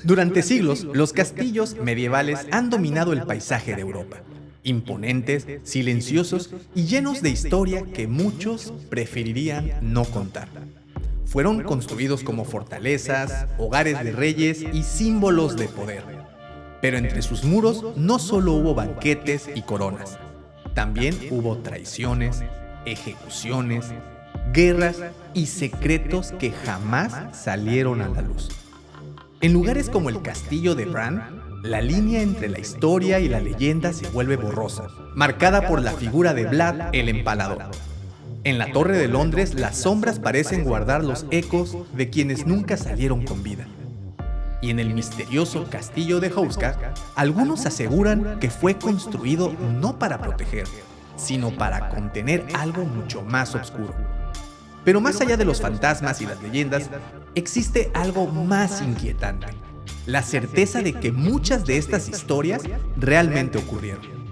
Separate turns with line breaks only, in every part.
Durante siglos, los castillos medievales han dominado el paisaje de Europa. Imponentes, silenciosos y llenos de historia que muchos preferirían no contar. Fueron construidos como fortalezas, hogares de reyes y símbolos de poder. Pero entre sus muros no solo hubo banquetes y coronas, también hubo traiciones, ejecuciones, guerras y secretos que jamás salieron a la luz. En lugares como el castillo de Bran, la línea entre la historia y la leyenda se vuelve borrosa, marcada por la figura de Vlad el Empalador. En la Torre de Londres, las sombras parecen guardar los ecos de quienes nunca salieron con vida. Y en el misterioso castillo de Houska, algunos aseguran que fue construido no para proteger, sino para contener algo mucho más oscuro. Pero más allá de los fantasmas y las leyendas, existe algo más inquietante: la certeza de que muchas de estas historias realmente ocurrieron.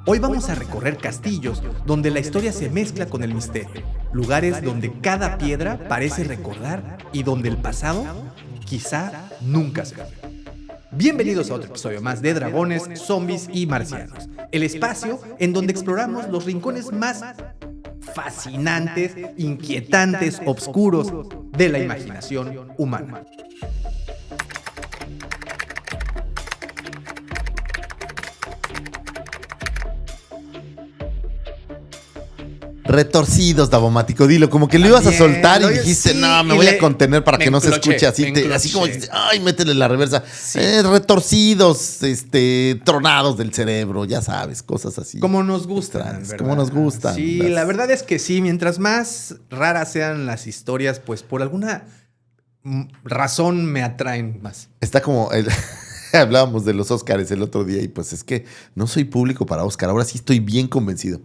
Hoy vamos a recorrer castillos donde la historia se mezcla con el misterio, lugares donde cada piedra parece recordar y donde el pasado quizá nunca se ve. Bienvenidos a otro episodio más de Dragones, Zombies y Marcianos, el espacio en donde exploramos los rincones más fascinantes, inquietantes, oscuros de la imaginación humana.
Retorcidos, Davomático, dilo, como que lo ibas a soltar y dijiste,
sí,
no, me voy a contener para que no se escuche así, así como, ay, métele la reversa. Sí. Retorcidos, tronados del cerebro, ya sabes, cosas así.
Como nos gustan, ¿verdad?
Como nos gustan.
Sí, la verdad es que sí, mientras más raras sean las historias, pues por alguna razón me atraen más.
Está como... Hablábamos de los Óscares el otro día y pues es que no soy público para Óscar, ahora sí estoy bien convencido.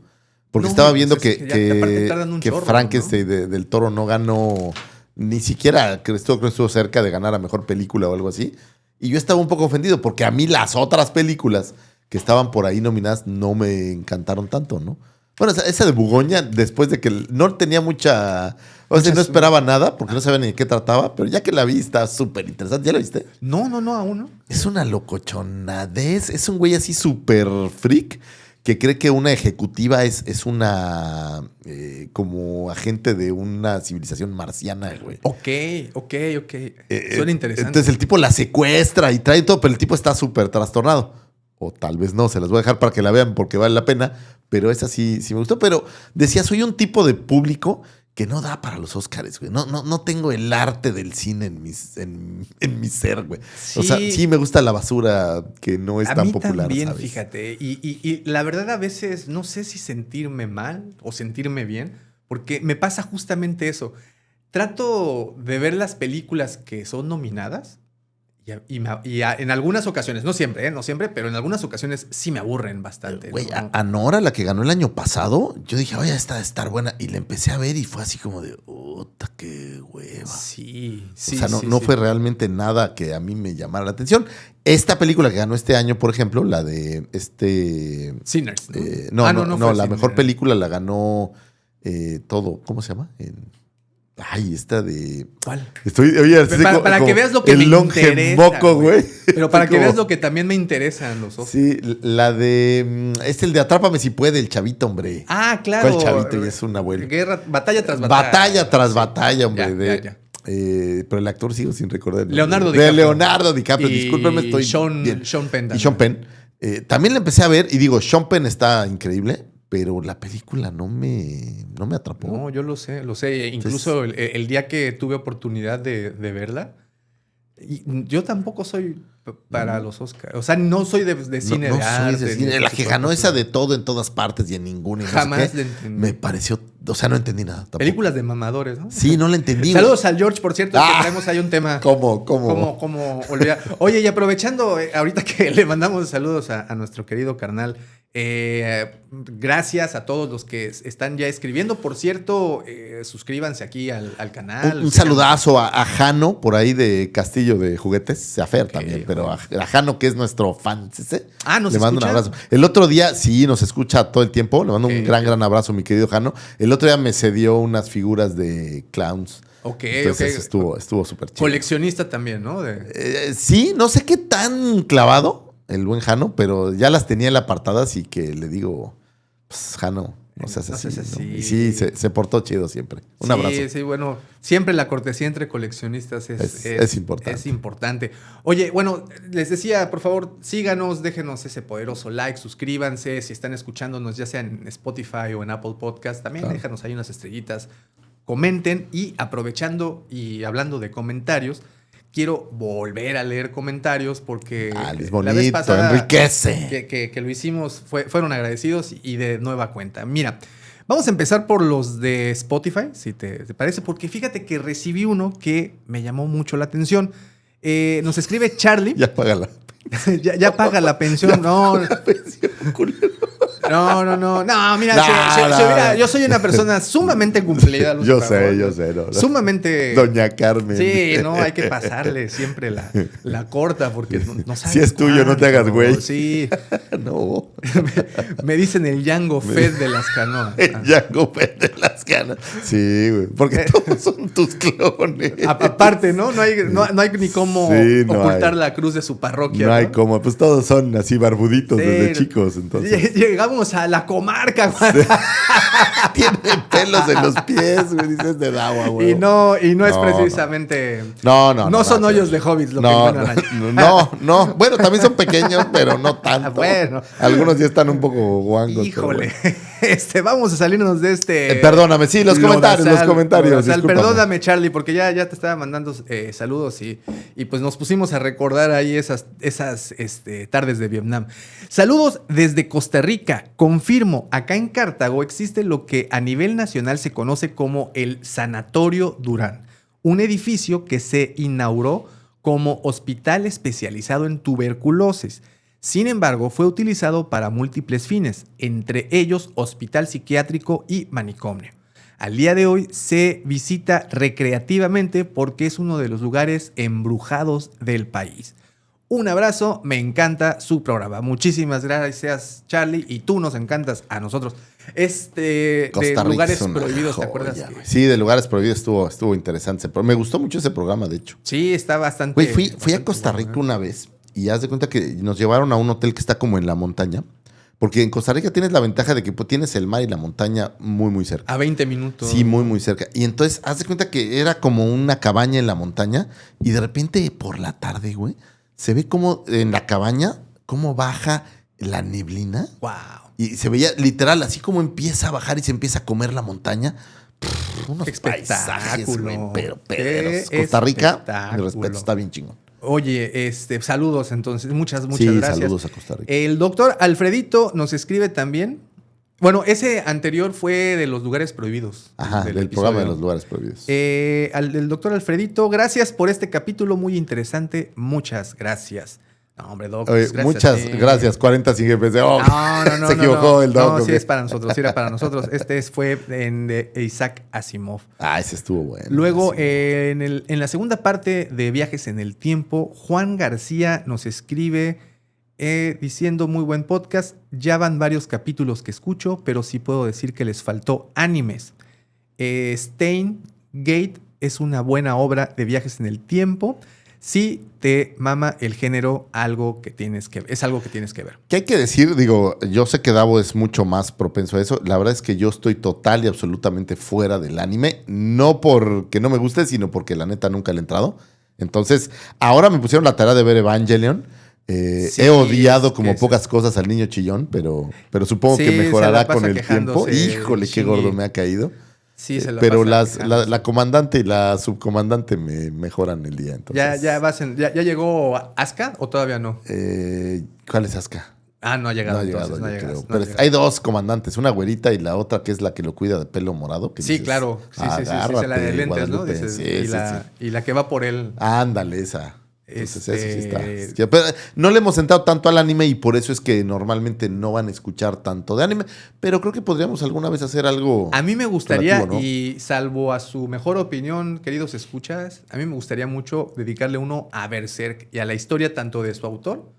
Porque no, estaba viendo pues que Frankenstein, ¿no? Del Toro no ganó ni siquiera, creo que estuvo cerca de ganar a Mejor Película o algo así. Y yo estaba un poco ofendido porque a mí las otras películas que estaban por ahí nominadas no me encantaron tanto, ¿no? Bueno, esa de Bugoña, después de que no tenía mucha... O sea, no esperaba nada porque no sabía ni de qué trataba, pero ya que la vi está súper interesante. ¿Ya la viste?
No, aún no.
Es una locochonadez, es un güey así súper freak que cree que una ejecutiva es una como agente de una civilización marciana, güey.
Ok. Suena interesante.
Entonces el tipo la secuestra y trae todo, pero el tipo está súper trastornado. O tal vez no, se las voy a dejar para que la vean porque vale la pena. Pero esa sí me gustó. Pero decía, soy un tipo de público que no da para los Óscares, güey. No tengo el arte del cine en mi ser, güey. Sí. O sea, sí me gusta la basura que no es tan popular,
también,
¿sabes?
Fíjate. Y la verdad a veces no sé si sentirme mal o sentirme bien, porque me pasa justamente eso. Trato de ver las películas que son nominadas y en algunas ocasiones, no siempre, pero en algunas ocasiones sí me aburren bastante.
Güey,
¿no?
Anora, la que ganó el año pasado, yo dije, oye, esta debe estar buena. Y la empecé a ver y fue así como de, puta, qué hueva.
Sí.
O sea, no fue realmente nada que a mí me llamara la atención. Esta película que ganó este año, por ejemplo, la de
Sinners,
¿no? No, la mejor película la ganó todo. ¿Cómo se llama? Ay, esta de...
¿Cuál?
Para
que veas lo que me interesa.
Moco, güey.
Pero para que veas lo que también me interesan los Oscars.
Sí, la de... el de Atrápame si puede, el chavito, hombre.
Ah, claro.
¿Cuál chavito? Ya es un abuelo.
Batalla tras batalla.
Batalla tras batalla, hombre.
Ya.
Pero el actor sigo sin recordar.
Leonardo DiCaprio.
Leonardo DiCaprio. Discúlpeme, estoy bien.
Sean Penn.
Y Sean Penn. También la empecé a ver y digo, Sean Penn está increíble. Pero la película no me atrapó.
No, yo lo sé. Incluso el día que tuve oportunidad de verla, yo tampoco soy para los Oscars. O sea, no soy de cine de arte.
Soy de cine. La que ganó esa de todo en todas partes y en ninguna.
Jamás la entendí.
Me pareció... O sea, no entendí nada tampoco.
Películas de mamadores, ¿no?
Sí, no la entendí.
Saludos al George, por cierto, que traemos ahí un tema.
¿Cómo
olvidar? Oye, y aprovechando, ahorita que le mandamos saludos a nuestro querido carnal, Gracias a todos los que están ya escribiendo. Por cierto, suscríbanse aquí al canal.
Un saludazo a Jano, por ahí de Castillo de Juguetes. A Fer también, pero a Jano, que es nuestro fan. ¿Sí?
¿Nos
Le mando un abrazo. El otro día, sí, nos escucha todo el tiempo. Le mando un gran abrazo, mi querido Jano. El otro día me cedió unas figuras de clowns. Entonces estuvo súper chido.
Coleccionista también, ¿no?
Sí, no sé qué tan clavado el buen Jano, pero ya las tenía en la apartada, así que le digo, pues Jano, no seas así. ¿No? Y sí, se portó chido siempre. Un abrazo.
Sí, bueno, siempre la cortesía entre coleccionistas es importante. Es importante. Oye, bueno, les decía, por favor, síganos, déjenos ese poderoso like, suscríbanse, si están escuchándonos ya sea en Spotify o en Apple Podcast, también déjanos ahí unas estrellitas, comenten y aprovechando y hablando de comentarios, quiero volver a leer comentarios porque
es bonito, la vez pasada enriquece.
Que lo hicimos, fueron agradecidos y de nueva cuenta. Mira, vamos a empezar por los de Spotify, si te parece, porque fíjate que recibí uno que me llamó mucho la atención. Nos escribe Charlie.
Ya paga la pensión.
ya paga la pensión, no.
La pensión, culero.
No, mira, yo soy una persona sumamente cumplida.
Yo sé. No.
Sumamente.
Doña Carmen.
Sí, no, hay que pasarle siempre la corta porque no sabes.
Si es tuyo, no te hagas güey.
Sí.
No.
Me dicen el Jango Fett de las canoas.
El Jango Fett de las canoas. Sí, güey. Porque todos son tus clones.
Aparte, ¿no? No hay ni cómo ocultar la cruz de su parroquia.
No hay cómo. Pues todos son así barbuditos desde chicos. Entonces.
Llegamos a la comarca, güey.
Sí. Tiene pelos en los pies, güey. Dices de agua, güey.
Y no es precisamente.
No
son hoyos de hobbits lo que encuentran ahí.
No. Bueno, también son pequeños, pero no tanto.
Bueno.
Algunos ya están un poco guangos.
Híjole. Vamos a salirnos de este.
Perdóname, sí, los comentarios.
Perdóname, Charlie, porque ya te estaba mandando saludos y pues nos pusimos a recordar ahí esas tardes de Vietnam. Saludos desde Costa Rica. Confirmo, acá en Cartago existe lo que a nivel nacional se conoce como el Sanatorio Durán, un edificio que se inauguró como hospital especializado en tuberculosis. Sin embargo, fue utilizado para múltiples fines, entre ellos hospital psiquiátrico y manicomio. Al día de hoy se visita recreativamente porque es uno de los lugares embrujados del país. Un abrazo, me encanta su programa. Muchísimas gracias, Charlie, y tú nos encantas a nosotros. De lugares prohibidos, ¿te acuerdas?
Sí, de lugares prohibidos estuvo interesante. Me gustó mucho ese programa, de hecho.
Sí, está bastante.
Güey, fui a Costa Rica una vez y haz de cuenta que nos llevaron a un hotel que está como en la montaña. Porque en Costa Rica tienes la ventaja de que tienes el mar y la montaña muy, muy cerca.
A 20 minutos.
Sí, muy, muy cerca. Y entonces, haz de cuenta que era como una cabaña en la montaña y de repente por la tarde, güey, se ve como en la cabaña, cómo baja la neblina.
¡Wow!
Y se veía literal así como empieza a bajar y se empieza a comer la montaña. Unos paisajes, güey, pero Costa Rica, mi respeto, está bien chingón.
Oye, saludos entonces, muchas gracias.
Saludos a Costa Rica.
El doctor Alfredito nos escribe también. Bueno, ese anterior fue de los lugares prohibidos.
Ajá, del programa de los lugares prohibidos.
El doctor Alfredito, gracias por este capítulo muy interesante. Muchas gracias. No, hombre, Doc.
Oye, gracias, muchas gracias. 40 sin GPC.
No.
Se equivocó el Doc.
No, sí, es para nosotros. Sí, era para nosotros. Fue de Isaac Asimov.
Ese estuvo bueno.
Luego, en la segunda parte de Viajes en el Tiempo, Juan García nos escribe diciendo muy buen podcast. Ya van varios capítulos que escucho, pero sí puedo decir que les faltó animes. Steins Gate es una buena obra de viajes en el tiempo. Si te mama el género, es algo que tienes que ver.
¿Qué hay que decir? Digo, yo sé que Davo es mucho más propenso a eso. La verdad es que yo estoy total y absolutamente fuera del anime. No porque no me guste, sino porque la neta nunca le he entrado. Entonces, ahora me pusieron la tarea de ver Evangelion. Sí, he odiado como pocas cosas al niño chillón, pero supongo que mejorará con el tiempo. Híjole, qué gordo me ha caído.
Sí, se la
pero la comandante y la subcomandante me mejoran el día. Entonces.
¿Ya llegó Asuka o todavía no?
¿Cuál es Asuka?
No ha llegado.
Pero hay dos comandantes, una güerita y la otra que es la que lo cuida de pelo morado. Que
sí, dices, claro. Sí, la de lentes, ¿no?
Dices,
y la que va por él.
Ándale, esa. Entonces eso sí está. Pero no le hemos sentado tanto al anime y por eso es que normalmente no van a escuchar tanto de anime. Pero creo que podríamos alguna vez hacer algo.
A mí me gustaría, ¿no? Y salvo a su mejor opinión, queridos escuchas, a mí me gustaría mucho dedicarle uno a Berserk y a la historia tanto de su autor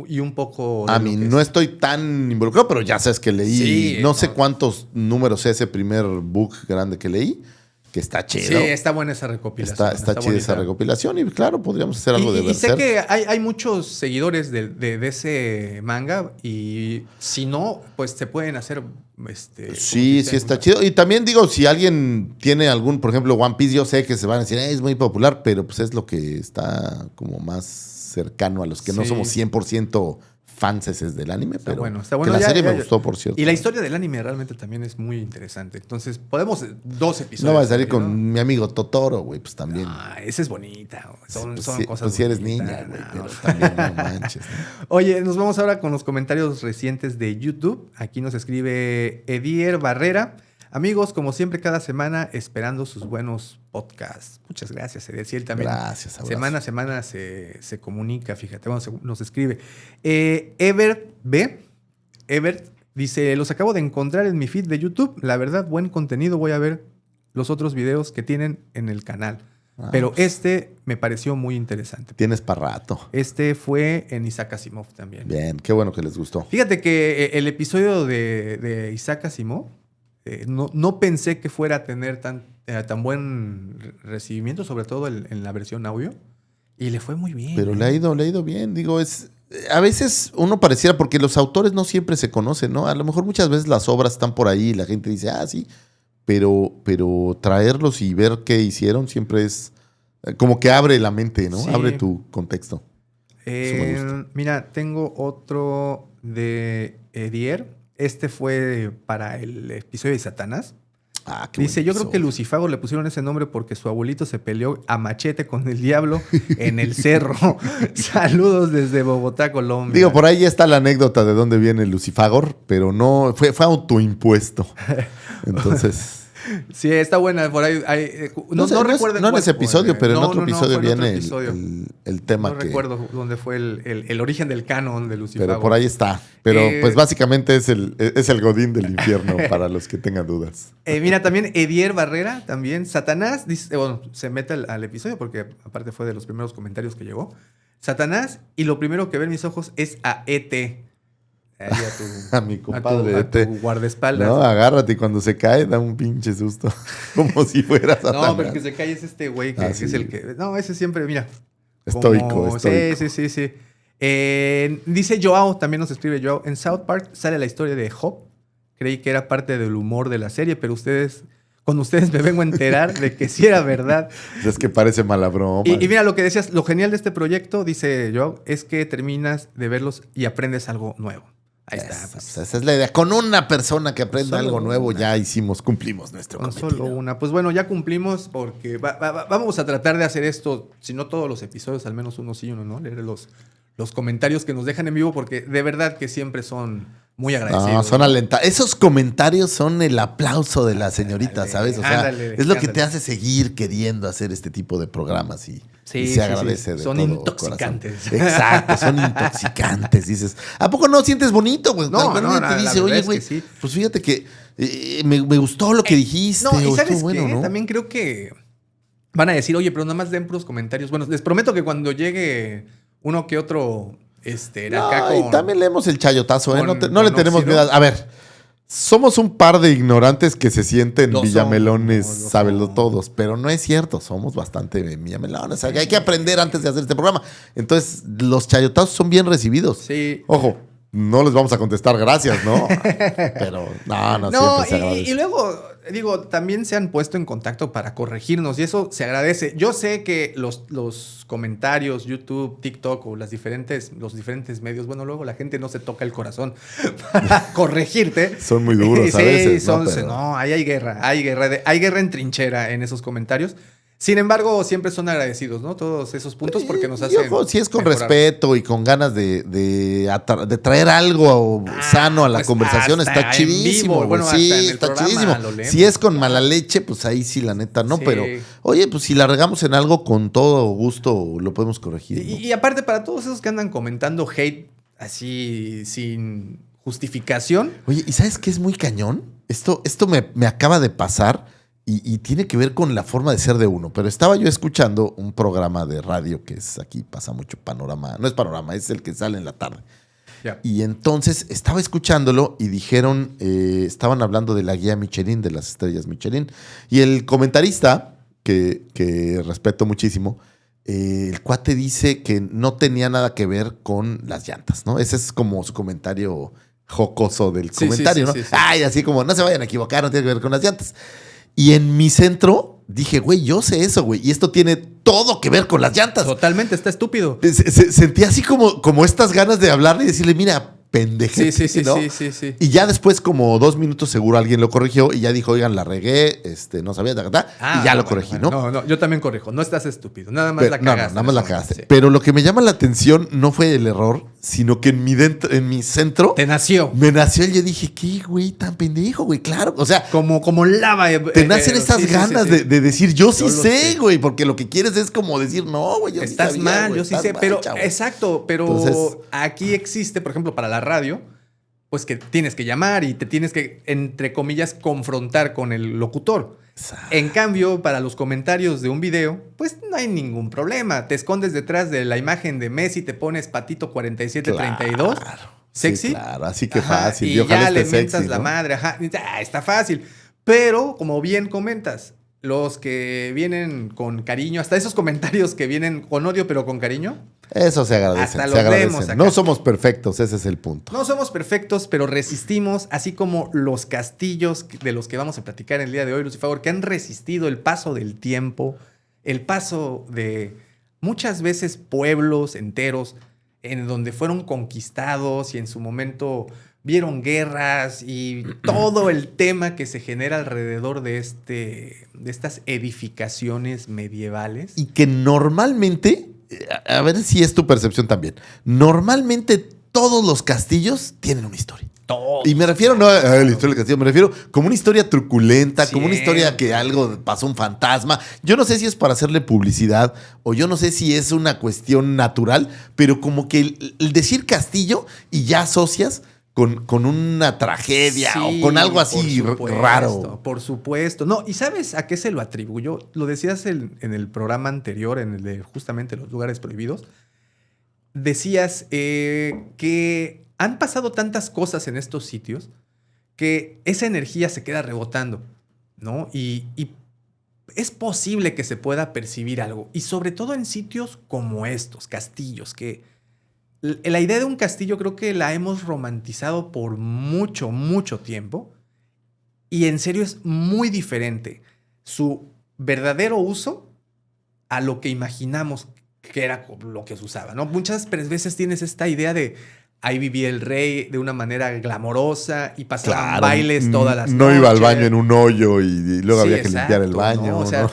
y un poco...
A mí no estoy tan involucrado, pero ya sabes que leí. Sí, no sé cuántos números es ese primer book grande que leí. Que está chido.
Sí, está buena esa recopilación.
Está chida esa recopilación y claro, podríamos hacer algo de Berserk.
Y sé que hay muchos seguidores de ese manga y si no, pues se pueden hacer...
sí está chido. Y también digo, si alguien tiene algún, por ejemplo, One Piece, yo sé que se van a decir, es muy popular, pero pues es lo que está como más cercano a los que no somos 100% fanses del anime, pero
bueno.
Que la serie me gustó, por cierto.
Y la historia del anime realmente también es muy interesante. Entonces, podemos 2 episodios.
No va a salir con mi amigo Totoro, güey, pues también.
Esa es bonita. Son cosas
pues si eres niña, güey, pero también no manches. ¿No?
Oye, nos vamos ahora con los comentarios recientes de YouTube. Aquí nos escribe Edier Barrera. Amigos, como siempre, cada semana esperando sus buenos podcasts. Muchas gracias, Edier. Sí, él también.
Gracias, abrazo.
Semana a semana se comunica, fíjate. Bueno, nos escribe. Ebert B. Ebert dice, los acabo de encontrar en mi feed de YouTube. La verdad, buen contenido. Voy a ver los otros videos que tienen en el canal. Pero me pareció muy interesante.
Tienes para rato.
Fue en Isaac Asimov también.
Bien, qué bueno que les gustó.
Fíjate que el episodio de Isaac Asimov, no pensé que fuera a tener tan buen recibimiento, sobre todo en la versión audio. Y le fue muy bien.
Pero le ha ido bien. Digo, a veces uno pareciera, porque los autores no siempre se conocen, ¿no? A lo mejor muchas veces las obras están por ahí y la gente dice, sí. Pero traerlos y ver qué hicieron siempre es como que abre la mente, ¿no? Sí. Abre tu contexto.
Mira, tengo otro de Edier. Fue para el episodio de Satanás. Dice, yo creo que Lucifago le pusieron ese nombre porque su abuelito se peleó a machete con el diablo en el cerro. Saludos desde Bogotá, Colombia.
Digo, por ahí ya está la anécdota de dónde viene Lucifagor, pero no, fue autoimpuesto. Entonces...
Sí, está buena. Por ahí no recuerdo.
No en ese episodio, pero en otro episodio viene el tema
que... No recuerdo dónde fue el origen del canon de Lucifago.
Pero por ahí está. Pero pues básicamente es el Godín del infierno para los que tengan dudas.
Mira, también Edier Barrera, también Satanás, dice, se mete al episodio porque aparte fue de los primeros comentarios que llegó. Satanás, y lo primero que ve en mis ojos es a E.T.,
a mi compadre.
A tu guardaespaldas.
No, agárrate y cuando se cae da un pinche susto. Como si fuera Satanás.
No, pero el que se cae es este güey que es el que... No, ese siempre, mira.
Estoico.
Sí. Dice Joao, también nos escribe Joao. En South Park sale la historia de Job. Creí que era parte del humor de la serie, pero con ustedes me vengo a enterar de que sí era verdad.
Es que parece mala broma.
Y mira lo que decías, lo genial de este proyecto, dice Joao, es que terminas de verlos y aprendes algo nuevo. Ahí está.
Pues. Esa es la idea. Con una persona que aprenda algo nuevo cumplimos nuestro cometido.
Solo una. Pues bueno, ya cumplimos porque vamos a tratar de hacer esto, si no todos los episodios, al menos uno sí, uno no, leer los comentarios que nos dejan en vivo porque de verdad que siempre son muy agradecidos.
No, son alentados. Esos comentarios son el aplauso de la señorita, ¿sabes? O sea, es lo que te hace seguir queriendo hacer este tipo de programas y se agradece de
son
todo
intoxicantes.
Corazón. Exacto, son intoxicantes. Dices, ¿a poco no sientes bonito, güey?
No,
te dice, oye, güey, pues fíjate que me gustó lo que dijiste.
No, y ¿sabes
bueno,
qué?
¿no?
También creo que van a decir, oye, pero nada más den puros comentarios. Bueno, les prometo que cuando llegue uno que otro...
y también leemos el chayotazo, ¿eh? No le tenemos miedo. A ver, somos un par de ignorantes que se sienten villamelones, sábelo todos, pero no es cierto, somos bastante villamelones. O sea, hay que aprender antes de hacer este programa. Entonces, los chayotazos son bien recibidos.
Sí.
Ojo, no les vamos a contestar gracias, ¿no? Pero no siempre se agradece.
Y luego... Digo, también se han puesto en contacto para corregirnos y eso se agradece. Yo sé que los comentarios, YouTube, TikTok o los diferentes medios, bueno, luego la gente no se toca el corazón para corregirte.
Son muy duros a veces.
No, ahí hay guerra en trinchera en esos comentarios. Sin embargo, siempre son agradecidos, ¿no? Todos esos puntos porque nos hacen.
Ojo, si es con
mejorar.
respeto y con ganas de traer algo sano a la
pues
conversación, está chidísimo.
Vivo, bueno,
sí,
está
chidísimo. Si es con mala leche, pues ahí sí, la neta, no. Sí. Pero, oye, pues si la regamos en algo, con todo gusto lo podemos corregir. ¿No?
Y aparte, para todos esos que andan comentando hate así sin justificación.
Oye, ¿y sabes qué es muy cañón? Esto me acaba de pasar. Y tiene que ver con la forma de ser de uno. Pero estaba yo escuchando un programa de radio que es aquí, pasa mucho Panorama. No es Panorama, es el que sale en la tarde. Yeah. Y entonces estaba escuchándolo y dijeron, estaban hablando de la guía Michelin, de las estrellas Michelin. Y el comentarista, que respeto muchísimo, el cuate dice que no tenía nada que ver con las llantas, ¿no? Ese es como su comentario jocoso del comentario, ¿no? Sí. Ay, así como, no se vayan a equivocar, no tiene que ver con las llantas. Y en mi centro dije, güey, yo sé eso, güey. Y esto tiene todo que ver con las llantas.
Totalmente, está estúpido.
Sentí así como estas ganas de hablarle y decirle, mira, pendeje. ¿no? Sí. Y ya después, como 2 minutos, seguro alguien lo corrigió y ya dijo, oigan, la regué, no sabía, y ya lo corregí, ¿no?
No, yo también corrijo. No estás estúpido. Nada más la cagaste.
No, nada más la cagaste. Sí. Pero lo que me llama la atención no fue el error, sino que en mi centro...
Te nació.
Me nació y yo dije, ¿qué, güey? Tan pendejo, güey. Claro, o sea...
Como lava.
Te nacen esas ganas de decir, yo sí sé, güey. Porque lo que quieres es como decir, no, güey, yo
estás
sí sabía,
mal,
güey,
yo sí sé. Pero,
chavo.
exacto. Pero entonces, aquí existe, por ejemplo, para la radio, pues que tienes que llamar y te tienes que, entre comillas, confrontar con el locutor. En cambio, para los comentarios de un video, pues no hay ningún problema. Te escondes detrás de la imagen de Messi, te pones patito 4732. Claro. ¿Sexy?
Sí, claro, así que fácil.
Y ya le mentas la madre. Ajá. Está fácil. Pero, como bien comentas, los que vienen con cariño, hasta esos comentarios que vienen con odio pero con cariño.
Eso se agradece.
Hasta los vemos acá.
No somos perfectos, ese es el punto.
No somos perfectos, pero resistimos, así como los castillos de los que vamos a platicar el día de hoy, Lucifer, que han resistido el paso del tiempo, el paso de muchas veces pueblos enteros en donde fueron conquistados y en su momento vieron guerras y todo el tema que se genera alrededor de estas edificaciones medievales.
Y que normalmente, a ver si es tu percepción también, normalmente todos los castillos tienen una historia.
Todos.
Y me refiero no a la historia del castillo, me refiero como una historia truculenta, como una historia que algo pasó, un fantasma. Yo no sé si es para hacerle publicidad o yo no sé si es una cuestión natural, pero como que el decir castillo y ya asocias con una tragedia o con algo así raro.
Por supuesto. No, ¿y sabes a qué se lo atribuyó? Lo decías en el programa anterior, en el de justamente los lugares prohibidos. Decías que han pasado tantas cosas en estos sitios que esa energía se queda rebotando, ¿no? Y es posible que se pueda percibir algo. Y sobre todo en sitios como estos, castillos, que la idea de un castillo creo que la hemos romantizado por mucho, mucho tiempo. Y en serio es muy diferente su verdadero uso a lo que imaginamos que era lo que se usaba, ¿no? Muchas veces tienes esta idea de ahí vivía el rey de una manera glamorosa y pasaban bailes todas las noches.
No iba al baño en un hoyo y luego había que limpiar el baño.
¿no? O sea,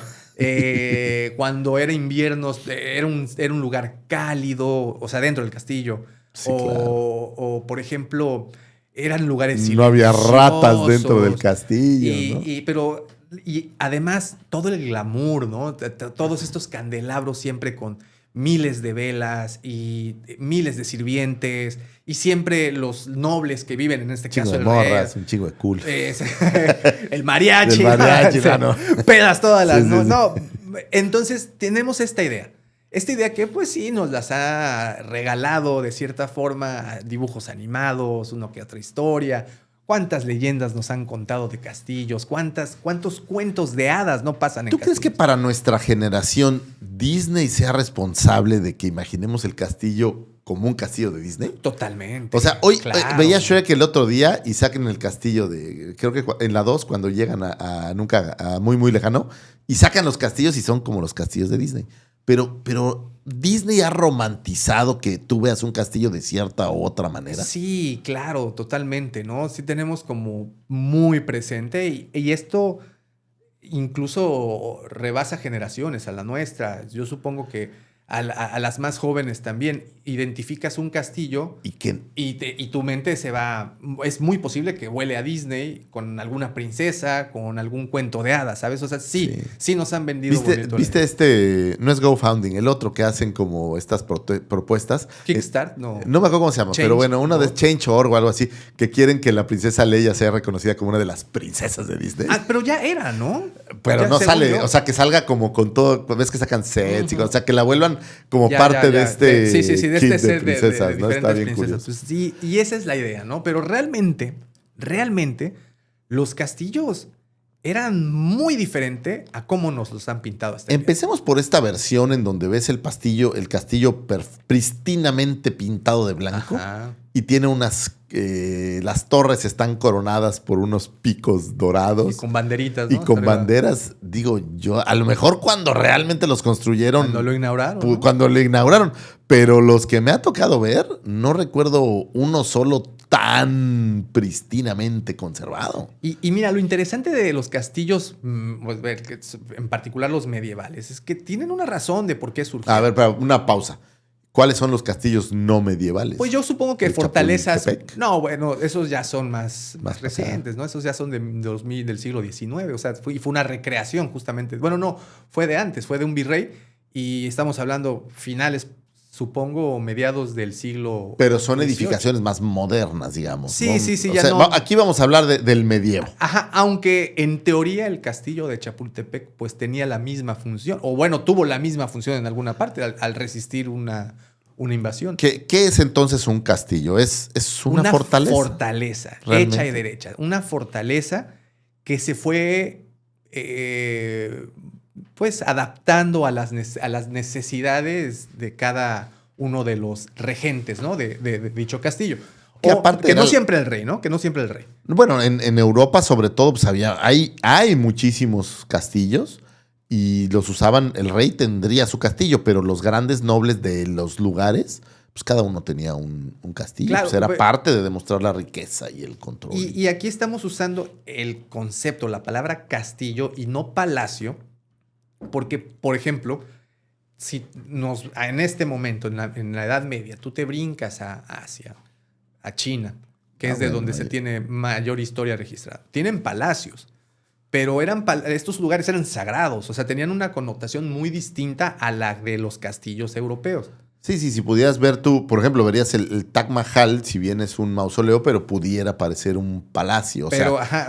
cuando era invierno era un lugar cálido, o sea, dentro del castillo. Sí, o, por ejemplo, eran lugares
silenciosos. No había ratas dentro del castillo.
¿no? Y además, todo el glamour, ¿no? Todos estos candelabros siempre con miles de velas y miles de sirvientes y siempre los nobles que viven, en este caso
el morras, un chingo de cool.
El mariachi.
¿no?
Pedas todas las... No. Entonces tenemos esta idea que pues sí nos las ha regalado de cierta forma dibujos animados, uno que otra historia. ¿Cuántas leyendas nos han contado de castillos? ¿Cuántos cuentos de hadas no pasan en castillos?
¿Tú crees que para nuestra generación Disney sea responsable de que imaginemos el castillo como un castillo de Disney?
Totalmente.
O sea, hoy veía Shrek el otro día y sacan el castillo de... Creo que en la 2, cuando llegan a muy, muy lejano, y sacan los castillos y son como los castillos de Disney. Pero Disney ha romantizado que tú veas un castillo de cierta u otra manera.
Sí, claro, totalmente, ¿no? Sí tenemos como muy presente y esto incluso rebasa generaciones a la nuestra. Yo supongo que a las más jóvenes también. Identificas un castillo y tu mente se va... Es muy posible que huele a Disney con alguna princesa, con algún cuento de hadas, ¿sabes? O sea, sí nos han vendido...
¿Viste no es GoFundMe, el otro que hacen como estas propuestas?
Kickstart, no.
No me acuerdo cómo se llama, pero bueno, una de Change.org o algo así, que quieren que la princesa Leia sea reconocida como una de las princesas de Disney.
Pero ya era, ¿no?
Pero
ya,
no sale, o sea, que salga como con todo, ves que sacan sets, o sea, que la vuelvan como
ya,
parte de este
de
kit
este set
de princesas, ¿no? Está bien
princesas.
curioso.
Pues sí, y esa es la idea, ¿no? Pero realmente, los castillos eran muy diferentes a cómo nos los han pintado hasta
Empecemos por esta versión en donde ves el castillo pristinamente pintado de blanco.
Ajá.
Y tiene las torres están coronadas por unos picos dorados.
Y con banderitas, ¿no?
Y con banderas, digo yo, a lo mejor cuando realmente los construyeron.
Cuando lo inauguraron. ¿No?
Cuando lo inauguraron. Pero los que me ha tocado ver, no recuerdo uno solo tan pristinamente conservado.
Y mira, lo interesante de los castillos, pues, en particular los medievales, es que tienen una razón de por qué surgieron.
A ver, pero una pausa. ¿Cuáles son los castillos no medievales?
Pues yo supongo que fortalezas... No, bueno, esos ya son más recientes, ¿no? Esos ya son del siglo XIX. O sea, fue una recreación justamente. Bueno, no, fue de antes, fue de un virrey. Y estamos hablando finales, supongo, mediados del siglo...
Pero son
XVIII.
Edificaciones más modernas, digamos.
Sí,
¿no?
sí,
o
ya
sea,
no...
Aquí vamos a hablar del medievo.
Ajá, aunque en teoría el castillo de Chapultepec pues tenía la misma función, o bueno, tuvo la misma función en alguna parte al resistir una invasión.
¿Qué es entonces un castillo? ¿Es una fortaleza?
Una fortaleza,
¿realmente?
Hecha y derecha. Una fortaleza que se fue pues adaptando a las necesidades de cada uno de los regentes, ¿no? de dicho castillo. Que no siempre el rey, ¿no? Que no siempre el rey.
Bueno, en Europa sobre todo pues hay muchísimos castillos y los usaban, el rey tendría su castillo, pero los grandes nobles de los lugares, pues cada uno tenía un castillo.
Claro,
pues era parte de demostrar la riqueza y el control.
Y aquí estamos usando el concepto, la palabra castillo y no palacio, porque, por ejemplo, si en este momento, en la Edad Media, tú te brincas a Asia, a China, que es de donde se tiene mayor historia registrada. Tienen palacios, pero estos lugares eran sagrados, o sea, tenían una connotación muy distinta a la de los castillos europeos.
Sí, si pudieras ver tú, por ejemplo, verías el Taj Mahal, si bien es un mausoleo, pero pudiera parecer un palacio.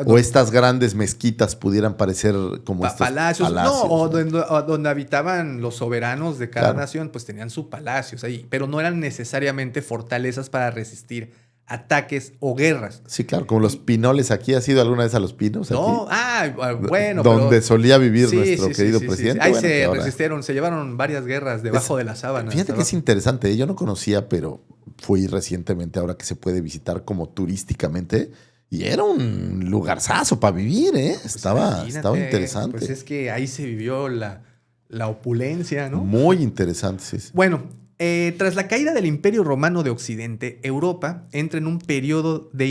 O estas grandes mezquitas pudieran parecer como estos palacios.
No, o donde habitaban los soberanos de cada nación, pues tenían sus palacios ahí, pero no eran necesariamente fortalezas para resistir ataques o guerras.
Sí, claro, como los pinoles aquí. ¿Has ido alguna vez a Los Pinos?
No, bueno.
Donde solía vivir nuestro querido presidente.
Ahí se resistieron, se llevaron varias guerras debajo de la sábana.
Fíjate que es interesante, yo no conocía, pero fui recientemente, ahora que se puede visitar como turísticamente, y era un lugarzazo para vivir, ¿eh?
Pues
estaba interesante.
Pues es que ahí se vivió la opulencia, ¿no?
Muy interesante, sí.
Bueno, tras la caída del Imperio Romano de Occidente, Europa entra en un periodo de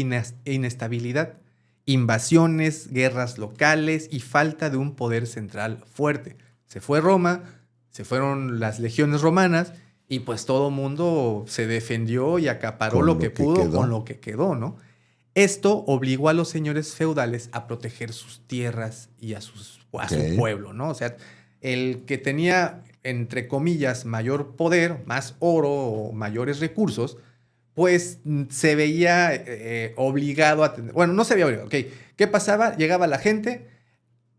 inestabilidad, invasiones, guerras locales y falta de un poder central fuerte. Se fue Roma, se fueron las legiones romanas y pues todo mundo se defendió y acaparó lo que pudo con lo que quedó, ¿no? Esto obligó a los señores feudales a proteger sus tierras y a su pueblo, ¿no? O sea, el que tenía, entre comillas, mayor poder, más oro o mayores recursos, pues se veía obligado a tener... Bueno, no se veía obligado. Okay. ¿Qué pasaba? Llegaba la gente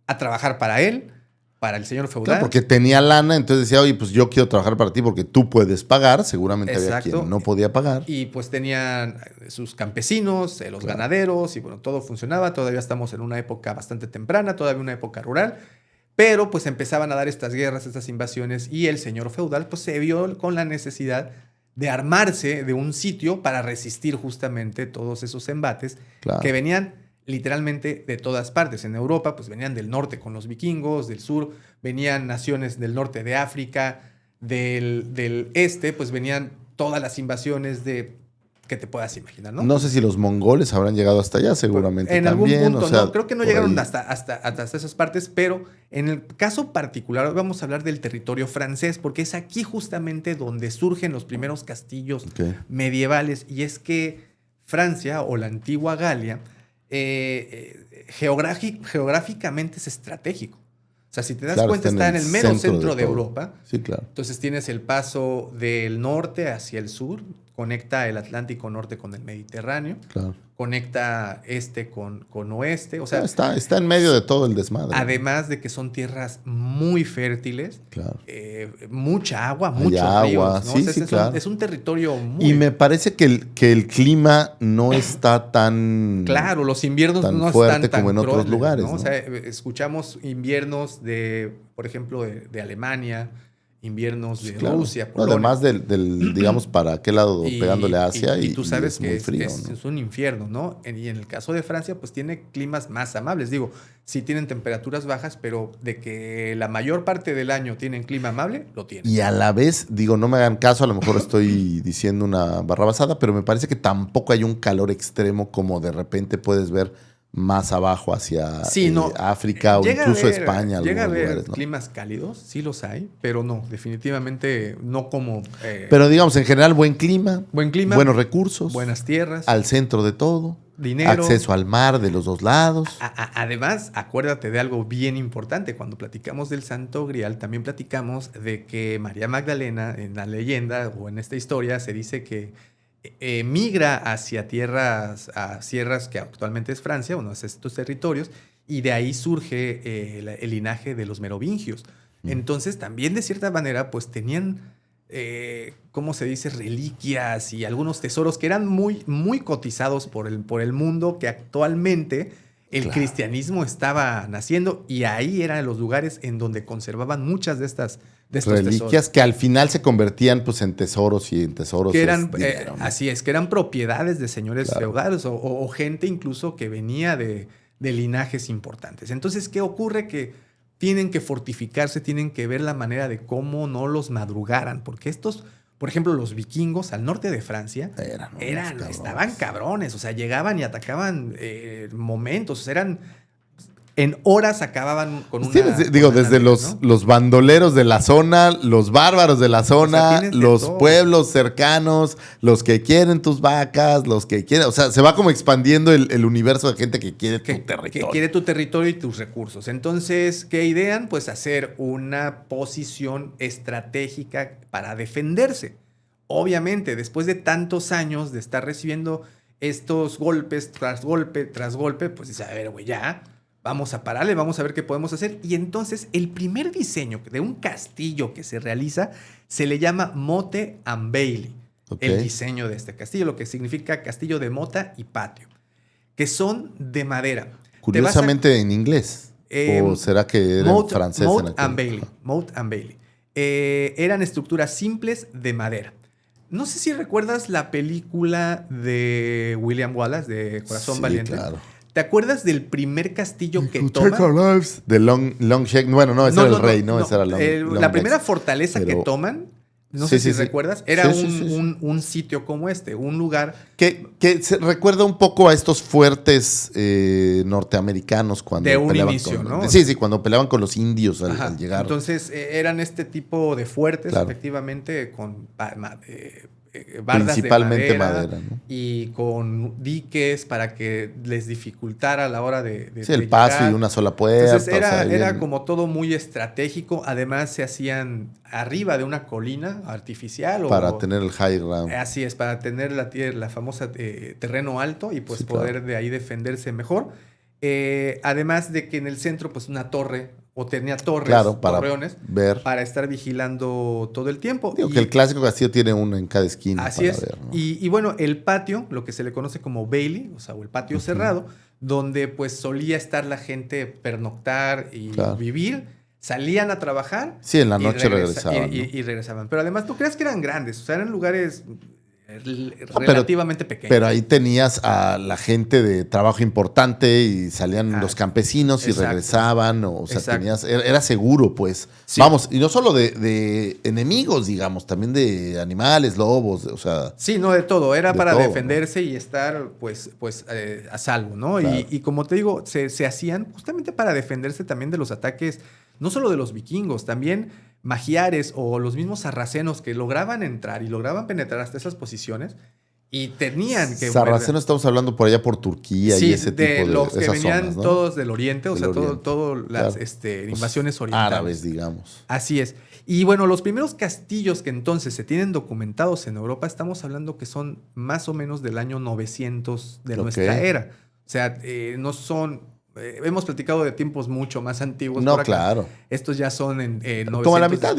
a trabajar para él, para el señor feudal.
Claro, porque tenía lana, entonces decía, oye, pues yo quiero trabajar para ti porque tú puedes pagar. Seguramente había quien no podía pagar.
Y pues tenían sus campesinos, los ganaderos, y bueno, todo funcionaba. Todavía estamos en una época bastante temprana, todavía una época rural. Pero pues empezaban a dar estas guerras, estas invasiones, y el señor feudal pues se vio con la necesidad de armarse de un sitio para resistir justamente todos esos embates que venían literalmente de todas partes. En Europa pues venían del norte con los vikingos, del sur venían naciones del norte de África, del este pues venían todas las invasiones de que te puedas imaginar, ¿no?
No sé si los mongoles habrán llegado hasta allá, seguramente
en
también.
algún punto,
o sea,
no, creo que no llegaron hasta esas partes, pero en el caso particular vamos a hablar del territorio francés, porque es aquí justamente donde surgen los primeros castillos medievales, y es que Francia o la antigua Galia geográficamente es estratégico. O sea, si te das cuenta, está en el mero centro de Europa.
Sí, claro.
Entonces tienes el paso del norte hacia el sur, conecta el Atlántico Norte con el Mediterráneo,
claro.
Conecta este con oeste. O sea,
está en medio de todo el desmadre.
Además de que son tierras muy fértiles,
claro.
Mucha agua, muchos ríos, ¿no?
Sí,
o sea,
claro.
Es un territorio muy...
Y me parece que el clima no está tan...
Claro, los inviernos
tan
no
fuerte
están tan
como en otros
crueles,
lugares,
¿no?
¿no?
O sea, escuchamos inviernos por ejemplo, de Alemania, inviernos de Rusia, Polonia.
Además del digamos, para aquel lado pegándole a Asia.
Y tú sabes que
muy frío,
es un infierno, ¿no? Y en el caso de Francia, pues tiene climas más amables. Digo, sí tienen temperaturas bajas, pero de que la mayor parte del año tienen clima amable, lo tienen.
Y a la vez, digo, no me hagan caso, a lo mejor estoy diciendo una barrabasada, pero me parece que tampoco hay un calor extremo como de repente puedes ver más abajo hacia África o incluso España.
Llega a haber
lugares, ¿no?
climas cálidos, sí los hay, pero no, definitivamente no como...
pero digamos, en general, buen clima, buenos recursos,
buenas tierras,
al centro de todo,
dinero,
acceso al mar de los dos lados.
Además, acuérdate de algo bien importante. Cuando platicamos del Santo Grial, también platicamos de que María Magdalena, en la leyenda o en esta historia, se dice que migra hacia sierras que actualmente es Francia, hacia estos territorios, y de ahí surge el linaje de los merovingios. Entonces, también de cierta manera, pues tenían, ¿cómo se dice? Reliquias y algunos tesoros que eran muy, muy cotizados por el mundo, que actualmente el cristianismo estaba naciendo, y ahí eran los lugares en donde conservaban muchas de estos
reliquias
tesoros.
Que al final se convertían pues en tesoros y en tesoros.
Que eran, dinero, ¿no? Así es, que eran propiedades de señores feudales o gente incluso que venía de linajes importantes. Entonces, ¿qué ocurre? Que tienen que fortificarse, tienen que ver la manera de cómo no los madrugaran, porque estos... Por ejemplo, los vikingos al norte de Francia estaban cabrones. O sea, llegaban y atacaban momentos. Eran... En horas acababan con una...
Digo, desde los bandoleros de la zona, los bárbaros de la zona, los pueblos cercanos, los que quieren tus vacas, los que quieren... O sea, se va como expandiendo el universo de gente que quiere tu territorio.
Que quiere tu territorio y tus recursos. Entonces, ¿qué idean? Pues hacer una posición estratégica para defenderse. Obviamente, después de tantos años de estar recibiendo estos golpes tras golpe, pues dice, a ver, güey, ya... Vamos a pararle, vamos a ver qué podemos hacer. Y entonces el primer diseño de un castillo que se realiza se le llama Motte and Bailey. El diseño de este castillo, lo que significa castillo de mota y patio, que son de madera.
Curiosamente en inglés. ¿O será que era en francés?
Motte and Bailey. Eran estructuras simples de madera. No sé si recuerdas la película de William Wallace, de Corazón Valiente. Claro. ¿Te acuerdas del primer castillo que toman?
De Long Shake. Bueno, no, ese era el rey, ¿no? Ese era
la primera fortaleza que toman, no sé si recuerdas, era un sitio como este, un lugar...
Que se recuerda un poco a estos fuertes norteamericanos cuando
de un inicio, ¿no?
Sí, cuando peleaban con los indios al llegar.
Entonces, eran este tipo de fuertes, efectivamente, con... bardas
principalmente
de madera,
¿no?
Y con diques para que les dificultara a la hora de
el paso llegar. Y una sola puerta.
Entonces era como todo muy estratégico. Además se hacían arriba de una colina artificial.
Para tener el high ground.
Así es, para tener la famosa terreno alto y pues poder de ahí defenderse mejor. Además de que en el centro pues una torre... O tenía torreones, para estar vigilando todo el tiempo.
Digo que el clásico castillo tiene uno en cada esquina.
Así es. Ver, ¿no? Y bueno, el patio, lo que se le conoce como Bailey, o el patio cerrado, donde pues solía estar la gente pernoctar y vivir. Salían a trabajar.
Sí, en la noche regresaban.
Y regresaban. Pero además, ¿tú crees que eran grandes? O sea, eran lugares relativamente pequeño.
Pero ahí tenías a la gente de trabajo importante y salían los campesinos y regresaban. O sea, era seguro, pues. Sí. Vamos, y no solo de enemigos, digamos, también de animales, lobos, o sea.
Sí, no, de todo. Era para todo, defenderse, ¿no? Y estar, pues a salvo, ¿no? Claro. Y como te digo, se hacían justamente para defenderse también de los ataques, no solo de los vikingos, también magiares o los mismos sarracenos que lograban entrar y lograban penetrar hasta esas posiciones y tenían que...
Sarracenos estamos hablando por allá por Turquía y ese tipo de
los que venían
zonas, ¿no?
Todos del oriente, o sea, todas las invasiones orientales.
Árabes, digamos.
Así es. Y bueno, los primeros castillos que entonces se tienen documentados en Europa, estamos hablando que son más o menos del año 900 de nuestra era. O sea, no son... hemos platicado de tiempos mucho más antiguos.
No, claro.
Estos ya son en 900.
Como a la mitad,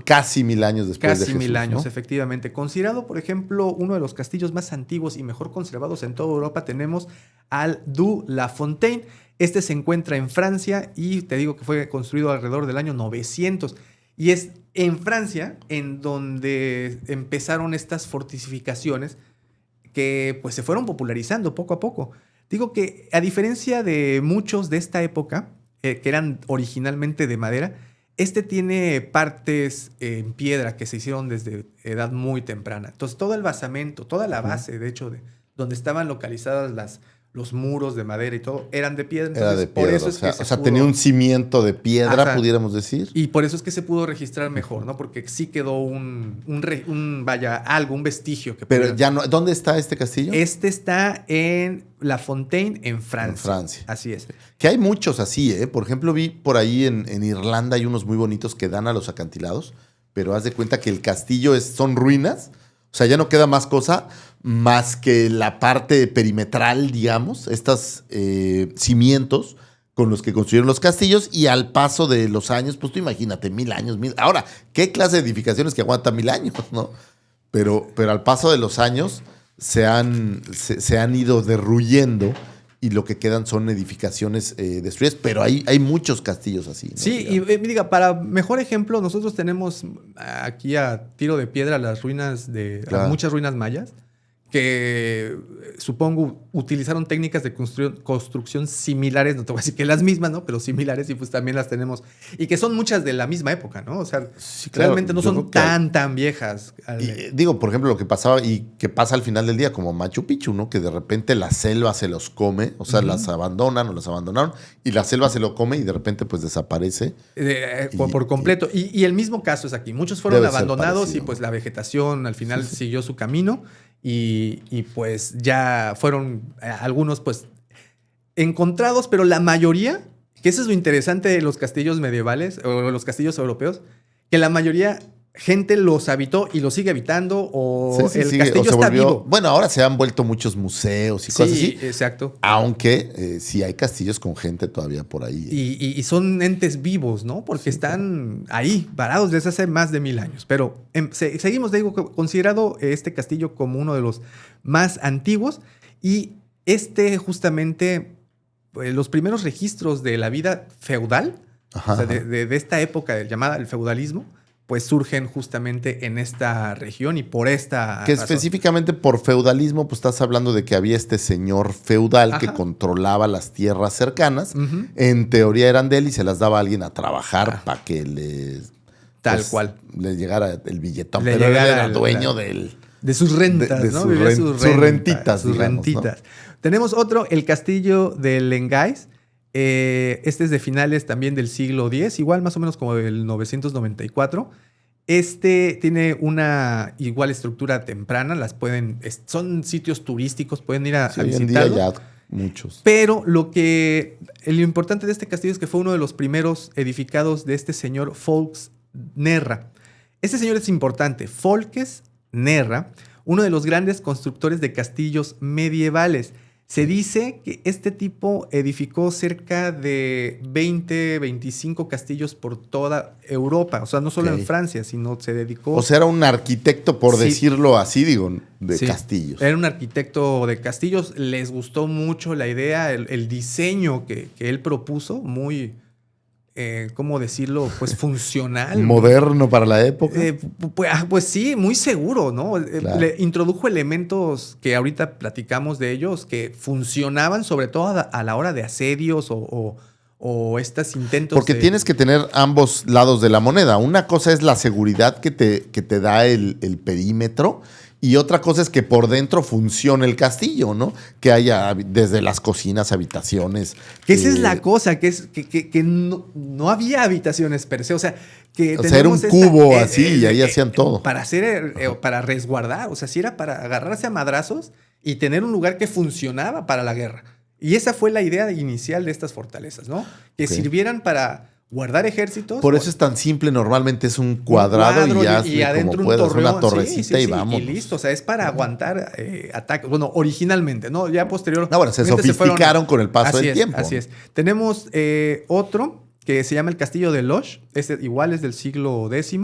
casi 1000 años después de Jesús.
Casi 1000 años,
¿no?
Efectivamente. Considerado, por ejemplo, uno de los castillos más antiguos y mejor conservados en toda Europa, tenemos al Du La Fontaine. Este se encuentra en Francia y te digo que fue construido alrededor del año 900. Y es en Francia en donde empezaron estas fortificaciones que pues se fueron popularizando poco a poco. Digo que a diferencia de muchos de esta época, que eran originalmente de madera, este tiene partes en piedra que se hicieron desde edad muy temprana. Entonces todo el basamento, toda la base, de hecho, donde estaban localizadas los muros de madera y todo, eran de piedra. Entonces,
era de piedra,
por eso es que
tenía un cimiento de piedra, pudiéramos decir.
Y por eso es que se pudo registrar mejor, ¿no? Porque sí quedó un vestigio.
Pero ya no. ¿Dónde está este castillo?
Este está en La Fontaine, en Francia.
En Francia.
Así es.
Que hay muchos así, ¿eh? Por ejemplo, vi por ahí en Irlanda hay unos muy bonitos que dan a los acantilados, pero haz de cuenta que el castillo son ruinas. O sea, ya no queda más cosa más que la parte perimetral, digamos, estos cimientos con los que construyeron los castillos, y al paso de los años, pues tú imagínate, 1000 años. Ahora, ¿qué clase de edificaciones que aguantan 1000 años, no? Pero al paso de los años se han ido derruyendo y lo que quedan son edificaciones destruidas, pero hay muchos castillos así, ¿no?
Sí, digamos. Y para mejor ejemplo, nosotros tenemos aquí a tiro de piedra las ruinas muchas ruinas mayas, que supongo utilizaron técnicas de construcción similares, no te voy a decir que las mismas, ¿no? Pero similares, y pues también las tenemos. Y que son muchas de la misma época, ¿no? O sea, sí, claro, realmente no son tan viejas.
Y, digo, por ejemplo, lo que pasaba y que pasa al final del día, como Machu Picchu, ¿no? Que de repente la selva se los come, o sea, las abandonan o las abandonaron, y la selva se lo come y de repente pues desaparece.
Por completo. Y el mismo caso es aquí. Muchos fueron abandonados y pues la vegetación al final siguió su camino. Y pues ya fueron algunos pues encontrados, pero la mayoría, que eso es lo interesante de los castillos medievales o los castillos europeos, que la mayoría gente los habitó y los sigue habitando, o el castillo está vivo.
Bueno, ahora se han vuelto muchos museos y cosas así.
Sí, exacto.
Aunque sí hay castillos con gente todavía por ahí.
Y son entes vivos, ¿no? Porque están ahí, varados desde hace más de 1000 años. Pero seguimos, digo, considerado este castillo como uno de los más antiguos. Y justamente, los primeros registros de la vida feudal, o sea, de esta época llamada el feudalismo, pues surgen justamente en esta región y por esta
que razón. Específicamente por feudalismo, pues estás hablando de que había este señor feudal que controlaba las tierras cercanas. En teoría eran de él y se las daba a alguien a trabajar para que
tal cual
le llegara el billetón. Pero él era dueño
de sus rentas, ¿no?
Sus rentitas.
Sus rentitas. ¿No? Tenemos otro, el castillo de Lengais. Este es de finales también del siglo X, igual más o menos como del 994. Este tiene una igual estructura temprana, son sitios turísticos, pueden ir a visitarlo.
Hoy en día ya muchos.
Pero lo importante de este castillo es que fue uno de los primeros edificados de este señor Folques Nerra. Este señor es importante, Folques Nerra, uno de los grandes constructores de castillos medievales. Se dice que este tipo edificó cerca de 25 castillos por toda Europa. O sea, no solo en Francia, sino se dedicó...
O sea, era un arquitecto, por decirlo así, de castillos.
Era un arquitecto de castillos. Les gustó mucho la idea, el diseño que él propuso, muy ¿cómo decirlo? Pues funcional.
Moderno para la época.
Pues sí, muy seguro, ¿no?
Claro.
Le introdujo elementos que ahorita platicamos de ellos que funcionaban sobre todo a la hora de asedios o estos intentos.
Porque tienes que tener ambos lados de la moneda. Una cosa es la seguridad que te da el perímetro. Y otra cosa es que por dentro funcione el castillo, ¿no? Que haya desde las cocinas, habitaciones.
Que esa es la cosa, que no había habitaciones per se. O sea,
era un cubo así y ahí hacían todo.
Para resguardar. O sea, sí era para agarrarse a madrazos y tener un lugar que funcionaba para la guerra. Y esa fue la idea inicial de estas fortalezas, ¿no? Que sirvieran para guardar ejércitos.
Por eso es tan simple, normalmente es un cuadrado y
adentro
como puedas,
torreón,
una torrecita y vamos.
Y listo, o sea, es para aguantar ataques. Bueno, originalmente, ¿no? Ya posterior.
No, bueno, se sofisticaron con el paso del tiempo.
Así es. Tenemos otro que se llama el Castillo de Loches. Igual es del siglo X.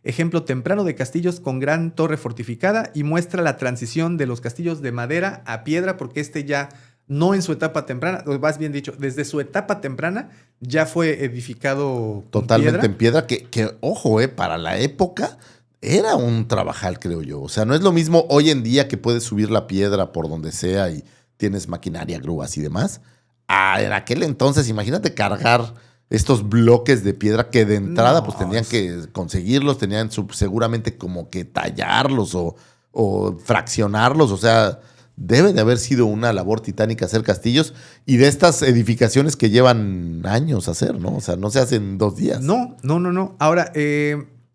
Ejemplo temprano de castillos con gran torre fortificada y muestra la transición de los castillos de madera a piedra, porque ya no en su etapa temprana, o más bien dicho, desde su etapa temprana ya fue edificado
totalmente en piedra, que ojo, para la época era un trabajal, creo yo. O sea, no es lo mismo hoy en día que puedes subir la piedra por donde sea y tienes maquinaria, grúas y demás. En aquel entonces, imagínate cargar estos bloques de piedra que de entrada pues tenían que conseguirlos, tenían seguramente como que tallarlos o fraccionarlos, o sea, debe de haber sido una labor titánica hacer castillos y de estas edificaciones que llevan años hacer, ¿no? O sea, no se hacen 2 días.
No. Ahora,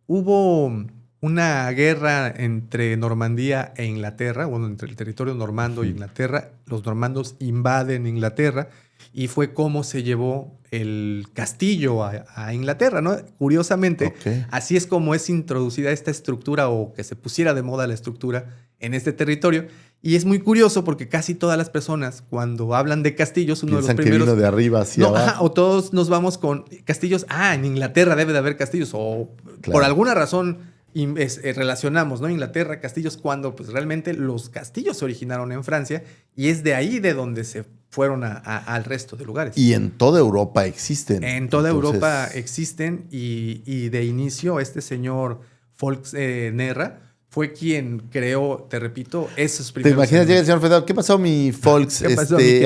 hubo una guerra entre Normandía e Inglaterra, bueno, entre el territorio normando y Inglaterra. Los normandos invaden Inglaterra y fue como se llevó el castillo a Inglaterra, ¿no? Curiosamente, así es como es introducida esta estructura o que se pusiera de moda la estructura en este territorio. Y es muy curioso porque casi todas las personas, cuando hablan de castillos, uno
piensan
de los primeros.
Que vino de arriba hacia abajo.
O todos nos vamos con castillos. En Inglaterra debe de haber castillos. O por alguna razón relacionamos, ¿no? Inglaterra, castillos, cuando pues realmente los castillos se originaron en Francia y es de ahí de donde se fueron al resto de lugares.
Y en toda Europa existen.
En toda Europa existen y de inicio este señor Volks-Nerra fue quien creó, te repito, esos primeros.
¿Te imaginas? Llega el señor Fedor, ¿qué pasó, mi Volks?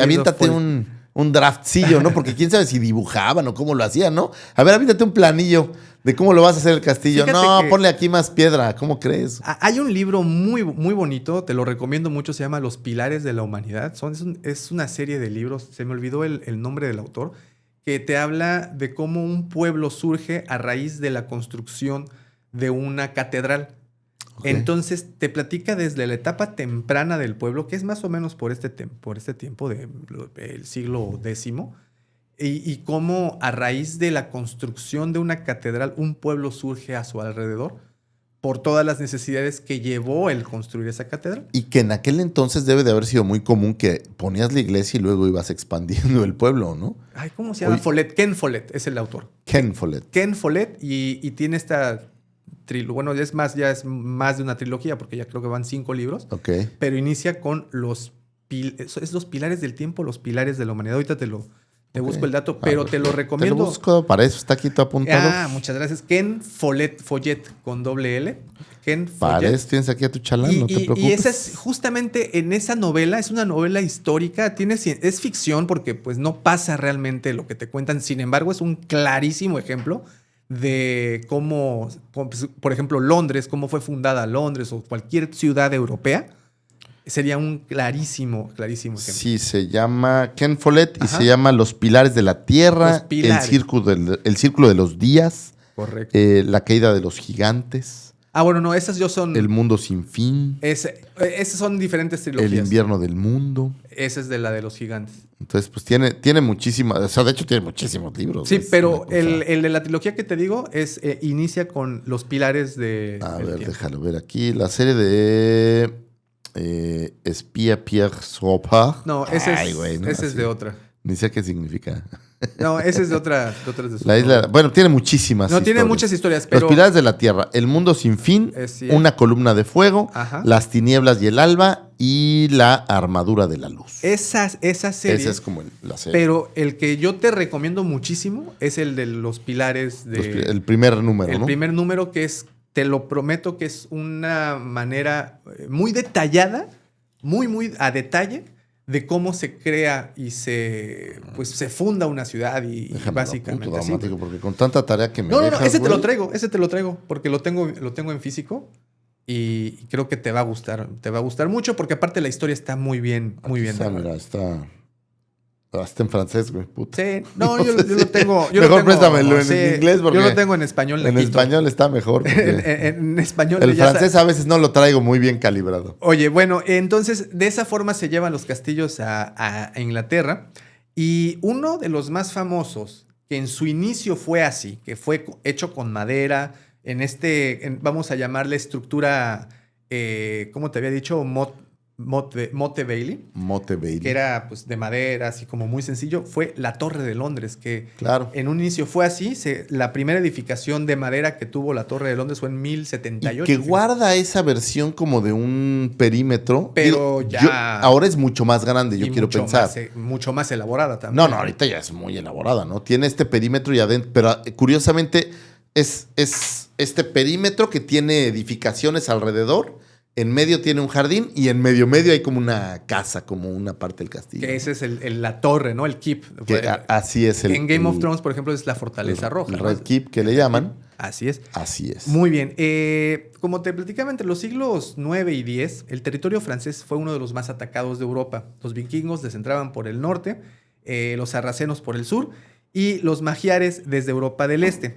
Aviéntate un draftcillo, ¿no? Porque quién sabe si dibujaban o cómo lo hacían, ¿no? A ver, aviéntate un planillo de cómo lo vas a hacer el castillo. Fíjate ponle aquí más piedra, ¿cómo crees?
Hay un libro muy, muy bonito, te lo recomiendo mucho, se llama Los Pilares de la Humanidad. Es una serie de libros, se me olvidó el nombre del autor, que te habla de cómo un pueblo surge a raíz de la construcción de una catedral. Entonces te platica desde la etapa temprana del pueblo, que es más o menos por este tiempo del siglo X, y cómo a raíz de la construcción de una catedral un pueblo surge a su alrededor por todas las necesidades que llevó el construir esa catedral.
Y que en aquel entonces debe de haber sido muy común que ponías la iglesia y luego ibas expandiendo el pueblo, ¿no?
¿Cómo se llama? Follett. Ken Follett es el autor.
Ken Follett y tiene esta bueno, ya es más de una trilogía porque ya creo que van 5 libros. Pero inicia con los pilares del tiempo, los pilares de la humanidad. Ahorita te busco el dato, pero te lo recomiendo. Te lo busco, para eso está aquí tu apuntado.
Muchas gracias. Ken Follett con doble L. Ken Follett.
Para eso tienes aquí a tu chalán, no te preocupes.
Y esa es justamente en esa novela, es una novela histórica, es ficción porque pues no pasa realmente lo que te cuentan. Sin embargo, es un clarísimo ejemplo de cómo, por ejemplo, Londres, cómo fue fundada Londres o cualquier ciudad europea, sería un clarísimo ejemplo.
Sí, se llama Ken Follett y se llama Los Pilares de la Tierra, el círculo de los días,
correcto.
La caída de los gigantes.
Bueno, no, esas son...
El mundo sin fin.
Esas son diferentes trilogías.
El invierno del mundo.
Esa es de la de los gigantes.
Entonces, pues tiene muchísimas... O sea, de hecho, tiene muchísimos libros.
Sí, pero el de la trilogía que te digo inicia con los pilares de...
A ver, déjalo ver aquí. La serie de... Espía Pierre Sopa.
No, ese es de otra.
Ni sé qué significa.
No, ese es de otras de
la isla. Bueno, tiene muchísimas historias.
Tiene muchas historias, pero...
Los Pilares de la Tierra, El mundo sin fin, Una columna de fuego, Las tinieblas y el alba y La armadura de la luz.
Esa serie.
Esa es como la serie.
Pero el que yo te recomiendo muchísimo es el de los pilares
el primer número,
El primer número que es, te lo prometo que es una manera muy detallada, muy a detalle, de cómo se crea y se funda una ciudad y básicamente
punto
así.
dramático, porque con tanta tarea que me
No,
dejas,
ese te lo traigo, porque lo tengo en físico y creo que te va a gustar mucho, porque aparte la historia está muy bien
está, mira, está en francés, güey, puta.
Sí, no, yo lo tengo.
Mejor préstamelo en inglés, porque
yo lo tengo en español.
En español está mejor.
en español.
El francés a veces no lo traigo muy bien calibrado.
Oye, bueno, entonces de esa forma se llevan los castillos a Inglaterra. Y uno de los más famosos, que en su inicio fue así, que fue hecho con madera, vamos a llamarle estructura, ¿cómo te había dicho? Motte Bailey. Que era pues de madera, así como muy sencillo. Fue la Torre de Londres, que
claro,
en un inicio fue así. La primera edificación de madera que tuvo la Torre de Londres fue en 1078.
Y que guarda esa versión como de un perímetro.
Pero
ahora es mucho más grande, yo quiero pensar.
Mucho más elaborada también.
No, ahorita ya es muy elaborada, ¿no? Tiene este perímetro y adentro, pero curiosamente es este perímetro que tiene edificaciones alrededor. En medio tiene un jardín y en medio hay como una casa, como una parte del castillo.
Que ese es la torre, ¿no? El keep.
Así es.
En Game of Thrones, por ejemplo, es la Fortaleza Roja.
El Red Keep, que le llaman.
Así es.
Así es.
Muy bien. Como te platicaba, entre los siglos 9 y 10, el territorio francés fue uno de los más atacados de Europa. Los vikingos desentraban por el norte, los sarracenos por el sur y los magiares desde Europa del Este.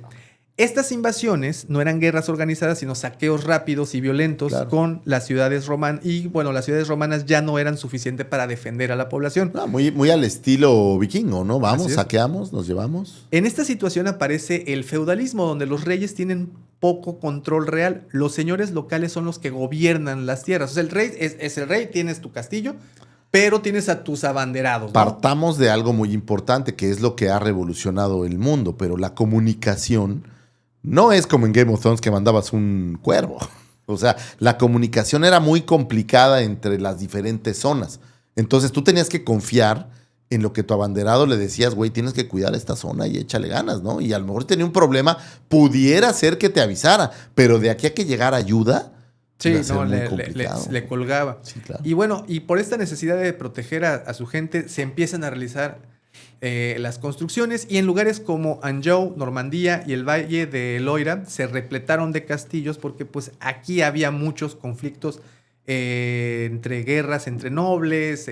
Estas invasiones no eran guerras organizadas, sino saqueos rápidos y violentos con las ciudades romanas. Y bueno, las ciudades romanas ya no eran suficientes para defender a la población.
Muy al estilo vikingo, ¿no? Vamos, saqueamos, nos llevamos.
En esta situación aparece el feudalismo, donde los reyes tienen poco control real. Los señores locales son los que gobiernan las tierras. O sea, el rey es el rey, tienes tu castillo, pero tienes a tus abanderados, ¿no?
Partamos de algo muy importante, que es lo que ha revolucionado el mundo, pero la comunicación no es como en Game of Thrones que mandabas un cuervo. O sea, la comunicación era muy complicada entre las diferentes zonas. Entonces tú tenías que confiar en lo que tu abanderado le decías, güey, tienes que cuidar esta zona y échale ganas, ¿no? Y a lo mejor tenía un problema, pudiera ser que te avisara, pero de aquí a que llegara ayuda,
sí, no, le colgaba.
Sí, claro.
Y bueno, y por esta necesidad de proteger a su gente, se empiezan a realizar las construcciones, y en lugares como Anjou, Normandía y el Valle de Loira se repletaron de castillos, porque pues aquí había muchos conflictos entre guerras entre nobles,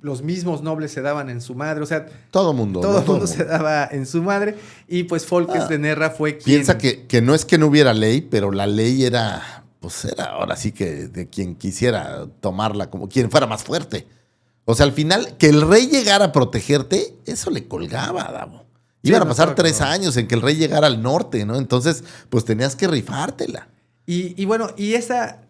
los mismos nobles se daban en su madre, o sea, todo mundo se daba en su madre, y pues Folques de Nerra fue quien...
Piensa que no es que no hubiera ley, pero la ley era, pues era ahora sí que de quien quisiera tomarla, como quien fuera más fuerte. O sea, al final, que el rey llegara a protegerte, eso le colgaba, Davo. Iban a pasar 3 años en que el rey llegara al norte, ¿no? Entonces, pues tenías que rifártela.
Y bueno, y esa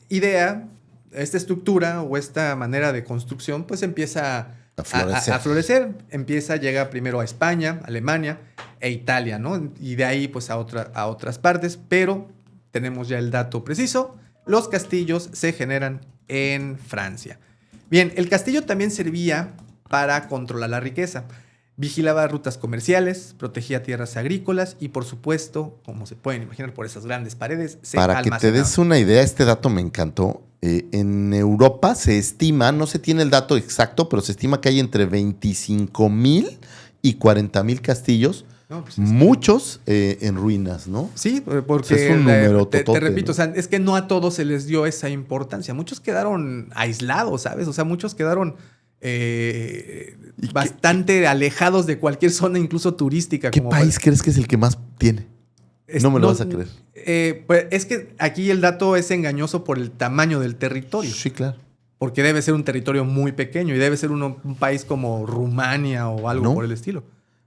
idea, esta estructura o esta manera de construcción, pues empieza a florecer. Llega primero a España, Alemania e Italia, ¿no? Y de ahí, pues a otras partes. Pero tenemos ya el dato preciso. Los castillos se generan en Francia. Bien, el castillo también servía para controlar la riqueza. Vigilaba rutas comerciales, protegía tierras agrícolas y, por supuesto, como se pueden imaginar por esas grandes paredes, se almacenaba.
Para que te des una idea, este dato me encantó. En Europa se estima, no se tiene el dato exacto, pero se estima que hay entre 25,000 y 40,000 castillos. No, pues muchos en ruinas, ¿no?
Sí, porque
es un número
te repito, ¿no? O sea, es que no a todos se les dio esa importancia. Muchos quedaron aislados, ¿sabes? O sea, muchos quedaron bastante alejados de cualquier zona, incluso turística.
¿Qué país crees que es el que más tiene? No me lo vas a creer.
Pues es que aquí el dato es engañoso por el tamaño del territorio.
Sí, claro.
Porque debe ser un territorio muy pequeño y debe ser un país como Rumania o algo por el estilo.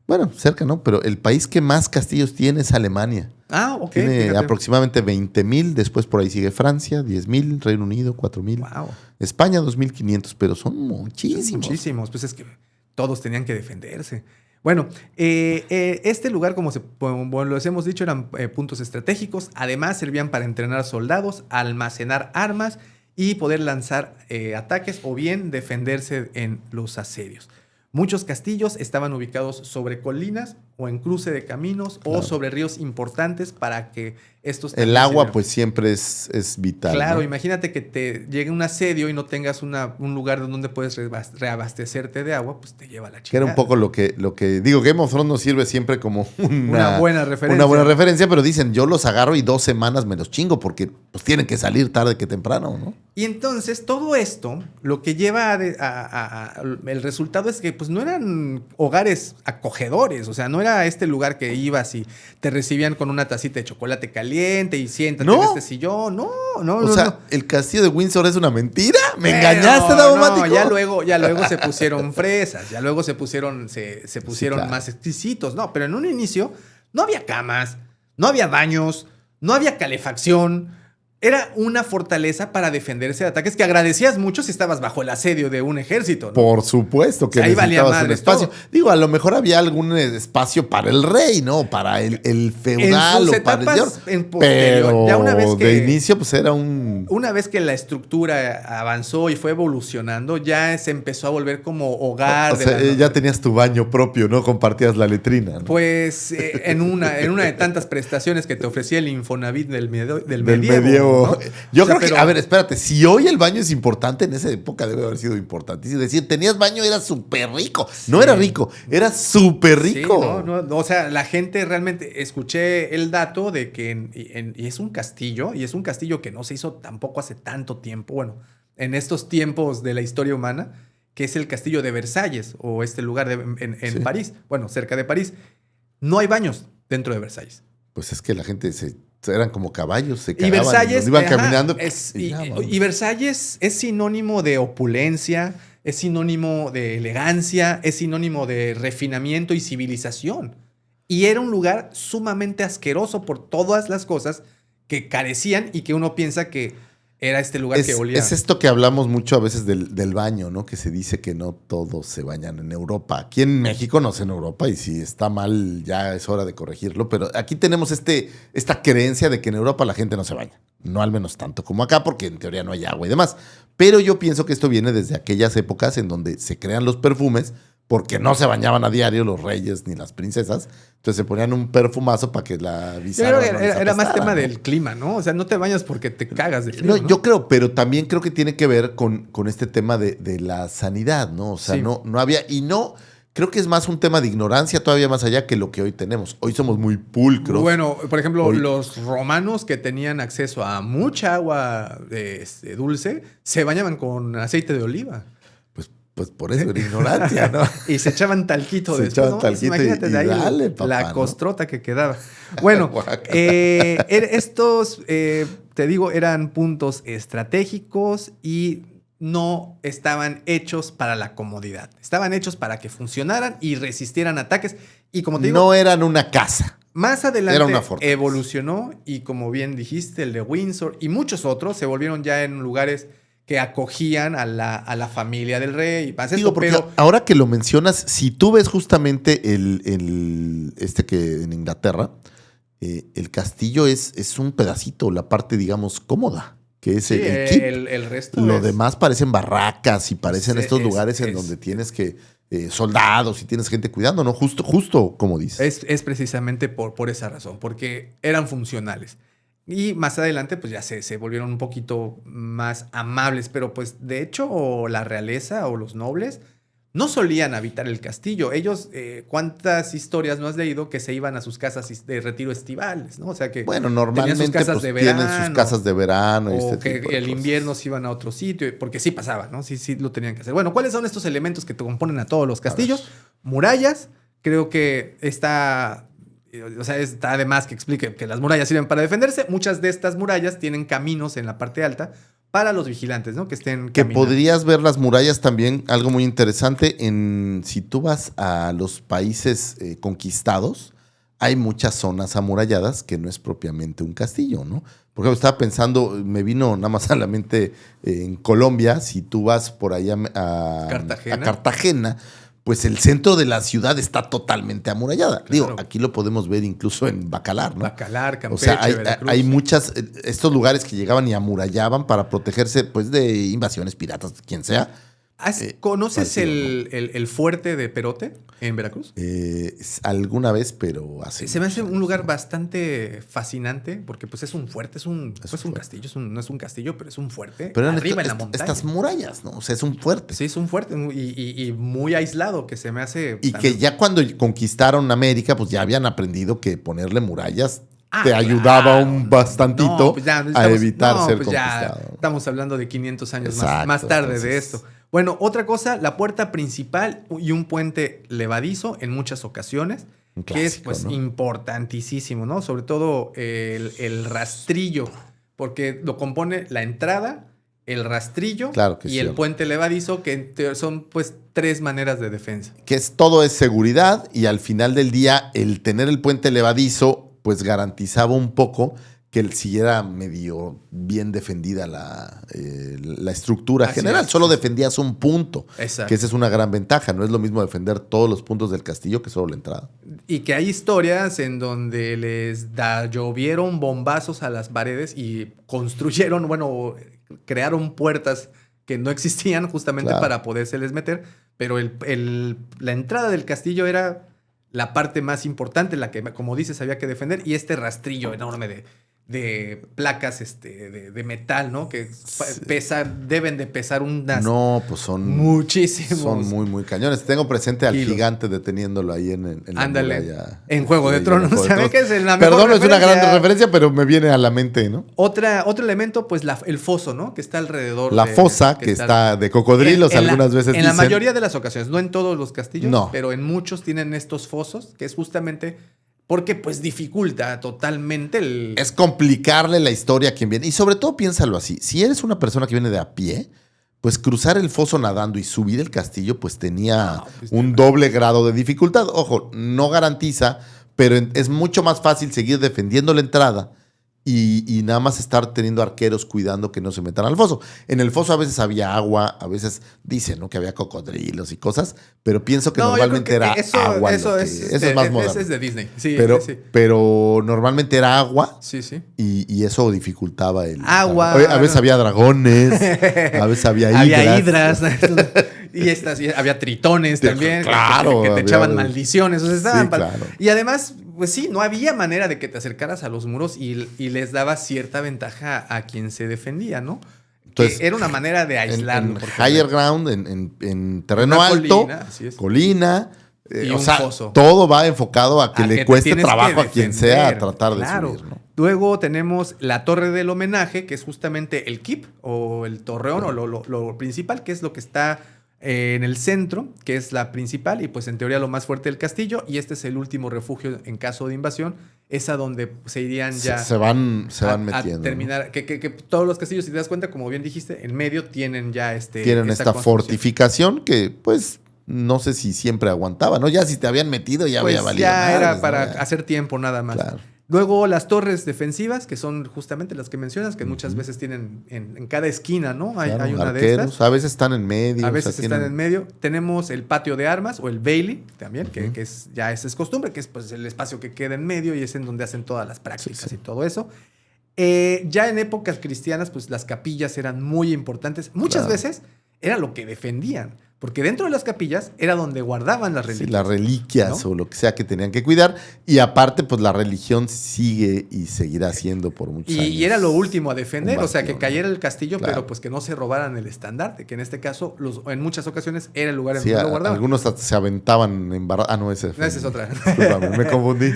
Bueno, cerca, ¿no? Pero el país que más castillos tiene es Alemania.
Ah, ok.
Tiene aproximadamente 20,000. Después por ahí sigue Francia, 10,000. Reino Unido, 4,000. Wow. España, 2,500. Pero son muchísimos.
Muchísimos. Pues es que todos tenían que defenderse. Bueno, este lugar, como les hemos dicho, eran puntos estratégicos. Además, servían para entrenar soldados, almacenar armas y poder lanzar ataques o bien defenderse en los asedios. Muchos castillos estaban ubicados sobre colinas o en cruce de caminos o sobre ríos importantes para que estos...
El agua pues siempre es vital.
Claro,
¿no?
Imagínate que te llegue un asedio y no tengas un lugar donde puedes reabastecerte de agua, pues te lleva la chingada.
Que era un poco lo que digo, Game of Thrones nos sirve siempre como
una buena referencia.
Una buena referencia, pero dicen, yo los agarro y 2 semanas me los chingo porque pues tienen que salir tarde que temprano, ¿no?
Y entonces todo esto, lo que lleva el resultado es que pues no eran hogares acogedores, o sea, no era este lugar que ibas y te recibían con una tacita de chocolate caliente y siéntate en este sillón. No.
O sea, ¿el castillo de Windsor es una mentira? ¿Me engañaste, Daumático?
No, ya luego se pusieron fresas, ya luego se pusieron claro, más exquisitos. No, pero en un inicio no había camas, no había baños, no había calefacción. Era una fortaleza para defenderse de ataques que agradecías mucho si estabas bajo el asedio de un ejército, ¿no?
Por supuesto que necesitabas un espacio.
Todo.
Digo, a lo mejor había algún espacio para el rey, ¿no? Para el feudal o para el señor. Pero ya una vez que, de inicio pues era un...
Una vez que la estructura avanzó y fue evolucionando, ya se empezó a volver como hogar.
O sea, ya tenías tu baño propio, ¿no? Compartías la letrina, ¿no?
Pues en una de tantas prestaciones que te ofrecía el Infonavit del medievo. ¿No?
Yo creo que, a ver, espérate, si hoy el baño es importante, en esa época debe haber sido importante. Es decir, tenías baño, era súper rico. Sí. No era rico, era súper rico.
Sí, o sea, la gente realmente, escuché el dato de que y es un castillo que no se hizo tampoco hace tanto tiempo, bueno, en estos tiempos de la historia humana, que es el castillo de Versalles, o este lugar en París, bueno, cerca de París. No hay baños dentro de Versalles.
Pues es que la gente eran como caballos, se cagaban, y Versalles, iban caminando.
Y Versalles es sinónimo de opulencia, es sinónimo de elegancia, es sinónimo de refinamiento y civilización. Y era un lugar sumamente asqueroso por todas las cosas que carecían y que uno piensa que era este lugar que olía.
Es esto que hablamos mucho a veces del baño, ¿no? Que se dice que no todos se bañan en Europa. Aquí en México no sé en Europa y si está mal ya es hora de corregirlo. Pero aquí tenemos esta creencia de que en Europa la gente no se baña. No al menos tanto como acá porque en teoría no hay agua y demás. Pero yo pienso que esto viene desde aquellas épocas en donde se crean los perfumes porque no se bañaban a diario los reyes ni las princesas. Entonces se ponían un perfumazo para que la visaran.
Yo creo que era más tema del clima, ¿no? O sea, no te bañas porque te cagas de frío, ¿no?
Yo creo, pero también creo que tiene que ver con este tema de la sanidad, ¿no? O sea, no había... Y no... Creo que es más un tema de ignorancia todavía más allá que lo que hoy tenemos. Hoy somos muy pulcros.
Bueno, por ejemplo, los romanos que tenían acceso a mucha agua dulce se bañaban con aceite de oliva.
Pues por eso era ignorancia, ¿no?
Y se echaban talquito después, ¿no? Imagínate de ahí dale, papá, la costrota que quedaba. Bueno, estos, te digo, eran puntos estratégicos y no estaban hechos para la comodidad. Estaban hechos para que funcionaran y resistieran ataques. Y como te digo...
No eran una casa.
Más adelante evolucionó y como bien dijiste, el de Windsor y muchos otros se volvieron ya en lugares que acogían a la familia del rey.
Pero ahora que lo mencionas, si tú ves justamente que en Inglaterra, el castillo es un pedacito, la parte, digamos, cómoda, que es el keep.
El resto
Lo demás parecen barracas y parecen estos lugares en donde tienes que... soldados y tienes gente cuidando, ¿no? Justo como dices.
Es precisamente por esa razón, porque eran funcionales. Y más adelante, pues ya se volvieron un poquito más amables. Pero pues, de hecho, la realeza o los nobles no solían habitar el castillo. Ellos, ¿cuántas historias no has leído que se iban a sus casas de retiro estivales, ¿no? O sea que
normalmente
tenían sus casas de verano,
tienen sus casas de verano.
O que el invierno se iban a otro sitio, porque sí pasaba, ¿no? Sí lo tenían que hacer. Bueno, ¿cuáles son estos elementos que te componen a todos los castillos? Murallas. Creo que está además que explique que las murallas sirven para defenderse. Muchas de estas murallas tienen caminos en la parte alta para los vigilantes, ¿no? Que estén
caminando. Que podrías ver las murallas también, algo muy interesante, si tú vas a los países conquistados, hay muchas zonas amuralladas que no es propiamente un castillo, ¿no? Por ejemplo, estaba pensando, me vino nada más a la mente en Colombia, si tú vas por allá a Cartagena, pues el centro de la ciudad está totalmente amurallada.
Claro.
Digo, aquí lo podemos ver incluso en Bacalar, ¿no?
Bacalar, Campeche,
o sea,
Veracruz.
hay muchas, estos lugares que llegaban y amurallaban para protegerse, pues, de invasiones piratas, quien sea.
¿Conoces el fuerte de Perote en Veracruz?
Alguna vez, pero hace...
Se me hace un lugar bastante fascinante porque pues es un fuerte, es un castillo, no es un castillo, pero es un fuerte.
Pero
arriba en la montaña.
Estas murallas, ¿no? O sea, es un fuerte.
Sí, es un fuerte y muy aislado que se me hace...
Y que ya cuando conquistaron América, pues ya habían aprendido que ponerle murallas te ayudaba un bastantito
pues
a evitar ser conquistado.
Ya estamos hablando de 500 años
Exacto,
más tarde
entonces...
de esto. Bueno, otra cosa, la puerta principal y un puente levadizo en muchas ocasiones,
clásico,
que es pues
¿no?
Importantísimo, ¿no? Sobre todo el rastrillo, porque lo compone la entrada, el rastrillo y el puente levadizo, que son pues 3 maneras de defensa.
Que todo es seguridad y al final del día el tener el puente levadizo pues garantizaba un poco que siguiera medio bien defendida la estructura general.
Es.
Solo defendías un punto.
Exacto.
Que esa es una gran ventaja. No es lo mismo defender todos los puntos del castillo que solo la entrada.
Y que hay historias en donde les llovieron bombazos a las paredes y construyeron, crearon puertas que no existían justamente para podérseles meter. Pero la entrada del castillo era la parte más importante, la que, como dices, había que defender. Y este rastrillo enorme de placas de metal, ¿no? Que deben de pesar unas...
No, pues son...
muchísimos.
Son muy, muy cañones. Tengo presente al gigante deteniéndolo ahí en la muralla.
En Juego de Tronos. ¿Sabes qué es la mejor
Perdón, es una gran referencia, pero me viene a la mente, ¿no?
Otro elemento, pues el foso, ¿no? Que está alrededor.
La fosa, que está de cocodrilos, algunas veces
en la mayoría de las ocasiones, no en todos los castillos,
no.
Pero en muchos tienen estos fosos, que es justamente... porque pues dificulta totalmente
Es complicarle la historia a quien viene. Y sobre todo piénsalo así. Si eres una persona que viene de a pie, pues cruzar el foso nadando y subir el castillo pues tenía un doble grado de dificultad. Ojo, no garantiza, pero es mucho más fácil seguir defendiendo la entrada y nada más estar teniendo arqueros cuidando que no se metan al foso. En el foso a veces había agua, a veces dicen, ¿no?, que había cocodrilos y cosas, pero pienso que normalmente era agua. Eso es más moderno.
Eso es de Disney. Sí,
pero normalmente era agua.
Sí.
Y eso dificultaba el...
Agua.
A veces había dragones, a veces había hidras.
Y había tritones también.
Claro.
Que te echaban maldiciones. O sea, estaban
claro.
Y además... pues sí, no había manera de que te acercaras a los muros y les daba cierta ventaja a quien se defendía, ¿no? Entonces, era una manera de aislarlo.
En higher ground, en terreno alto, colina,
y un foso.
Todo va enfocado a que le cueste trabajo a quien sea a tratar de subir, ¿no?
Luego tenemos la torre del homenaje, que es justamente el keep o el torreón o lo principal, que es lo que está... en el centro, que es la principal y pues en teoría lo más fuerte del castillo, y este es el último refugio en caso de invasión, es a donde se irían ya
se van metiendo,
a terminar, ¿no? Que todos los castillos, si te das cuenta, como bien dijiste, en medio tienen ya
tienen esta fortificación que pues no sé si siempre aguantaba, ¿no? Ya si te habían metido ya había valido
ya
madres,
era para
¿no?
hacer tiempo nada más.
Claro.
Luego las torres defensivas, que son justamente las que mencionas, que muchas veces tienen en cada esquina, ¿no? Hay una arqueros, de estas.
A veces están en medio.
A veces están en medio. Tenemos el patio de armas o el Bailey también, que ya es costumbre, que es pues el espacio que queda en medio y es en donde hacen todas las prácticas y todo eso. Ya en épocas cristianas, pues las capillas eran muy importantes. Muchas veces era lo que defendían. Porque dentro de las capillas era donde guardaban las reliquias.
Sí, las reliquias, ¿no? O lo que sea que tenían que cuidar. Y aparte, pues la religión sigue y seguirá siendo por muchos años.
Y era lo último a defender, o sea, que cayera el castillo,
claro.
Pero pues que no se robaran el estandarte, que en este caso, en muchas ocasiones, era el lugar en donde lo guardaban.
Algunos se aventaban en barra. Ah, no, esa
es otra.
Discúlpame, me confundí.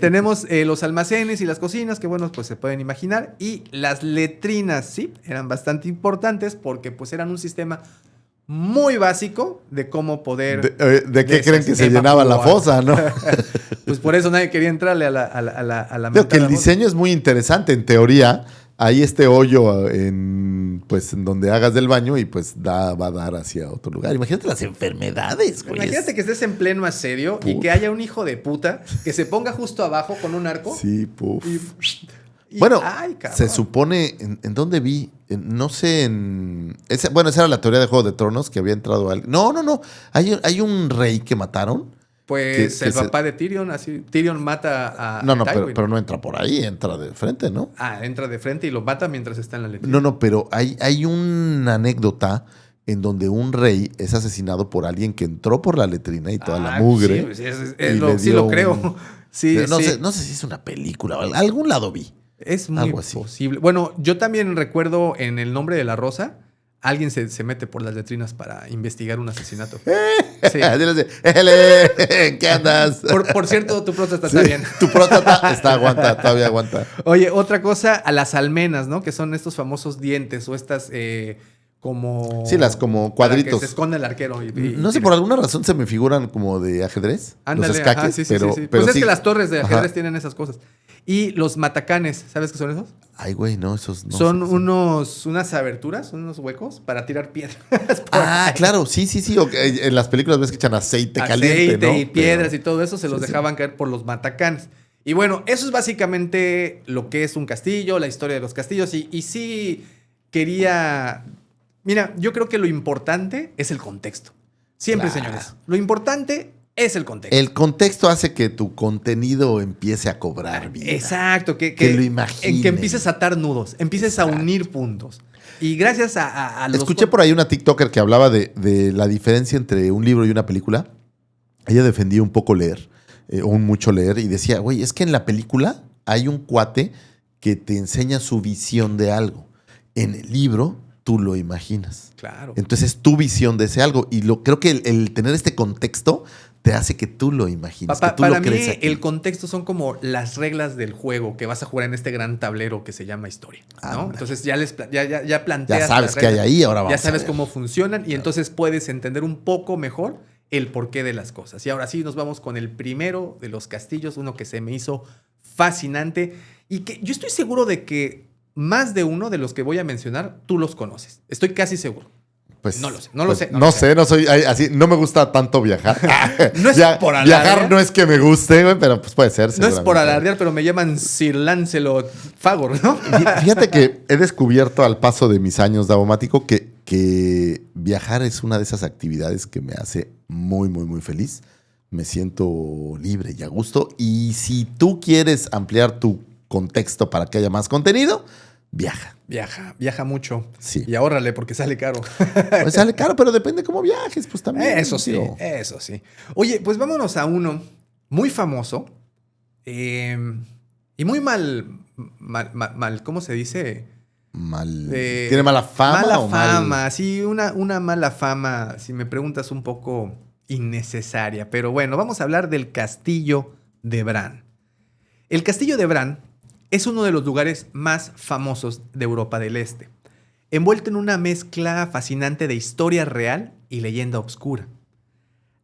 Tenemos los almacenes y las cocinas, que bueno, pues se pueden imaginar. Y las letrinas, sí, eran bastante importantes porque pues eran un sistema muy básico de cómo poder...
¿De qué creen que se llenaba la fosa, no?
Pues por eso nadie quería entrarle a la
Creo que el diseño es muy interesante. En teoría, hay este hoyo en donde hagas del baño y pues va a dar hacia otro lugar. Imagínate las enfermedades, güey.
Imagínate que estés en pleno asedio y que haya un hijo de puta que se ponga justo abajo con un arco.
Sí, puf. Bueno, se supone, ¿en dónde vi? No sé, esa era la teoría de Juego de Tronos, que había entrado alguien. No. Hay un rey que mataron.
Pues el papá de Tyrion, así. Tyrion mata a
pero no entra por ahí, entra de frente, ¿no?
Entra de frente y lo mata mientras está en la letrina.
No, pero hay una anécdota en donde un rey es asesinado por alguien que entró por la letrina y toda la mugre.
Sí, lo creo. Sí,
no sé si es una película o algún lado vi.
Es muy posible. Bueno, yo también recuerdo en El nombre de la rosa, alguien se mete por las letrinas para investigar un asesinato. Sí.
¿Qué andas?
Por cierto, tu próstata está bien.
Tu próstata todavía aguanta.
Oye, otra cosa, a las almenas, ¿no? Que son estos famosos dientes o estas como...
Sí, las como cuadritos.
Para que se esconde el arquero.
No sé, por alguna razón se me figuran como de ajedrez.
Ándale,
los escaques,
sí.
Pero
pues es que las torres de ajedrez tienen esas cosas. Y los matacanes, ¿sabes qué son esos?
Ay, güey, no, esos no.
Son unas aberturas, unos huecos para tirar piedras.
Claro, sí. En las películas ves que echan aceite caliente, ¿no?
Y piedras y todo eso se los dejaban caer por los matacanes. Y bueno, eso es básicamente lo que es un castillo, la historia de los castillos. Y sí quería... Mira, yo creo que lo importante es el contexto. Siempre, señores. Lo importante es el contexto.
El contexto hace que tu contenido empiece a cobrar vida.
Exacto. Que
lo imagines.
Que empieces a atar nudos, empieces a unir puntos. Y gracias a los...
Escuché por ahí una TikToker que hablaba de la diferencia entre un libro y una película. Ella defendía un poco leer, mucho leer, y decía, güey, es que en la película hay un cuate que te enseña su visión de algo. En el libro tú lo imaginas.
Claro.
Entonces es tu visión de ese algo. Y creo que el tener este contexto te hace que tú lo imagines, que tú
para
lo crees
mí,
aquí.
el contexto son como las reglas del juego que vas a jugar en este gran tablero que se llama historia, ¿no? Entonces ya planteas.
Ya sabes qué hay ahí, ahora vamos
ya sabes cómo funcionan y entonces puedes entender un poco mejor el porqué de las cosas. Y ahora sí nos vamos con el primero de los castillos, uno que se me hizo fascinante y que yo estoy seguro de que más de uno de los que voy a mencionar tú los conoces. Estoy casi seguro.
Pues,
no lo sé, no lo sé.
No soy así, no me gusta tanto viajar.
No es por alardear.
Viajar no es que me guste, güey, pero pues puede ser.
No es por alardear, pero me llaman Sir Lancelot Fagor, ¿no?
Fíjate que he descubierto al paso de mis años davomático que viajar es una de esas actividades que me hace muy, muy, muy feliz. Me siento libre y a gusto. Y si tú quieres ampliar tu contexto para que haya más contenido, viaja
mucho.
Sí.
Y ahórrale porque sale caro.
Pues sale caro, pero depende cómo viajes, pues también.
Eso sí. Oye, pues vámonos a uno muy famoso y muy mal, ¿cómo se dice?
¿Tiene mala fama?
Mala fama, sí, una mala fama, si me preguntas, un poco innecesaria. Pero bueno, vamos a hablar del Castillo de Bran. El Castillo de Bran es uno de los lugares más famosos de Europa del Este, envuelto en una mezcla fascinante de historia real y leyenda oscura.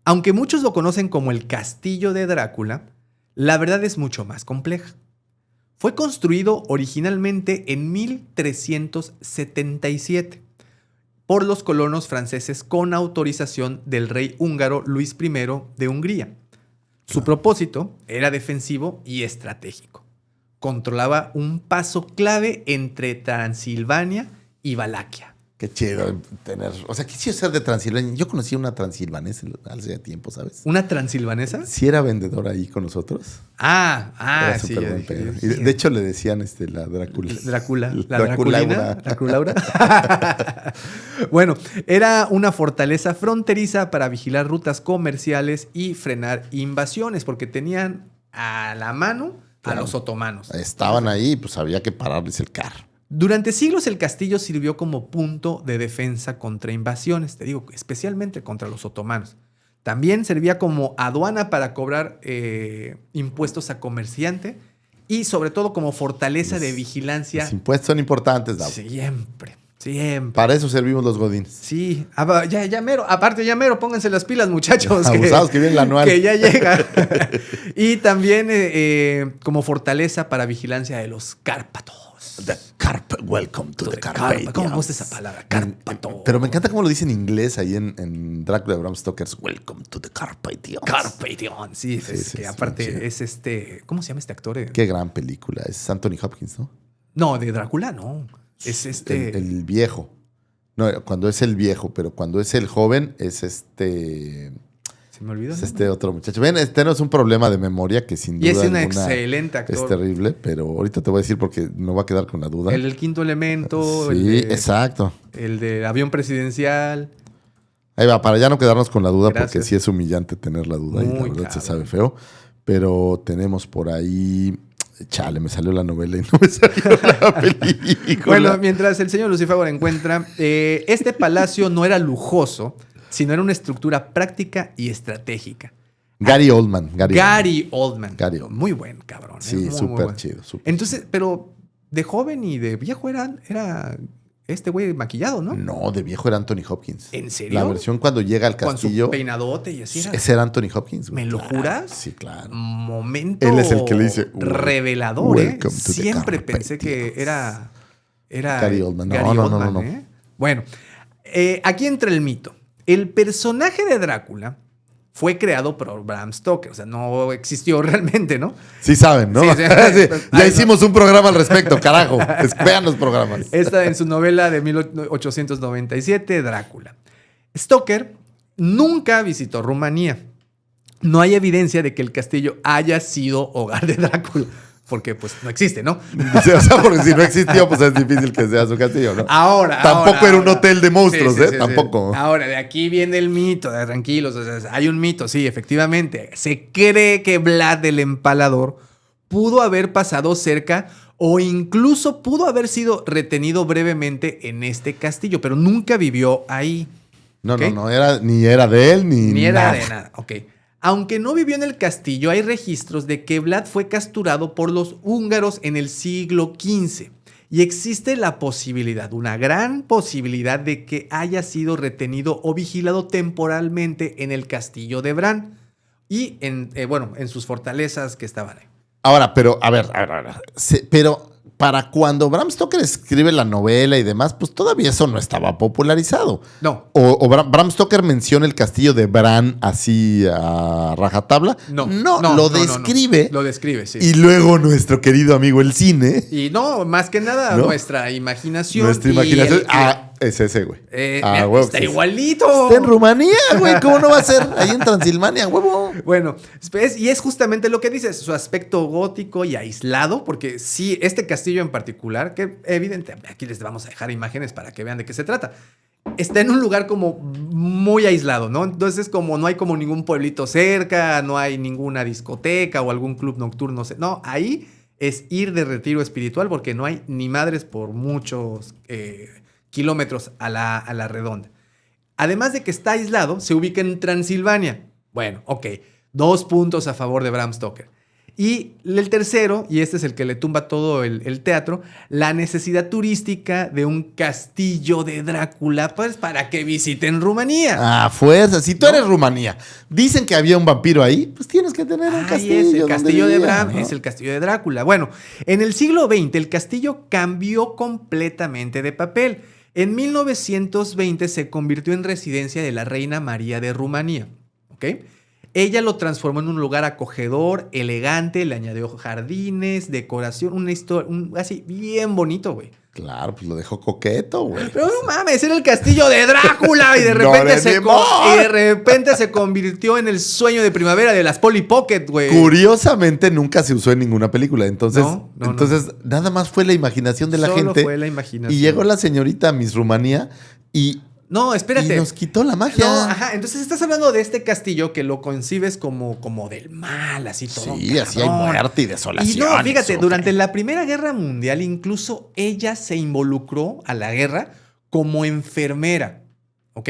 Aunque muchos lo conocen como el Castillo de Drácula, la verdad es mucho más compleja. Fue construido originalmente en 1377 por los colonos franceses con autorización del rey húngaro Luis I de Hungría. Su propósito era defensivo y estratégico. Controlaba un paso clave entre Transilvania y Valaquia.
Qué chido tener... O sea, quisiera ser de Transilvania. Yo conocí una transilvanesa hace tiempo, ¿sabes?
¿Una transilvanesa?
Sí era vendedora ahí con nosotros.
Era
sí. Buen pedo. Y de hecho le decían la Drácula.
¿La Draculina? ¿Draculaura? Bueno, era una fortaleza fronteriza para vigilar rutas comerciales y frenar invasiones, porque tenían a la mano a los otomanos.
Estaban ahí, pues había que pararles el carro.
Durante siglos el castillo sirvió como punto de defensa contra invasiones, te digo, especialmente contra los otomanos. También servía como aduana para cobrar impuestos a comerciante y sobre todo como fortaleza de vigilancia.
Los impuestos son importantes, Davo.
Siempre.
Para eso servimos los godines.
Sí, ya mero. Aparte, ya mero, pónganse las pilas, muchachos.
Abusados que viene el anual.
Que ya llega. Y también como fortaleza para vigilancia de los Cárpatos.
Welcome to the Carpathians.
¿Cómo me gusta esa palabra? Cárpato.
Pero me encanta cómo lo dice en inglés ahí en Drácula de Bram Stoker's Welcome to the Carpathians.
Sí, que aparte es ¿cómo se llama este actor?
Qué gran película. Es Anthony Hopkins, ¿no?
No, de Drácula no. Es
El viejo. No, cuando es el viejo, pero cuando es el joven es
Se me olvidó.
Es otro muchacho. Ven, no es un problema de memoria que sin duda
y es un excelente actor.
Es terrible, pero ahorita te voy a decir porque me voy a quedar con la duda.
El del Quinto Elemento.
Sí, exacto.
El de Avión Presidencial.
Ahí va, para ya no quedarnos con la duda. Gracias. Porque sí es humillante tener la duda. Muy y la verdad cabrón. Se sabe feo. Pero tenemos por ahí... Chale, me salió la novela y no me salió la película.
Bueno, mientras el señor Lucifagor encuentra, este palacio no era lujoso, sino era una estructura práctica y estratégica.
Gary Oldman.
Gary Oldman. Muy buen cabrón.
Sí, súper chido.
Entonces, pero de joven y de viejo era este güey maquillado, ¿no?
No, de viejo era Anthony Hopkins.
¿En serio?
La versión cuando llega al castillo.
Con su peinadote y así era.
Ese era Anthony Hopkins.
¿Me lo juras?
Sí, claro.
Momento
él es el que le dice
revelador, Siempre pensé que era
Gary Oldman. No.
Bueno, aquí entra el mito. El personaje de Drácula fue creado por Bram Stoker. O sea, no existió realmente, ¿no?
Sí saben, ¿no? Sí. Ya hicimos un programa al respecto, carajo. Vean los programas.
Esta en su novela de 1897, Drácula. Stoker nunca visitó Rumanía. No hay evidencia de que el castillo haya sido hogar de Drácula. Porque, pues, no existe, ¿no?
O sea, porque si no existió, pues es difícil que sea su castillo, ¿no? Tampoco era un hotel de monstruos,
sí,
Tampoco.
Sí. Ahora, de aquí viene el mito, tranquilos. O sea, hay un mito, sí, efectivamente. Se cree que Vlad el Empalador pudo haber pasado cerca o incluso pudo haber sido retenido brevemente en este castillo, pero nunca vivió ahí.
No, ¿okay? No, ni era de él, ni
era
nada.
de nada, ok. Aunque no vivió en el castillo, hay registros de que Vlad fue capturado por los húngaros en el siglo XV. Y existe la posibilidad, una gran posibilidad de que haya sido retenido o vigilado temporalmente en el castillo de Bran y en sus fortalezas que estaban ahí.
Ahora, pero, a ver. Pero para cuando Bram Stoker escribe la novela y demás, pues todavía eso no estaba popularizado.
No.
¿O Bram Stoker menciona el castillo de Bran así a rajatabla?
No,
lo describe.
Lo describe, sí.
Y luego nuestro querido amigo el cine.
Y no, más que nada, nuestra imaginación.
Es ese, güey.
Está igualito.
Está en Rumanía, güey. ¿Cómo no va a ser? Ahí en Transilvania, huevo.
Bueno, y es justamente lo que dices, su aspecto gótico y aislado, porque sí, este castillo en particular, que evidentemente aquí les vamos a dejar imágenes para que vean de qué se trata. Está en un lugar como muy aislado, ¿no? Entonces como no hay como ningún pueblito cerca, no hay ninguna discoteca o algún club nocturno. No, ahí es ir de retiro espiritual porque no hay ni madres por muchos kilómetros a la redonda. Además de que está aislado, se ubica en Transilvania. Bueno, ok. 2 puntos a favor de Bram Stoker. Y el tercero, y este es el que le tumba todo el teatro, la necesidad turística de un castillo de Drácula, pues para que visiten Rumanía.
Fuerza. Si tú eres Rumanía, dicen que había un vampiro ahí, pues tienes que tener un castillo.
Es el castillo de Bram, ¿no? Es el castillo de Drácula. Bueno, en el siglo XX el castillo cambió completamente de papel. En 1920 se convirtió en residencia de la reina María de Rumanía. ¿Ok? Ella lo transformó en un lugar acogedor, elegante, le añadió jardines, decoración, una historia, así bien bonito, güey.
Claro, pues lo dejó coqueto, güey.
Pero no mames, era el castillo de Drácula y de repente se convirtió en el sueño de primavera de las Polly Pocket, güey.
Curiosamente nunca se usó en ninguna película, entonces nada más fue la imaginación de la gente.
Solo fue la imaginación.
Y llegó la señorita Miss Rumanía y...
No, espérate.
Y nos quitó la magia.
No, entonces estás hablando de este castillo que lo concibes como del mal, así todo.
Sí, así hay muerte y desolación.
Y no, fíjate, durante la Primera Guerra Mundial incluso ella se involucró a la guerra como enfermera, ¿ok?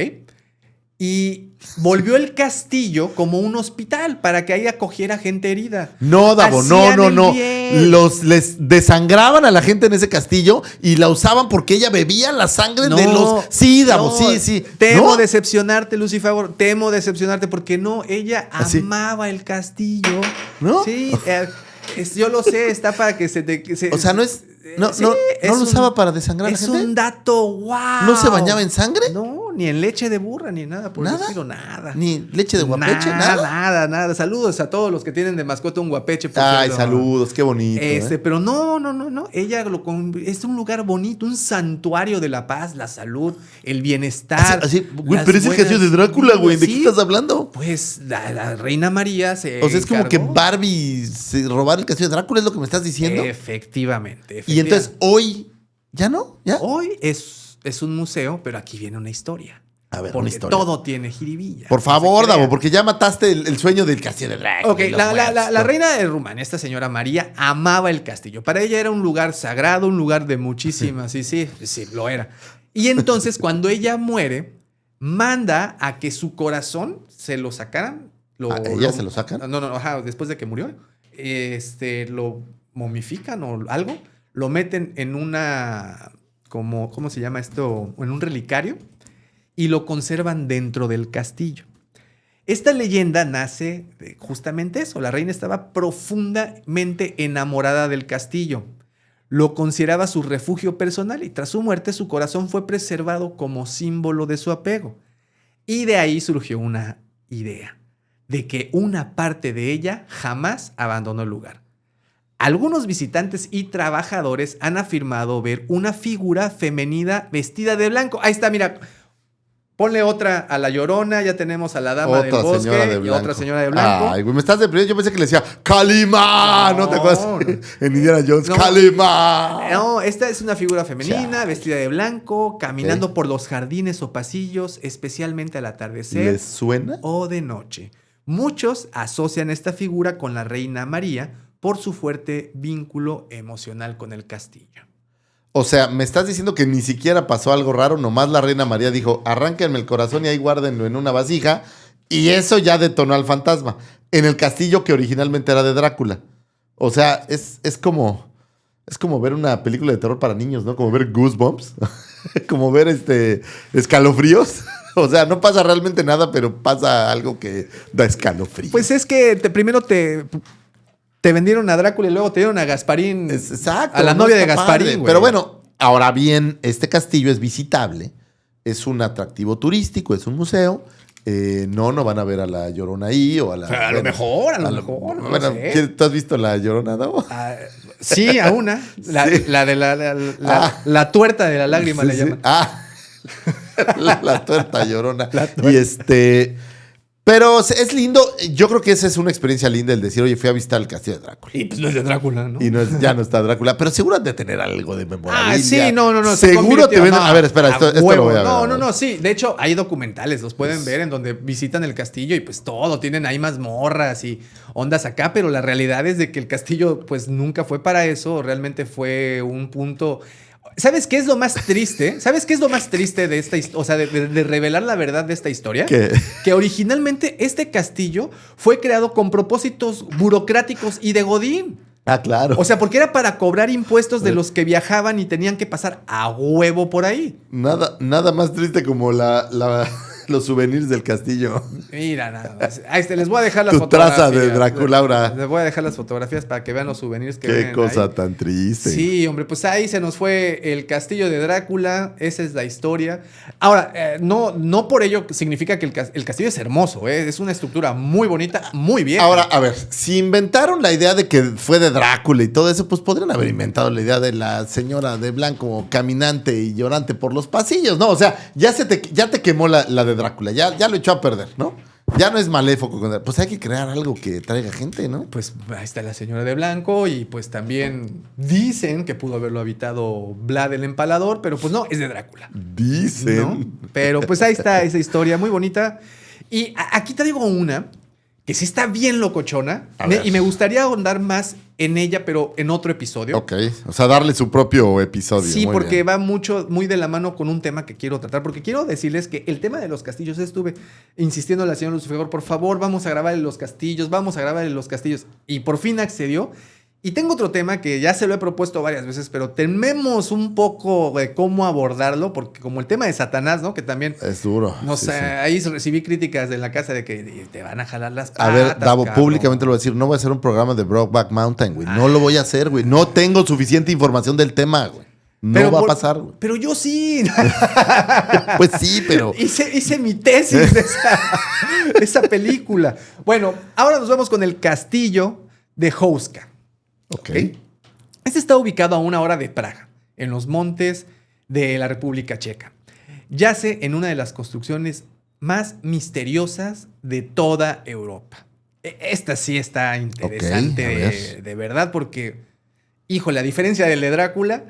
Y volvió el castillo como un hospital para que ahí acogiera gente herida.
No, Davo, no. Les desangraban a la gente en ese castillo y la usaban porque ella bebía la sangre de los... Sí, Davo, sí.
Temo decepcionarte, Lucifagor. Temo decepcionarte porque ella amaba el castillo.
¿No?
Sí, yo lo sé, está para que se te...
O sea, no lo usaba para desangrar a la gente.
Es un dato, wow.
¿No se bañaba en sangre?
No, ni en leche de burra, ni nada por
¿Nada?
decirlo, nada.
Ni leche de guapeche,
Nada. Saludos a todos los que tienen de mascota un guapeche.
Ay, saludos, qué bonito.
Pero no. Ella es un lugar bonito, un santuario de la paz, la salud, el bienestar.
Güey, pero es el castillo de Drácula, güey. ¿De qué estás hablando?
Pues la reina María se.
O sea, es como que Barbie se robara el castillo de Drácula, ¿es lo que me estás diciendo?
Efectivamente.
Y entonces hoy, ¿ya no? ¿Ya?
Hoy es un museo, pero aquí viene una historia.
A ver,
porque
una historia.
Todo tiene jiribilla.
Por favor, Davo, porque ya mataste el sueño del castillo de Drácula.
Ok, la reina de Rumania, esta señora María, amaba el castillo. Para ella era un lugar sagrado, un lugar de muchísimas, sí, lo era. Y entonces, cuando ella muere, manda a que su corazón se lo sacaran.
¿Ella se lo sacan?
No, después de que murió, lo momifican o algo, lo meten en una, ¿cómo se llama esto? En un relicario y lo conservan dentro del castillo. Esta leyenda nace de justamente eso. La reina estaba profundamente enamorada del castillo. Lo consideraba su refugio personal y tras su muerte su corazón fue preservado como símbolo de su apego. Y de ahí surgió una idea de que una parte de ella jamás abandonó el lugar. Algunos visitantes y trabajadores han afirmado ver una figura femenina vestida de blanco. Ahí está, mira. Ponle otra a la Llorona, ya tenemos a la Dama del Bosque y otra señora de blanco.
Ay, güey, me estás deprimiendo. Yo pensé que le decía Kalima. ¿No te acuerdas? En Indiana Jones, Kalima.
No, esta es una figura femenina, vestida de blanco, caminando por los jardines o pasillos, especialmente al atardecer.
¿Les suena?
O de noche. Muchos asocian esta figura con la reina María por su fuerte vínculo emocional con el castillo.
O sea, me estás diciendo que ni siquiera pasó algo raro, nomás la reina María dijo, arránquenme el corazón y ahí guárdenlo en una vasija, y eso ya detonó al fantasma, en el castillo que originalmente era de Drácula. O sea, es como ver una película de terror para niños, ¿no? Como ver Goosebumps, como ver escalofríos. O sea, no pasa realmente nada, pero pasa algo que da escalofrío.
Pues es que primero te vendieron a Drácula y luego te dieron a Gasparín.
Exacto.
A la novia de Gasparín, güey.
Pero bueno, ahora bien, este castillo es visitable. Es un atractivo turístico, es un museo. No van a ver a la Llorona ahí o a la...
A lo mejor.
Bueno,
No sé.
¿tú has visto la Llorona, no?
Sí, a una. La de la tuerta de la lágrima le llaman.
La tuerta Llorona. Y pero es lindo. Yo creo que esa es una experiencia linda el decir, oye, fui a visitar el castillo de Drácula.
Y pues no es de Drácula, ¿no?
Y ya no está Drácula. Pero seguro han de tener algo de memorabilia.
Sí, no.
Seguro te venden... A ver, espera, esto lo voy a ver.
No, sí. De hecho, hay documentales, los pueden ver, en donde visitan el castillo y pues todo. Tienen ahí mazmorras y ondas acá, pero la realidad es de que el castillo pues nunca fue para eso. Realmente fue un punto... ¿Sabes qué es lo más triste? ¿Sabes qué es lo más triste de esta historia? O sea, de revelar la verdad de esta historia.
¿Qué?
Que originalmente este castillo fue creado con propósitos burocráticos y de godín.
Claro.
O sea, porque era para cobrar impuestos de los que viajaban y tenían que pasar a huevo por ahí.
Nada más triste como los souvenirs del castillo.
Mira, nada más. Les voy a dejar las
fotografías. Tu traza de
Draculaura. Les voy a dejar las fotografías para que vean los souvenirs que ven.
Qué cosa
ahí.
tan triste.
Sí, hombre, pues ahí se nos fue el castillo de Drácula. Esa es la historia. Ahora, no por ello significa que el castillo es hermoso, ¿eh? Es una estructura muy bonita, muy vieja.
Ahora, a ver, si inventaron la idea de que fue de Drácula y todo eso, pues podrían haber inventado la idea de la señora de blanco caminante y llorante por los pasillos, ¿no? O sea, ya te quemó la de Drácula, ya lo echó a perder, ¿no? Ya no es maléfico. Pues hay que crear algo que traiga gente, ¿no?
Pues ahí está la señora de blanco y pues también dicen que pudo haberlo habitado Vlad el Empalador, pero pues no, es de Drácula.
Dicen.
¿No? Pero pues ahí está esa historia muy bonita. Y aquí te digo una que sí está bien locochona y me gustaría ahondar más en ella, pero en otro episodio.
Ok, o sea, darle su propio episodio.
Sí,
muy
porque
bien.
va muy de la mano con un tema que quiero tratar, porque quiero decirles que el tema de los castillos, estuve insistiendo a la señora Lucifer, por favor, vamos a grabar en los castillos, y por fin accedió. Y tengo otro tema que ya se lo he propuesto varias veces, pero tememos un poco de cómo abordarlo, porque como el tema de Satanás, ¿no? Que también...
Es duro.
No sé, ahí recibí críticas de la casa de que te van a jalar las patas.
A ver, Davo,
cabrón.
públicamente lo voy a decir, no voy a hacer un programa de Brokeback Mountain, güey. No lo voy a hacer, güey. No tengo suficiente información del tema, güey. No va a pasar.
Pero yo sí.
Pues sí, pero...
Hice mi tesis de esa película. Bueno, ahora nos vamos con el castillo de Houska.
Ok.
Este está ubicado a 1 hora de Praga, en los montes de la República Checa. Yace en una de las construcciones más misteriosas de toda Europa. Esta sí está interesante de verdad porque, híjole, a diferencia del de Drácula,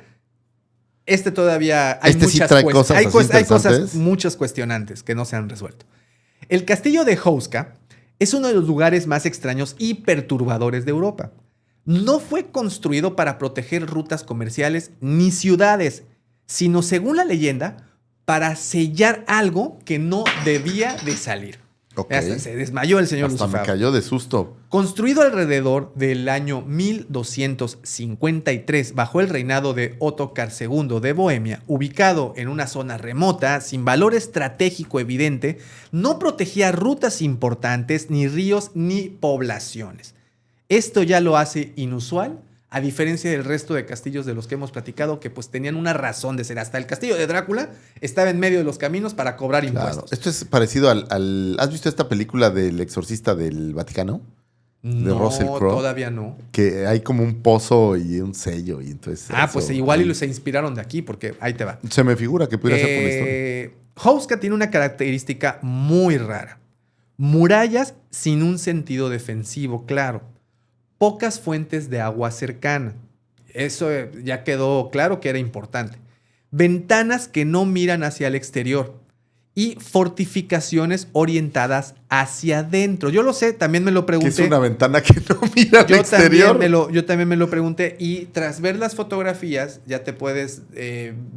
todavía hay muchas cuestionantes que no se han resuelto. El castillo de Houska es uno de los lugares más extraños y perturbadores de Europa. No fue construido para proteger rutas comerciales ni ciudades, sino, según la leyenda, para sellar algo que no debía de salir.
Okay.
Se desmayó el señor Lucifer.
Me cayó de susto.
Construido alrededor del año 1253 bajo el reinado de Ottokar II de Bohemia, ubicado en una zona remota, sin valor estratégico evidente, no protegía rutas importantes, ni ríos, ni poblaciones. Esto ya lo hace inusual, a diferencia del resto de castillos de los que hemos platicado, que pues tenían una razón de ser. Hasta el castillo de Drácula estaba en medio de los caminos para cobrar impuestos.
Esto es parecido al... ¿Has visto esta película del exorcista del Vaticano? De Russell Crowe.
Todavía no.
Que hay como un pozo y un sello. Y entonces
pues igual y se inspiraron de aquí, porque ahí te va.
Se me figura que pudiera ser por la historia.
Houska tiene una característica muy rara. Murallas sin un sentido defensivo claro. Pocas fuentes de agua cercana. Eso ya quedó claro que era importante. Ventanas que no miran hacia el exterior. Y fortificaciones orientadas hacia adentro. Yo lo sé, también me lo pregunté.
¿Qué es una ventana que no mira al exterior?
Yo también me lo pregunté. Y tras ver las fotografías, ya te puedes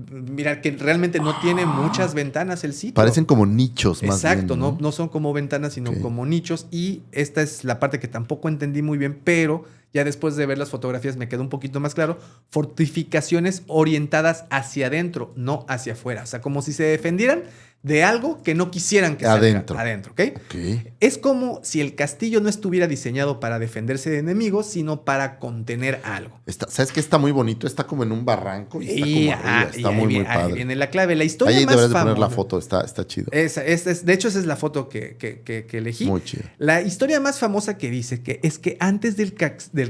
mirar que realmente no tiene muchas ventanas el sitio.
Parecen como nichos más bien.
Exacto, no son como ventanas, sino como nichos. Y esta es la parte que tampoco entendí muy bien, pero ya después de ver las fotografías me quedó un poquito más claro. Fortificaciones orientadas hacia adentro, no hacia afuera. O sea, como si se defendieran de algo que no quisieran que
adentro.
¿Ok? Es como si el castillo no estuviera diseñado para defenderse de enemigos, sino para contener algo.
¿Sabes qué? Está muy bonito. Está como en un barranco y está como arriba. Está muy padre. Ahí
viene la clave. La historia
ahí
más
deberías
famosa.
De poner la foto. Está chido.
De hecho, esa es la foto que elegí.
Muy chido.
La historia más famosa que dice es que antes del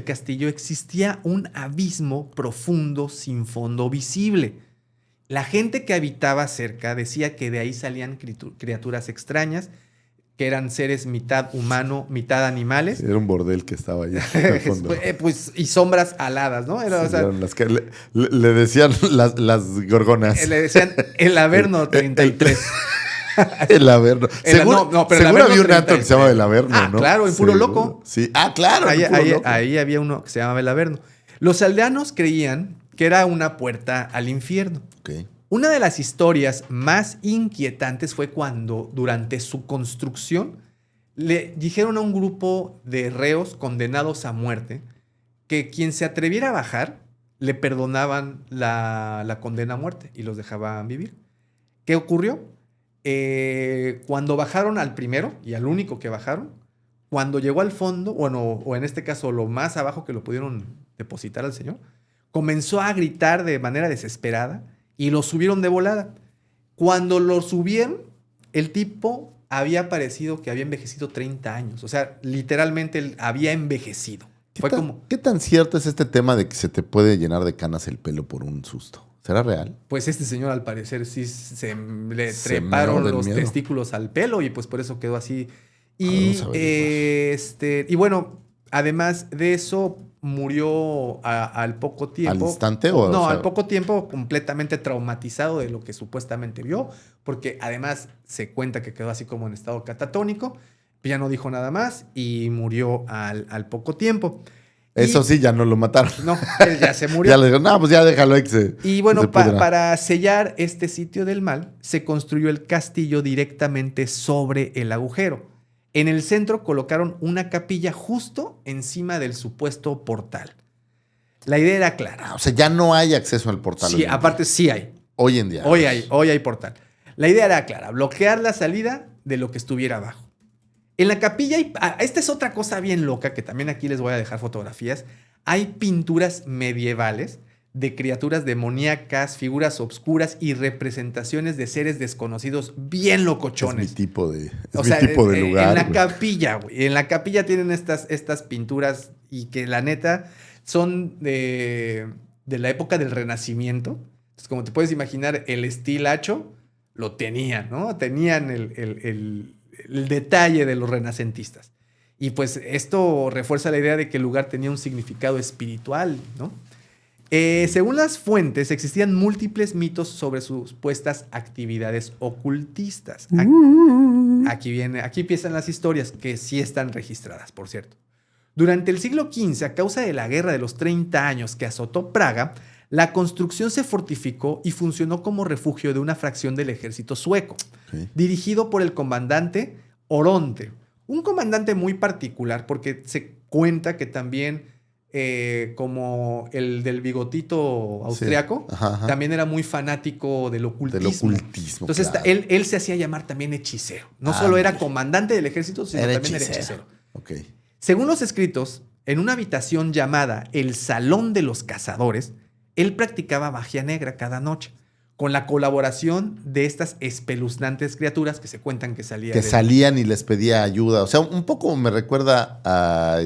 castillo existía un abismo profundo sin fondo visible. La gente que habitaba cerca decía que de ahí salían criaturas extrañas, que eran seres mitad humano, mitad animales.
Era un bordel que estaba allá en el fondo.
Y sombras aladas, ¿no?
Las que le decían las gorgonas.
Le decían el Averno 33.
El Averno. Seguro había un antro que se llamaba el Averno, ¿no?
Claro, en Puro Loco.
Sí. Claro.
Ahí había uno que se llamaba el Averno. Los aldeanos creían que era una puerta al infierno.
Okay.
Una de las historias más inquietantes fue cuando, durante su construcción, le dijeron a un grupo de reos condenados a muerte que quien se atreviera a bajar le perdonaban la condena a muerte y los dejaban vivir. ¿Qué ocurrió? Cuando bajaron al primero y al único que bajaron, cuando llegó al fondo, o en este caso lo más abajo que lo pudieron depositar al señor, comenzó a gritar de manera desesperada y lo subieron de volada. Cuando lo subieron, el tipo había parecido que había envejecido 30 años. O sea, literalmente él había envejecido.
¿Qué tan cierto es este tema de que se te puede llenar de canas el pelo por un susto? ¿Será real?
Pues este señor al parecer sí le treparon los testículos al pelo y pues por eso quedó así. Y bueno, además de eso, murió al poco tiempo.
¿Al instante?
Al poco tiempo, completamente traumatizado de lo que supuestamente vio, porque además se cuenta que quedó así como en estado catatónico, ya no dijo nada más y murió al poco tiempo.
Eso sí, ya no lo mataron.
No, él ya se murió.
Ya le dijeron, pues ya déjalo ahí que se...
Y bueno, para sellar este sitio del mal, se construyó el castillo directamente sobre el agujero. En el centro colocaron una capilla justo encima del supuesto portal. La idea era clara.
O sea, ya no hay acceso al portal.
Sí, aparte sí hay.
Hoy en día.
Hoy hay portal. La idea era clara, bloquear la salida de lo que estuviera abajo. En la capilla, esta es otra cosa bien loca, que también aquí les voy a dejar fotografías. Hay pinturas medievales de criaturas demoníacas, figuras obscuras y representaciones de seres desconocidos bien locochones.
Es mi tipo de lugar.
En la capilla, güey. En la capilla tienen estas pinturas y que la neta son de la época del Renacimiento. Entonces, como te puedes imaginar, el estilacho lo tenían, ¿no? Tenían el detalle de los renacentistas. Y pues esto refuerza la idea de que el lugar tenía un significado espiritual, ¿no? Según las fuentes, existían múltiples mitos sobre sus supuestas actividades ocultistas. Aquí empiezan las historias, que sí están registradas, por cierto. Durante el siglo XV, a causa de la Guerra de los 30 años que azotó Praga, la construcción se fortificó y funcionó como refugio de una fracción del ejército sueco, dirigido por el comandante Oronte. Un comandante muy particular, porque se cuenta que también, como el del bigotito austriaco, también era muy fanático del ocultismo. Entonces, claro, él se hacía llamar también hechicero. No solo era comandante del ejército, sino también era hechicero.
Okay.
Según los escritos, en una habitación llamada el Salón de los Cazadores, él practicaba magia negra cada noche, con la colaboración de estas espeluznantes criaturas que se cuentan que salían.
Que salían y les pedía ayuda. O sea, un poco me recuerda a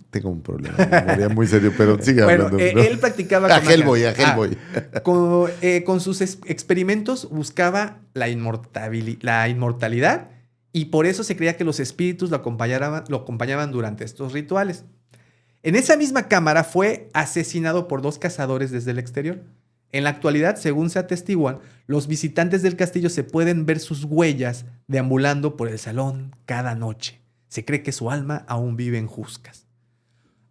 tengo un problema de memoria muy serio, pero sigue hablando.
Él practicaba
a Hellboy.
Con sus experimentos buscaba la inmortalidad y por eso se creía que los espíritus lo acompañaban durante estos rituales. En esa misma cámara fue asesinado por 2 cazadores desde el exterior. En la actualidad, según se atestiguan, los visitantes del castillo se pueden ver sus huellas deambulando por el salón cada noche. Se cree que su alma aún vive en Huskas.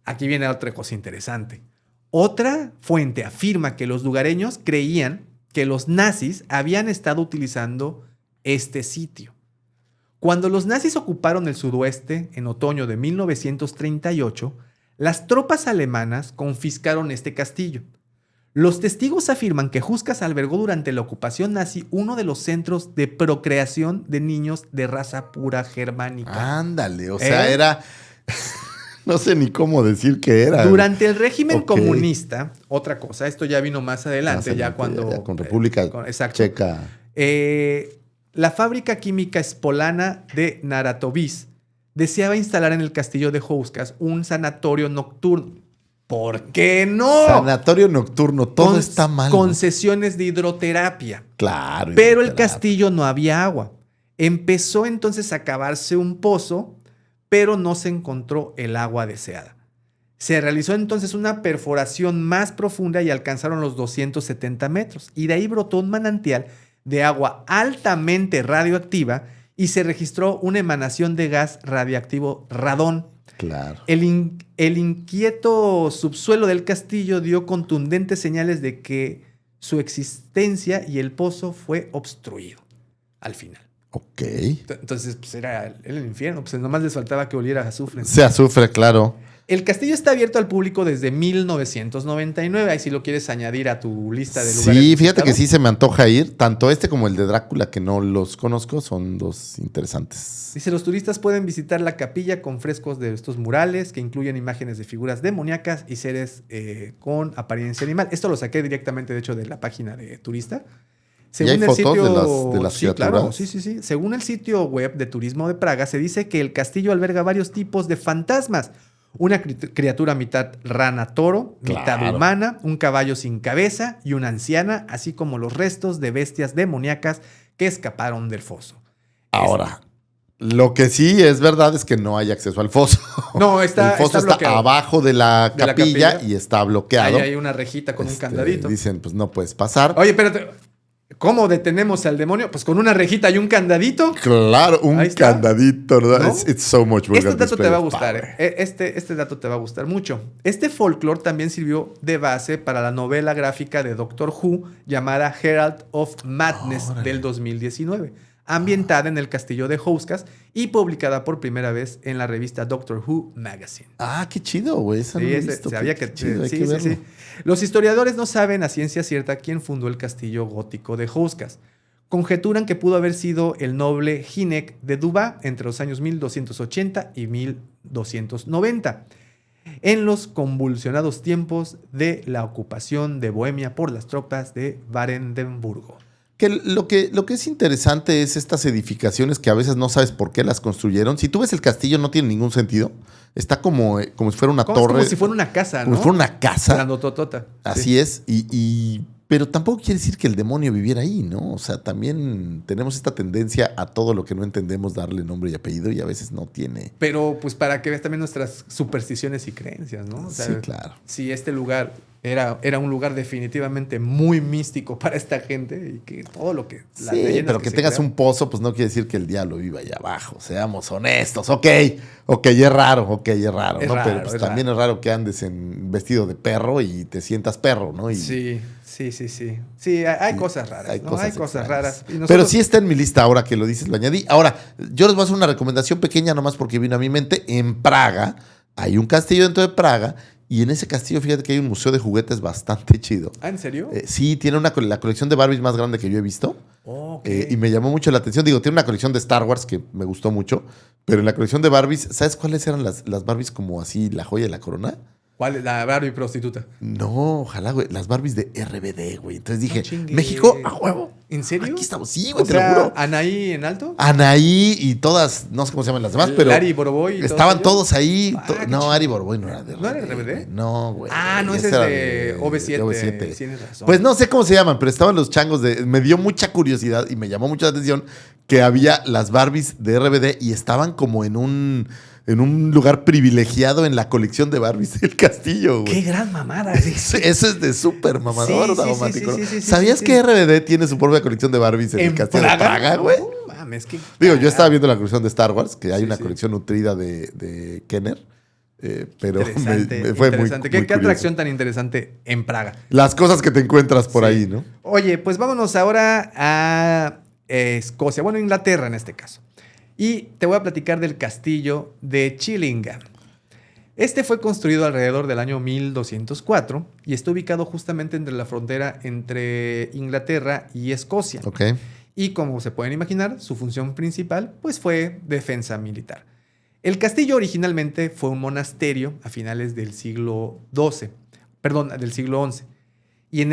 Aquí viene otra cosa interesante. Otra fuente afirma que los lugareños creían que los nazis habían estado utilizando este sitio. Cuando los nazis ocuparon el sudoeste en otoño de 1938, las tropas alemanas confiscaron este castillo. Los testigos afirman que Huskas albergó durante la ocupación nazi uno de los centros de procreación de niños de raza pura germánica.
Ándale, o sea, era... No sé ni cómo decir que era.
Durante el régimen comunista, otra cosa, esto ya vino más adelante, ya cuando...
Ya con República Checa.
La fábrica química espolana de Naratovice deseaba instalar en el castillo de Huskas un sanatorio nocturno. ¿Por qué no?
Sanatorio nocturno, todo está mal.
Con sesiones de hidroterapia.
Claro.
Pero el castillo no había agua. Empezó entonces a cavarse un pozo, pero no se encontró el agua deseada. Se realizó entonces una perforación más profunda y alcanzaron los 270 metros. Y de ahí brotó un manantial de agua altamente radioactiva y se registró una emanación de gas radiactivo radón.
Claro.
El inquieto subsuelo del castillo dio contundentes señales de que su existencia y el pozo fue obstruido al final.
Ok.
Entonces, pues era el infierno. Pues nomás les faltaba que oliera a azufre.
Se azufre, claro.
El castillo está abierto al público desde 1999. Ahí si lo quieres añadir a tu lista de lugares.
Sí, fíjate que sí se me antoja ir. Tanto este como el de Drácula, que no los conozco, son 2 interesantes.
Dice, los turistas pueden visitar la capilla con frescos de estos murales que incluyen imágenes de figuras demoníacas y seres con apariencia animal. Esto lo saqué directamente, de hecho, de la página de turista.
Según ¿Y hay fotos de las criaturas?
Claro, sí. Según el sitio web de turismo de Praga, se dice que el castillo alberga varios tipos de fantasmas. Una criatura mitad rana toro, mitad humana, un caballo sin cabeza y una anciana, así como los restos de bestias demoníacas que escaparon del foso.
Ahora, lo que sí es verdad es que no hay acceso al foso.
No,
el foso está abajo de la capilla y está bloqueado.
Ahí hay una rejita con un candadito.
Dicen, pues no puedes pasar.
Oye, espérate. ¿Cómo detenemos al demonio? Pues con una rejita y un candadito.
Claro, un candadito, ¿verdad?
¿No?
It's so much.
Este dato te va a gustar. Este dato te va a gustar mucho. Este folclore también sirvió de base para la novela gráfica de Doctor Who llamada Herald of Madness del 2019, ambientada en el castillo de Huskas y publicada por primera vez en la revista Doctor Who Magazine.
Ah, qué chido, güey. Esa no lo he visto.
Sabía que
chido,
sí. Los historiadores no saben a ciencia cierta quién fundó el castillo gótico de Huskas. Conjeturan que pudo haber sido el noble Hynek de Dubá entre los años 1280 y 1290. en los convulsionados tiempos de la ocupación de Bohemia por las tropas de Brandenburgo.
Que lo que es interesante es estas edificaciones que a veces no sabes por qué las construyeron. Si tú ves el castillo, no tiene ningún sentido. Está como si fuera una torre.
Como si fuera una casa, ¿no?
Como si fuera una casa.
Grandototota.
Así
Sí.
es. Pero tampoco quiere decir que el demonio viviera ahí, ¿no? O sea, también tenemos esta tendencia a todo lo que no entendemos darle nombre y apellido y a veces no tiene.
Pero pues para que veas también nuestras supersticiones y creencias, ¿no? O sea,
sí, claro.
Si este lugar era un lugar definitivamente muy místico para esta gente y que todo lo que...
Sí, pero que tengas un pozo, pues no quiere decir que el diablo viva allá abajo. Seamos honestos. Ok, es raro,
Es
¿no?
raro,
Pero pues también es raro que andes en vestido de perro y te sientas perro, ¿no?
Sí. Sí, hay cosas raras. Hay cosas raras. Y nosotros...
Pero sí está en mi lista, ahora que lo dices, lo añadí. Ahora, yo les voy a hacer una recomendación pequeña nomás porque vino a mi mente. En Praga, hay un castillo dentro de Praga y en ese castillo, fíjate que hay un museo de juguetes bastante chido.
¿Ah, en serio?
Sí, tiene la colección de Barbies más grande que yo he visto.
Okay.
Y me llamó mucho la atención. Digo, tiene una colección de Star Wars que me gustó mucho, pero en la colección de Barbies, ¿sabes cuáles eran las Barbies como así, la joya de la corona?
¿Cuál es la Barbie prostituta?
No, ojalá, güey. Las Barbies de RBD, güey. Entonces dije,
No
México, a huevo.
¿En serio?
Aquí estamos. Sí, güey,
O
te lo
sea,
juro.
¿Anaí en alto?
Anaí y todas, no sé cómo se llaman las demás, pero
Ari Boroboy.
estaban todos ahí.
Qué
No,
chido.
Ari Boroboy no era de RBD.
¿No era RBD?
Güey. No, güey.
No, ese es
era
de OV7.
OV7.
Tienes razón.
Pues no sé cómo se llaman, pero estaban los changos de... Me dio mucha curiosidad y me llamó mucha atención que había las Barbies de RBD y estaban como en un lugar privilegiado en la colección de Barbies del castillo, güey.
¡Qué gran mamada!
Eso es de súper mamador,
Sí,
Daumático.
sí,
¿Sabías
sí.
que RBD tiene su propia colección de Barbies en el castillo de Praga, güey?
No mames, que...
Digo, yo estaba viendo la colección de Star Wars, que hay
Sí,
una
sí.
colección nutrida de Kenner, pero
Interesante,
me fue muy
interesante. ¿Qué
curioso.
atracción tan interesante en Praga?
Las cosas que te encuentras por
Sí.
ahí, ¿no?
Oye, pues vámonos ahora a Escocia. Bueno, Inglaterra en este caso. Y te voy a platicar del castillo de Chillingham. Este fue construido alrededor del año 1204 y está ubicado justamente entre la frontera entre Inglaterra y Escocia.
Ok.
Y como se pueden imaginar, su función principal pues fue defensa militar. El castillo originalmente fue un monasterio a finales del siglo XII, del siglo XI. Y en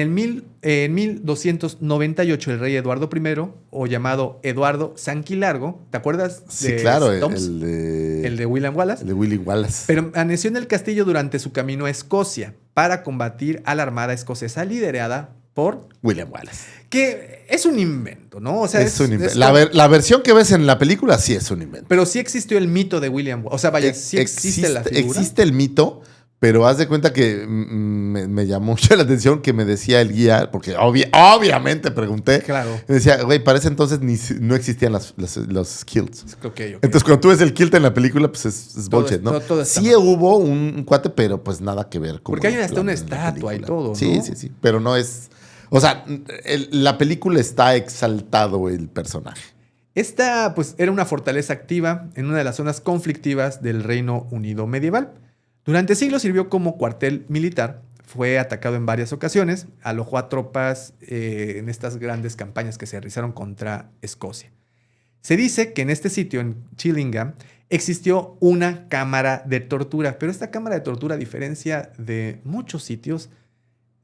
1298 el rey Eduardo I, o llamado Eduardo Sanquilargo, ¿te acuerdas?
Sí, claro,
Stumps?
el
de William Wallace.
de Willy Wallace.
Permaneció en el castillo durante su camino a Escocia para combatir a la armada escocesa liderada por...
William Wallace.
Que es un invento, ¿no? O sea,
Es un invento.
es
La versión que ves en la película sí es un invento.
pero sí existió el mito de William Wallace. O sea, vaya, sí existe la figura.
Existe el mito, pero haz de cuenta que me llamó mucho la atención que me decía el guía, porque obviamente pregunté.
Claro.
Me decía, güey, para ese entonces no existían los kilts.
Ok.
Entonces, cuando tú ves el kilt en la película, pues es
Todo
bullshit, ¿no?
todo está
Sí
mal.
hubo un cuate, pero pues nada que ver con...
Porque hay hasta
la-
una
la
estatua y
película.
todo, ¿no?
Sí, pero no es... O sea, la película está exaltado el personaje.
Esta, pues, era una fortaleza activa en una de las zonas conflictivas del Reino Unido medieval. Durante siglos sirvió como cuartel militar. Fue atacado en varias ocasiones. Alojó a tropas en estas grandes campañas que se realizaron contra Escocia. Se dice que en este sitio, en Chillingham, existió una cámara de tortura. Pero esta cámara de tortura, a diferencia de muchos sitios,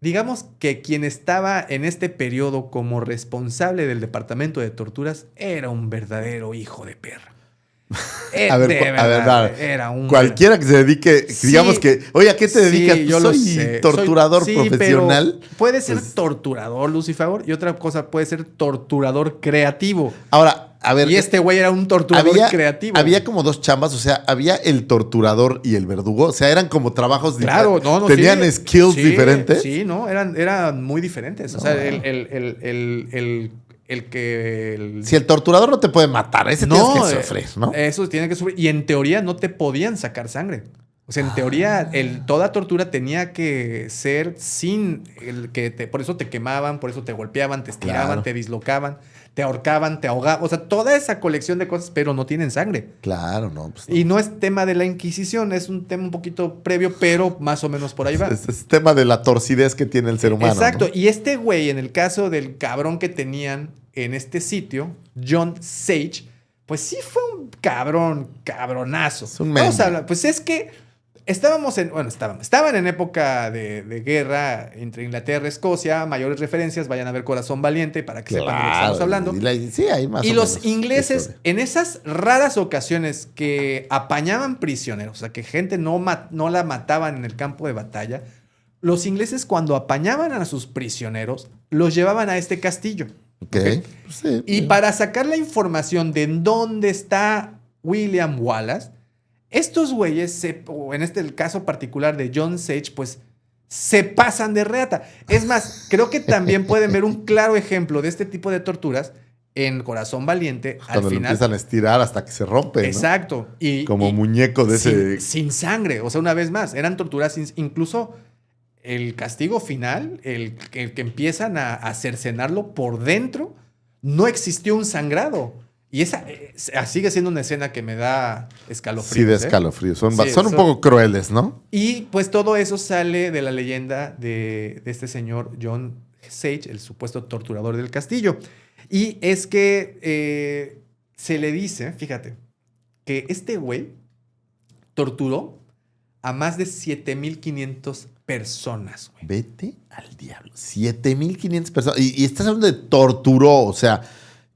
digamos que quien estaba en este periodo como responsable del departamento de torturas era un verdadero hijo de perra.
A ver,
verdad, era un...
Cualquiera que se dedique,
Sí.
digamos que, oye, ¿a qué te dedicas?
Sí,
Pues
yo lo
soy
sé.
torturador
Sí,
profesional.
pero puede ser
Pues-
torturador, Lucifer, y otra cosa puede ser torturador creativo.
Ahora, a ver,
Y este güey era un torturador creativo.
había como dos chambas, o sea, había el torturador y el verdugo, o sea, eran como trabajos
Claro,
diferentes.
no,
Tenían
sí.
skills
Sí,
diferentes.
Sí, no, eran muy diferentes. O
No,
sea,
bueno.
el que...
Si el torturador no te puede matar, ese tienes que sufrir, ¿no?
Eso tiene que sufrir. Y en teoría no te podían sacar sangre. O sea, en teoría, toda tortura tenía que ser sin el que por eso te quemaban, por eso te golpeaban, te estiraban,
Claro.
te dislocaban, te ahorcaban, te ahogaban. O sea, toda esa colección de cosas, pero no tienen sangre.
Claro, no. Pues no.
Y no es tema de la Inquisición, es un tema un poquito previo, pero más o menos por ahí va.
Es tema de la torcidez que tiene el ser humano.
Exacto.
¿no?
Y este güey, en el caso del cabrón que tenían en este sitio, John Sage, pues sí fue un cabronazo.
Es un
Vamos
mendigo.
a hablar. Pues es que estaban en época de guerra entre Inglaterra y Escocia. Mayores referencias, vayan a ver Corazón Valiente para que sepan de lo que estamos hablando.
Sí, hay más
y
o
los
menos
ingleses, en esas raras ocasiones que apañaban prisioneros, o sea, que gente no la mataban en el campo de batalla, los ingleses cuando apañaban a sus prisioneros, los llevaban a este castillo.
¿Okay? Sí,
y para sacar la información de en dónde está William Wallace, estos güeyes, o en el caso particular de John Sage, pues se pasan de reata. Es más, creo que también pueden ver un claro ejemplo de este tipo de torturas en Corazón Valiente.
Cuando al final lo empiezan a estirar hasta que se rompe.
Exacto.
¿No? Como muñeco de ese.
Sin sangre. O sea, una vez más, eran torturas incluso el castigo final, el que empiezan a cercenarlo por dentro, no existió un sangrado. Y esa sigue siendo una escena que me da escalofríos.
Sí, de escalofríos. Son un poco crueles, ¿no?
Y pues todo eso sale de la leyenda de este señor John Sage, el supuesto torturador del castillo. Y es que se le dice, fíjate, que este güey torturó a más de 7,500 personas. Güey.
Vete al diablo. 7,500 personas. Y estás hablando de torturó, o sea,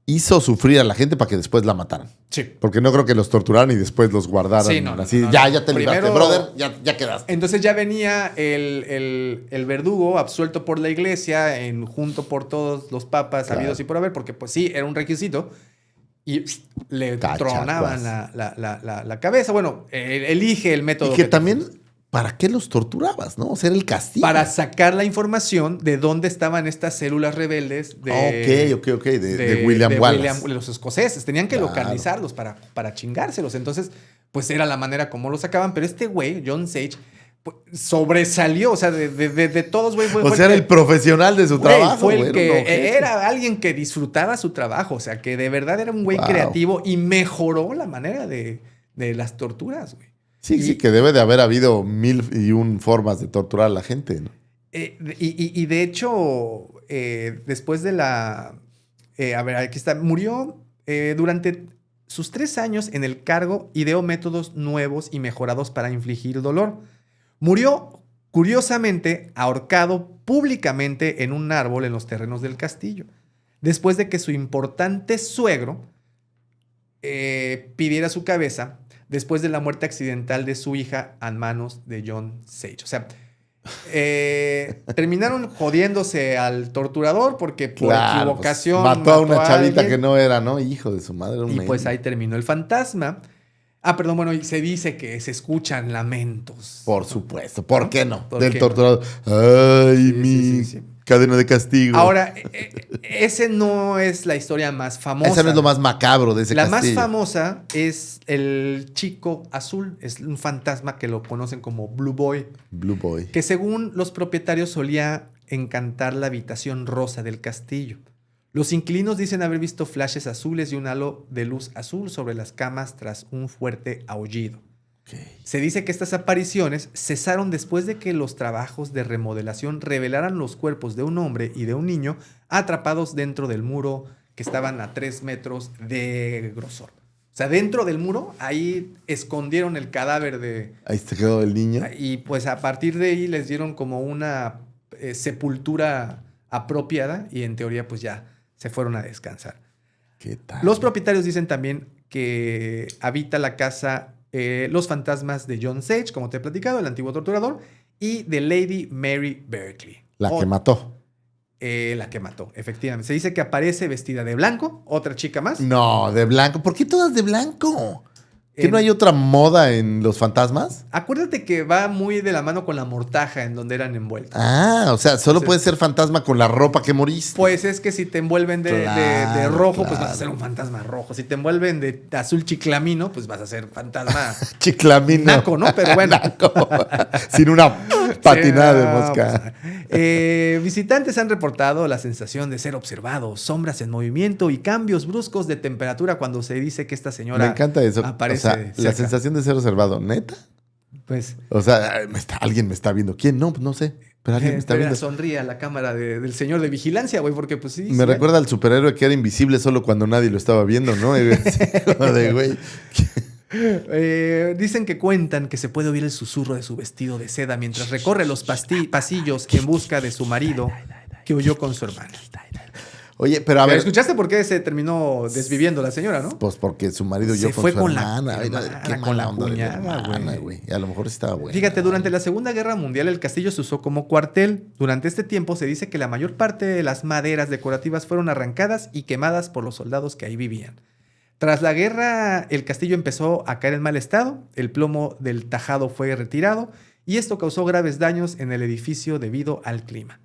hizo sufrir a la gente para que después la mataran.
Sí.
Porque no creo que los torturaran y después los guardaran.
Sí,
así. Ya te libraste, brother, ya quedaste.
Entonces ya venía el verdugo absuelto por la iglesia, junto por todos los papas habidos y por haber, porque pues sí, era un requisito. Y le tronaban la cabeza. Bueno, elige el método.
Y que también, ¿para qué los torturabas, no? O sea, era el castigo.
Para sacar la información de dónde estaban estas células rebeldes
de William Wallace.
De los escoceses. Tenían que localizarlos para chingárselos. Entonces, pues era la manera como lo sacaban. Pero este güey, John Sage, pues, sobresalió. O sea, de todos, güey.
O sea, era el profesional de su trabajo.
Fue el que era alguien que disfrutaba su trabajo. O sea, que de verdad era un güey creativo y mejoró la manera de las torturas, güey.
Sí, que debe de haber habido 1,001 formas de torturar a la gente, ¿no?
Y de hecho, después de a ver, aquí está. Murió durante sus 3 años en el cargo, ideó métodos nuevos y mejorados para infligir dolor. Murió, curiosamente, ahorcado públicamente en un árbol en los terrenos del castillo, después de que su importante suegro pidiera su cabeza después de la muerte accidental de su hija a manos de John Sage. O sea, terminaron jodiéndose al torturador porque por equivocación
pues, mató a una chavita que no era, ¿no? Hijo de su madre.
Y pues ahí terminó el fantasma. Perdón, bueno, y se dice que se escuchan lamentos.
Por supuesto. ¿Por qué no? Del torturador. Ay, sí. Cadena de castigo.
Ahora, ese no es la historia más famosa.
Ese no es lo más macabro de ese castillo.
La más famosa es el chico azul. Es un fantasma que lo conocen como Blue Boy.
Blue Boy.
Que según los propietarios solía encantar la habitación rosa del castillo. Los inquilinos dicen haber visto flashes azules y un halo de luz azul sobre las camas tras un fuerte aullido. Okay. Se dice que estas apariciones cesaron después de que los trabajos de remodelación revelaran los cuerpos de un hombre y de un niño atrapados dentro del muro que estaban a 3 metros de grosor. O sea, dentro del muro, ahí escondieron el cadáver de...
Ahí se quedó el niño.
Y pues a partir de ahí les dieron como una sepultura apropiada y en teoría pues ya se fueron a descansar.
¿Qué tal?
Los propietarios dicen también que habita la casa los fantasmas de John Sage, como te he platicado, el antiguo torturador, y de Lady Mary Berkeley.
Que mató.
La que mató, efectivamente. Se dice que aparece vestida de blanco, otra chica más.
No, de blanco. ¿Por qué todas de blanco? ¿Que no hay otra moda en los fantasmas?
Acuérdate que va muy de la mano con la mortaja en donde eran envueltos.
O sea, solo puede ser fantasma con la ropa que moriste.
Pues es que si te envuelven de rojo, pues vas a ser un fantasma rojo. Si te envuelven de azul chiclamino, pues vas a ser fantasma
chiclamino.
Naco, ¿no? Pero bueno.
Sin una patinada de mosca.
Pues, visitantes han reportado la sensación de ser observados, sombras en movimiento y cambios bruscos de temperatura cuando se dice que esta señora
Me encanta eso.
aparece.
O sea, la sensación de ser observado, ¿neta?
Pues.
O sea, alguien me está viendo. ¿Quién? No sé. Pero alguien me está viendo.
Sonríe a la cámara del señor de vigilancia, güey, porque pues sí.
Me recuerda al superhéroe que era invisible solo cuando nadie lo estaba viendo, ¿no? De güey.
Dicen que cuentan que se puede oír el susurro de su vestido de seda mientras recorre los pasillos en busca de su marido que huyó con su hermana.
Oye, pero a ver.
¿Escuchaste por qué se terminó desviviendo la señora, no?
Pues porque su marido huyó con su hermana.
Con la cuñada,
güey. Y a lo mejor estaba buena.
Fíjate, durante la Segunda Guerra Mundial el castillo se usó como cuartel. Durante este tiempo se dice que la mayor parte de las maderas decorativas fueron arrancadas y quemadas por los soldados que ahí vivían. Tras la guerra, el castillo empezó a caer en mal estado, el plomo del tejado fue retirado y esto causó graves daños en el edificio debido al clima.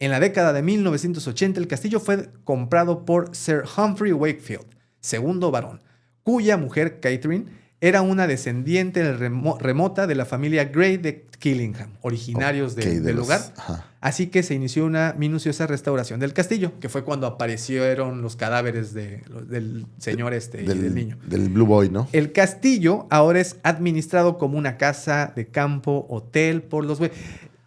En la década de 1980, el castillo fue comprado por Sir Humphrey Wakefield, segundo barón, cuya mujer, Catherine, era una descendiente remota de la familia Grey de Killingham, originarios del lugar. Así que se inició una minuciosa restauración del castillo, que fue cuando aparecieron los cadáveres del señor y del niño.
Del Blue Boy, ¿no?
El castillo ahora es administrado como una casa de campo, hotel por los...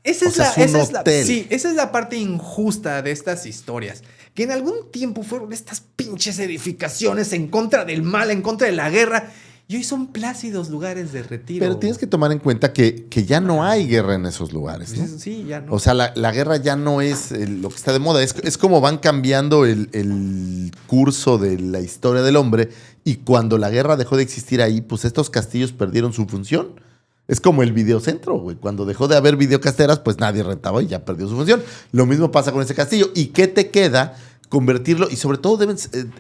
Esa es la parte injusta de estas historias. Que en algún tiempo fueron estas pinches edificaciones en contra del mal, en contra de la guerra. Y hoy son plácidos lugares de retiro.
Pero tienes que tomar en cuenta que ya no hay guerra en esos lugares, ¿no?
Sí, ya no.
O sea, la guerra ya no es lo que está de moda. Es como van cambiando el curso de la historia del hombre. Y cuando la guerra dejó de existir ahí, pues estos castillos perdieron su función. Es como el videocentro, güey. Cuando dejó de haber videocasteras, pues nadie rentaba y ya perdió su función. Lo mismo pasa con ese castillo. ¿Y qué te queda? Convertirlo, y sobre todo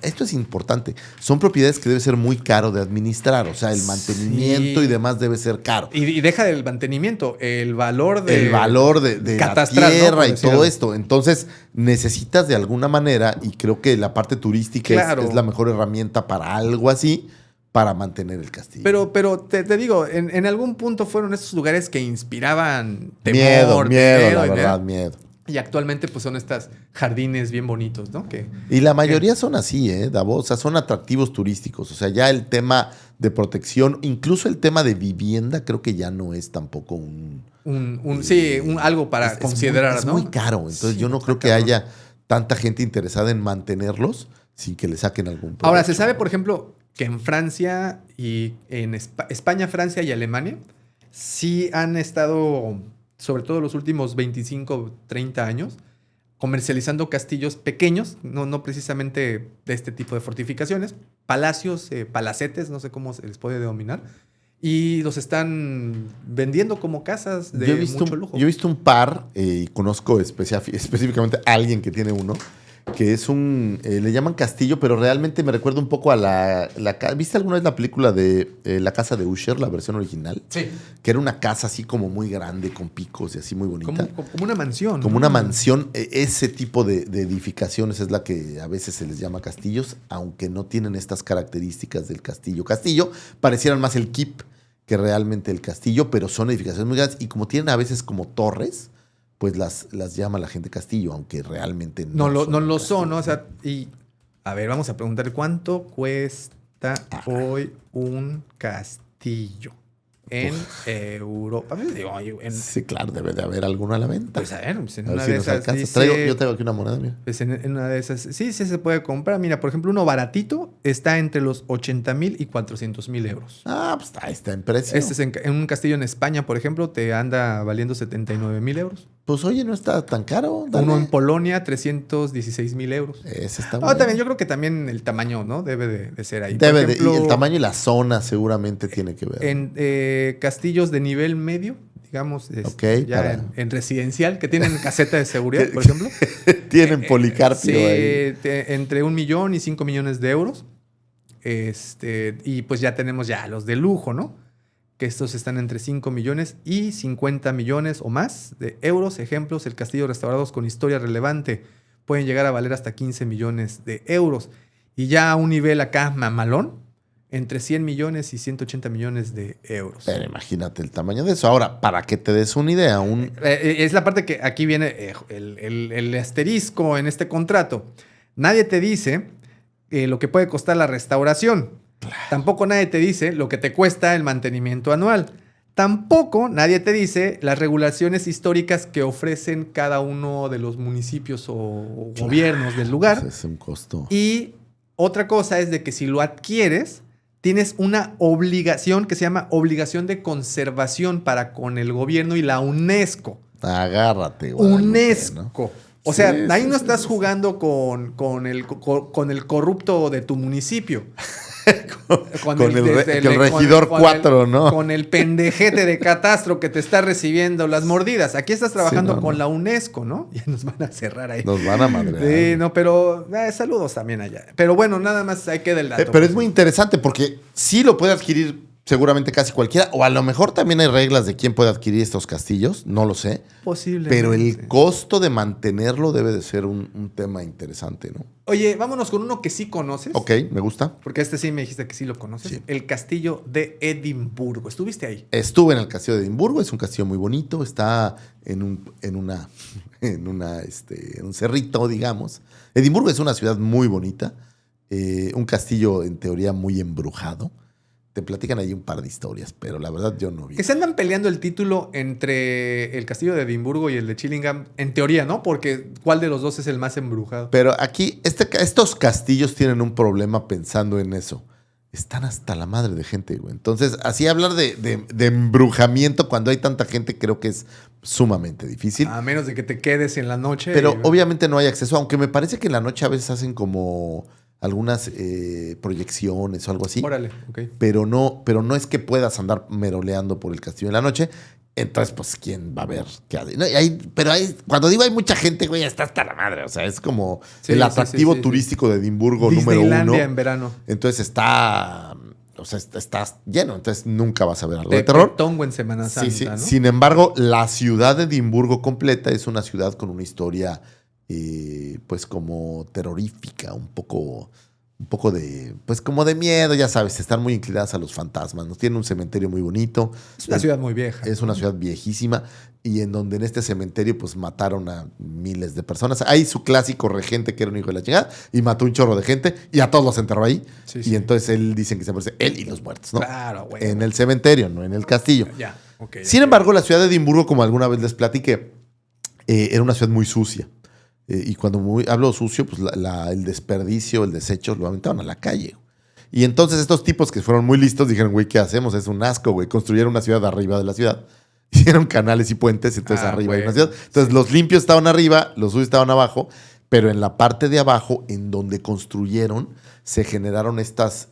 esto es importante, son propiedades que debe ser muy caro de administrar, o sea, el mantenimiento y demás debe ser caro.
Y deja del mantenimiento, el valor de
la tierra, ¿no? Y todo esto. Entonces, necesitas de alguna manera, y creo que la parte turística es la mejor herramienta para algo así, para mantener el castillo.
Pero te digo, en algún punto fueron estos lugares que inspiraban temor,
miedo.
Y actualmente pues son estos jardines bien bonitos, ¿no?
Y la mayoría son así, Davo. O sea, son atractivos turísticos. O sea, ya el tema de protección, incluso el tema de vivienda, creo que ya no es tampoco
algo para considerar, ¿no?
Es muy caro. Entonces yo no creo que haya tanta gente interesada en mantenerlos sin que le saquen algún provecho.
Ahora, se sabe, por ejemplo, que en Francia y en España, Francia y Alemania sí han estado, sobre todo los últimos 25, 30 años, comercializando castillos pequeños, no precisamente de este tipo de fortificaciones, palacios, palacetes, no sé cómo se les puede denominar, y los están vendiendo como casas de mucho lujo.
Yo he visto un par, y conozco específicamente a alguien que tiene uno, que es le llaman castillo, pero realmente me recuerda un poco a ¿viste alguna vez la película de La Casa de Usher, la versión original?
Sí.
Que era una casa así como muy grande, con picos y así muy bonita.
Como una mansión.
Como una mansión. Ese tipo de edificaciones es la que a veces se les llama castillos, aunque no tienen estas características del castillo. Castillo parecieran más el keep que realmente el castillo, pero son edificaciones muy grandes y como tienen a veces como torres, pues las llama la gente castillo, aunque realmente no lo son, ¿no?
O sea, y a ver, vamos a preguntar cuánto cuesta hoy un castillo en Europa.
Sí, claro, debe de haber alguno a la venta.
Pues a ver, en
una
de esas
yo traigo aquí una moneda, mira.
Pues en una de esas, sí se puede comprar. Mira, por ejemplo, uno baratito está entre los 80,000 y 400,000 euros.
Ah, pues está en precio.
Este es en un castillo en España, por ejemplo, te anda valiendo 79,000 euros.
Pues oye, no está tan caro. Dale.
Uno en Polonia, 316,000 euros.
Ese está bueno.
También, yo creo que también el tamaño, ¿no? Debe de ser ahí.
Y el tamaño y la zona seguramente tiene que ver.
En castillos de nivel medio, digamos, en residencial, que tienen caseta de seguridad, por ejemplo.
Tienen policarpio ahí.
Entre 1 millón y 5 millones de euros. Y pues ya tenemos los de lujo, ¿no? Que estos están entre 5 millones y 50 millones o más de euros. Ejemplos, el castillo restaurados con historia relevante pueden llegar a valer hasta 15 millones de euros. Y ya a un nivel acá mamalón, entre 100 millones y 180 millones de euros.
Pero imagínate el tamaño de eso. Ahora, para que te des una idea,
es la parte que aquí viene el asterisco en este contrato. Nadie te dice lo que puede costar la restauración. Claro. Tampoco nadie te dice lo que te cuesta el mantenimiento anual. Tampoco nadie te dice las regulaciones históricas que ofrecen cada uno de los municipios o gobiernos del lugar.
Es un costo.
Y otra cosa es de que si lo adquieres, tienes una obligación que se llama obligación de conservación para con el gobierno y la UNESCO.
Agárrate,
Guadalupe, UNESCO. ¿No? O sea, ahí no estás
sí.
jugando con el corrupto de tu municipio.
con el regidor 4, ¿no?
Con el pendejete de catastro que te está recibiendo las mordidas. Aquí estás trabajando con la UNESCO, ¿no? Ya nos van a cerrar ahí.
Nos van a madrear.
Sí, no, pero saludos también allá. Pero bueno, nada más ahí queda el dato.
Pero es muy interesante porque sí lo puede adquirir seguramente casi cualquiera, o a lo mejor también hay reglas de quién puede adquirir estos castillos, no lo sé.
Posiblemente.
Pero el costo de mantenerlo debe de ser un tema interesante, ¿no?
Oye, vámonos con uno que sí conoces.
Ok, me gusta.
Porque sí me dijiste que sí lo conoces. Sí. El castillo de Edimburgo. ¿Estuviste ahí?
Estuve en el castillo de Edimburgo, es un castillo muy bonito, está en un cerrito, digamos. Edimburgo es una ciudad muy bonita, un castillo en teoría muy embrujado. Te platican ahí un par de historias, pero la verdad yo no vi.
Que se andan peleando el título entre el castillo de Edimburgo y el de Chillingham, en teoría, ¿no? Porque ¿cuál de los dos es el más embrujado?
Pero aquí, estos castillos tienen un problema pensando en eso. Están hasta la madre de gente, güey. Entonces, así hablar de embrujamiento cuando hay tanta gente creo que es sumamente difícil.
A menos de que te quedes en la noche.
Pero obviamente no hay acceso, aunque me parece que en la noche a veces hacen como algunas proyecciones o algo así.
Órale, ok.
Pero no es que puedas andar meroleando por el castillo en la noche. Entonces, pues, ¿quién va a ver qué hace? No, cuando digo hay mucha gente, güey, está hasta la madre. O sea, es como el atractivo turístico de Edimburgo número 1.
En verano.
Entonces está lleno. Entonces nunca vas a ver algo de terror.
Tongo en Semana Santa,
sí.
¿no?
Sin embargo, la ciudad de Edimburgo completa es una ciudad con una historia pues como terrorífica, un poco de, pues como de miedo, ya sabes, están muy inclinadas a los fantasmas, ¿no? Tienen un cementerio muy bonito.
Es una ciudad muy vieja.
Es una ciudad viejísima y en donde en este cementerio pues mataron a miles de personas. Hay su clásico regente que era un hijo de la chingada y mató un chorro de gente y a todos los enterró ahí. Y entonces él dicen que se aparece él y los muertos, ¿no?
Claro, güey.
En el cementerio, no en el castillo.
Ya, okay.
Sin embargo, la ciudad de Edimburgo, como alguna vez les platiqué, era una ciudad muy sucia. Y cuando hablo sucio, pues el desperdicio, el desecho, lo aventaron a la calle. Y entonces estos tipos que fueron muy listos dijeron, güey, ¿qué hacemos? Es un asco, güey. Construyeron una ciudad arriba de la ciudad. Hicieron canales y puentes, entonces arriba de una ciudad. Entonces los limpios estaban arriba, los sucios estaban abajo, pero en la parte de abajo, en donde construyeron, se generaron estas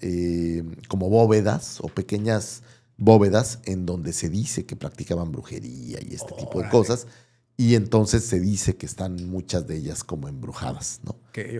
como bóvedas o pequeñas bóvedas en donde se dice que practicaban brujería y este tipo de cosas. Y entonces se dice que están muchas de ellas como embrujadas, ¿no?
Okay.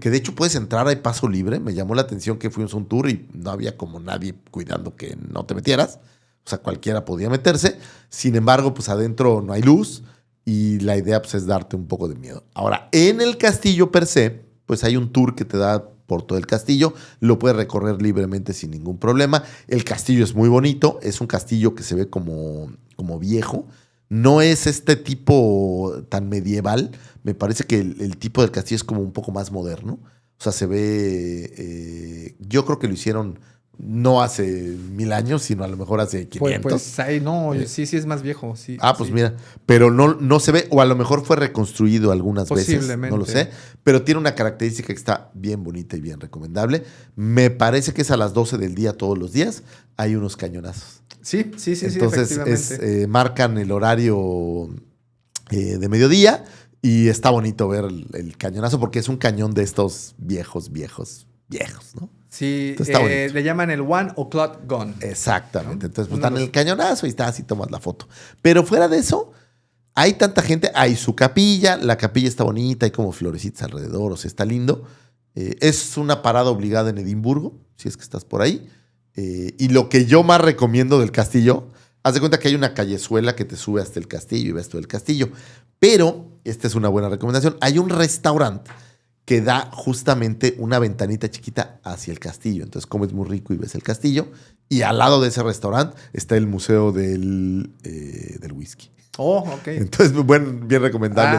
Que de hecho puedes entrar, hay paso libre. Me llamó la atención que fuimos a un tour y no había como nadie cuidando que no te metieras. O sea, cualquiera podía meterse. Sin embargo, pues adentro no hay luz y la idea pues es darte un poco de miedo. Ahora, en el castillo per se, pues hay un tour que te da por todo el castillo. Lo puedes recorrer libremente sin ningún problema. El castillo es muy bonito. Es un castillo que se ve como viejo. No es este tipo tan medieval. Me parece que el tipo del castillo es como un poco más moderno. O sea, se ve... yo creo que lo hicieron no hace 1000 años, sino a lo mejor hace 500.
Pues ahí no, sí es más viejo. Sí,
pues mira. Pero no se ve, o a lo mejor fue reconstruido algunas veces. No lo sé. Pero tiene una característica que está bien bonita y bien recomendable. Me parece que es a las 12 del día todos los días. Hay unos cañonazos.
Sí,
entonces
efectivamente.
Marcan el horario de mediodía y está bonito ver el cañonazo porque es un cañón de estos viejos, ¿no?
Sí, le llaman el 1 o'clock gun.
Exactamente. Entonces, pues dan el cañonazo y está así, tomas la foto. Pero fuera de eso, hay tanta gente, hay su capilla, la capilla está bonita, hay como florecitas alrededor, o sea, está lindo. Es una parada obligada en Edimburgo, si es que estás por ahí. Y lo que yo más recomiendo del castillo, haz de cuenta que hay una callezuela que te sube hasta el castillo y ves todo el castillo. Pero, esta es una buena recomendación, hay un restaurante que da justamente una ventanita chiquita hacia el castillo. Entonces comes muy rico y ves el castillo. Y al lado de ese restaurante está el museo del whisky.
Oh, ok.
Entonces, bien recomendable.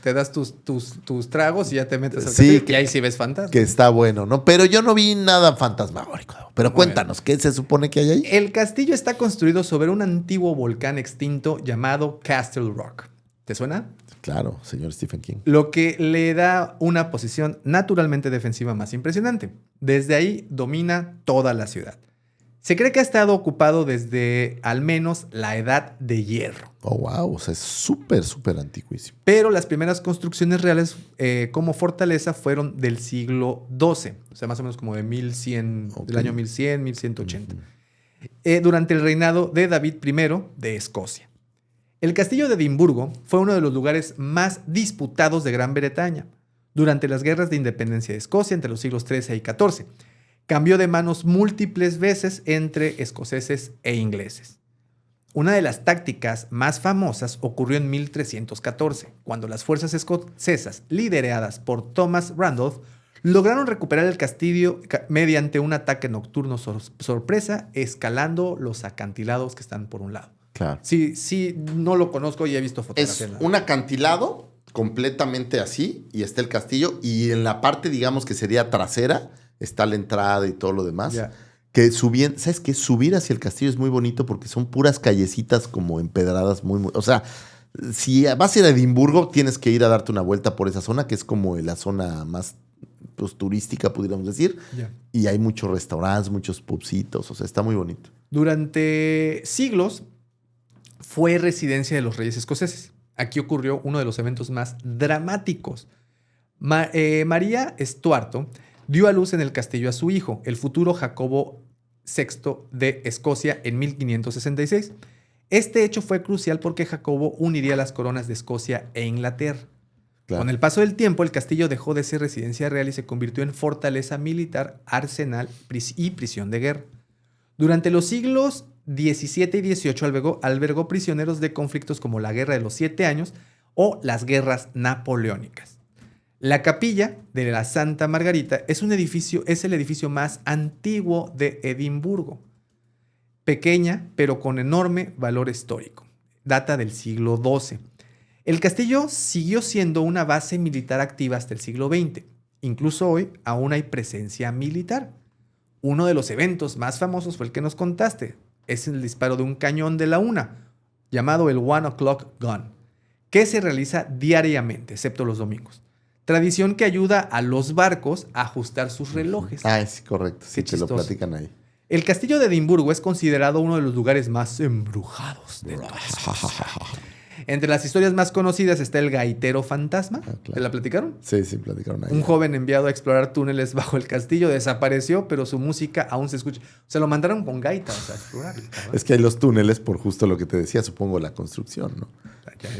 Te das tus tragos y ya te metes al castillo. Y ahí sí ves fantasmas.
Que está bueno, ¿no? Pero yo no vi nada fantasmagórico. Pero cuéntanos, ¿qué se supone que hay ahí?
El castillo está construido sobre un antiguo volcán extinto llamado Castle Rock. ¿Te suena?
Claro, señor Stephen King.
Lo que le da una posición naturalmente defensiva más impresionante. Desde ahí domina toda la ciudad. Se cree que ha estado ocupado desde al menos la Edad de Hierro.
Oh, wow. O sea, es súper, súper antiquísimo.
Pero las primeras construcciones reales como fortaleza fueron del siglo XII. O sea, más o menos como de 1100, del año 1100, 1180. Durante el reinado de David I de Escocia. El castillo de Edimburgo fue uno de los lugares más disputados de Gran Bretaña durante las guerras de independencia de Escocia entre los siglos XIII y XIV. Cambió de manos múltiples veces entre escoceses e ingleses. Una de las tácticas más famosas ocurrió en 1314, cuando las fuerzas escocesas, lideradas por Thomas Randolph, lograron recuperar el castillo mediante un ataque nocturno sorpresa, escalando los acantilados que están por un lado.
Claro.
Sí, no lo conozco y he visto fotografías.
Es un acantilado completamente así y está el castillo y en la parte, digamos, que sería trasera, está la entrada y todo lo demás.
Yeah.
Que ¿sabes qué? Subir hacia el castillo es muy bonito porque son puras callecitas como empedradas muy... O sea, si vas a ir a Edimburgo, tienes que ir a darte una vuelta por esa zona, que es como la zona más pues, turística, pudiéramos decir.
Yeah.
Y hay muchos restaurantes, muchos pubcitos, o sea, está muy bonito.
Durante siglos fue residencia de los reyes escoceses. Aquí ocurrió uno de los eventos más dramáticos. María Estuardo dio a luz en el castillo a su hijo, el futuro Jacobo VI de Escocia, en 1566. Este hecho fue crucial porque Jacobo uniría las coronas de Escocia e Inglaterra. Claro. Con el paso del tiempo, el castillo dejó de ser residencia real y se convirtió en fortaleza militar, arsenal y prisión de guerra. Durante los siglos XVII y XVIII albergó prisioneros de conflictos como la Guerra de los 7 Años o las guerras napoleónicas. La capilla de la Santa Margarita es el edificio más antiguo de Edimburgo. Pequeña, pero con enorme valor histórico. Data del siglo XII. El castillo siguió siendo una base militar activa hasta el siglo XX. Incluso hoy aún hay presencia militar. Uno de los eventos más famosos fue el que nos contaste. Es el disparo de un cañón de la una, llamado el 1 o'clock gun, que se realiza diariamente, excepto los domingos. Tradición que ayuda a los barcos a ajustar sus relojes.
Ah, sí, correcto. Sí, te lo platican ahí.
El castillo de Edimburgo es considerado uno de los lugares más embrujados de toda Escocia. Entre las historias más conocidas está el gaitero fantasma. Ah, claro. ¿Te la platicaron?
Sí, platicaron ahí.
Un joven enviado a explorar túneles bajo el castillo desapareció, pero su música aún se escucha. Se lo mandaron con gaitas a explorar.
Es que hay los túneles por justo lo que te decía, supongo, la construcción, ¿no?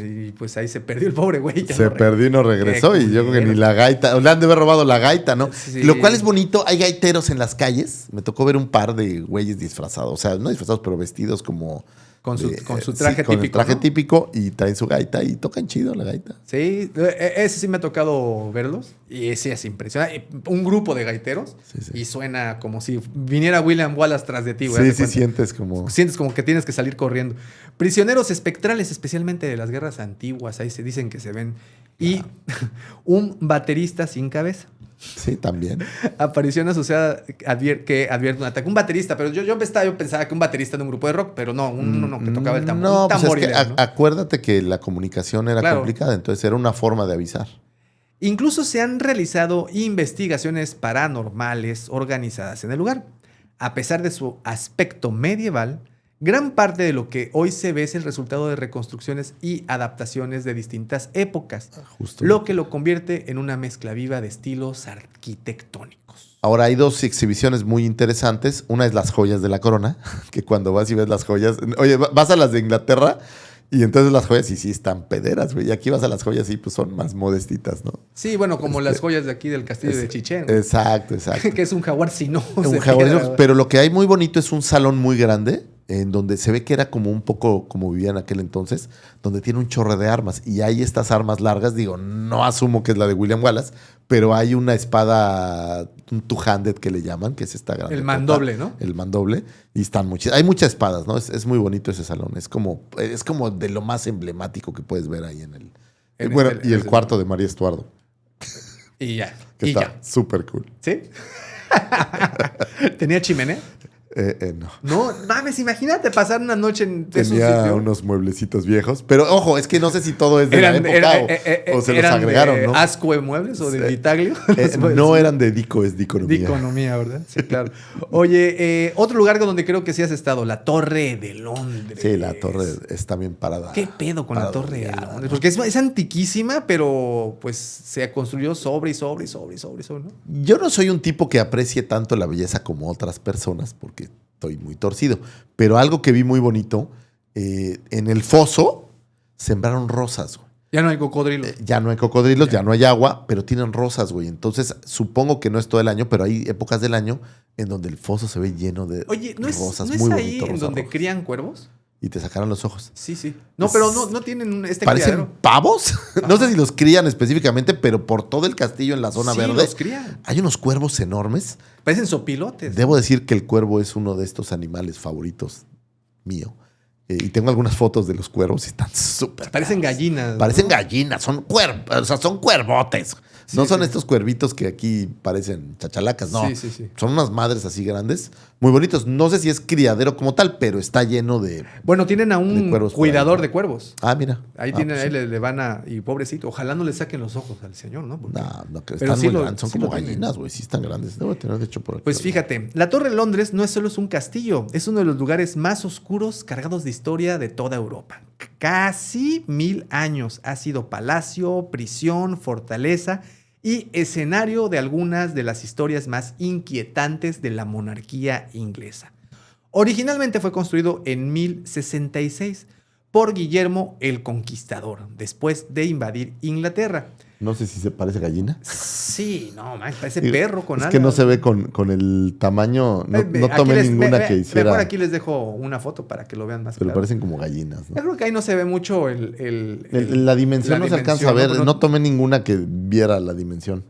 Y pues ahí se perdió el pobre güey.
Se perdió y no regresó. Y yo creo que ni la gaita. Le han de haber robado la gaita, ¿no? Sí. Lo cual es bonito. Hay gaiteros en las calles. Me tocó ver un par de güeyes disfrazados. O sea, no disfrazados, pero vestidos como... Con su traje típico. Con el traje, ¿no? Típico y traen su gaita y tocan chido la gaita.
Sí, ese sí me ha tocado verlos y ese es impresionante. Un grupo de gaiteros y suena como si viniera William Wallace tras de ti.
Sí, sientes como...
Sientes como que tienes que salir corriendo. Prisioneros espectrales, especialmente de las guerras antiguas, ahí se dicen que se ven. Y un baterista sin cabeza.
Sí, también.
Aparición asociada que advierte un ataque. Un baterista, pero yo pensaba que un baterista de un grupo de rock, pero no, uno que tocaba el tambor.
No, pues es que ¿no? Acuérdate que la comunicación era complicada, entonces era una forma de avisar.
Incluso se han realizado investigaciones paranormales organizadas en el lugar. A pesar de su aspecto medieval, gran parte de lo que hoy se ve es el resultado de reconstrucciones y adaptaciones de distintas épocas, lo que lo convierte en una mezcla viva de estilos arquitectónicos.
Ahora hay dos exhibiciones muy interesantes. Una es las joyas de la corona, que cuando vas y ves las joyas... Oye, vas a las de Inglaterra y entonces las joyas sí están pederas, güey. Y aquí vas a las joyas y pues son más modestitas, ¿no?
Sí, bueno, como las joyas de aquí del castillo de Chichén.
Exacto.
Que es un jaguar sino.
Un jaguar, pero lo que hay muy bonito es un salón muy grande en donde se ve que era como un poco como vivía en aquel entonces, donde tiene un chorro de armas. Y hay estas armas largas, digo, no asumo que es la de William Wallace, pero hay una espada, un two-handed que le llaman, que es esta grande.
El mandoble, ¿no?
El mandoble. Y están hay muchas espadas, ¿no? Es muy bonito ese salón. Es como de lo más emblemático que puedes ver ahí en el... y el cuarto de María Estuardo.
Y ya.
Que está súper cool.
¿Sí? ¿Tenía chimenea?
No.
No, mames, imagínate pasar una noche en esos
Tenía
sitios.
unos mueblecitos viejos. Pero ojo, es que no sé si todo es de la época o se los agregaron,
de
¿no?
Ascue Muebles o de Vitaglio.
No eran de Dico, es de economía.
De economía, ¿verdad? Sí, claro. Oye, otro lugar donde creo que sí has estado, la Torre de Londres.
Sí, la torre es también parada.
¿Qué pedo con la Torre de Londres? Porque es antiquísima, pero pues se construyó sobre, ¿no?
Yo no soy un tipo que aprecie tanto la belleza como otras personas, porque estoy muy torcido. Pero algo que vi muy bonito, en el foso sembraron rosas, güey.
Ya no hay cocodrilos.
Ya no hay cocodrilos, ya no hay agua, pero tienen rosas, güey. Entonces, supongo que no es todo el año, pero hay épocas del año en donde el foso se ve lleno de rosas.
¿No
muy
es ahí
bonito,
en donde
rosas.
crían cuervos?
Y te sacaron los ojos.
Sí. No, pero no tienen
¿Parecen
criadero.
pavos? No sé si los crían específicamente, pero por todo el castillo en la zona verde.
Los crían.
Hay unos cuervos enormes.
Parecen sopilotes.
Debo decir que el cuervo es uno de estos animales favoritos mío. Y tengo algunas fotos de los cuervos y están súper.
Parecen gallinas.
Parecen gallinas, son son cuervotes. No son estos cuervitos que aquí parecen chachalacas, no.
Sí.
Son unas madres así grandes, muy bonitos. No sé si es criadero como tal, pero está lleno de.
Bueno, tienen a un cuidador
ahí, ¿no?
de cuervos.
Ah, mira.
Ahí tienen, pues, ahí le van a. Y pobrecito, ojalá no le saquen los ojos al señor, ¿no? Porque,
no, que están muy grandes. Son como gallinas, güey. Sí, están grandes. Debo tener, de hecho, por aquí.
Pues fíjate, la Torre de Londres no es solo un castillo, es uno de los lugares más oscuros cargados de historia de toda Europa. Casi 1000 años ha sido palacio, prisión, fortaleza y escenario de algunas de las historias más inquietantes de la monarquía inglesa. Originalmente fue construido en 1066 por Guillermo el Conquistador, después de invadir Inglaterra.
No sé si se parece a gallina.
Sí, no, man, parece perro con alas.
Es que no se ve con el tamaño. No tomé ninguna que hiciera.
Mejor aquí les dejo una foto para que lo vean más
pero
claro.
parecen como gallinas, ¿no?
Yo creo que ahí no se ve mucho
la dimensión no se alcanza a ver. No tomé ninguna que viera la dimensión.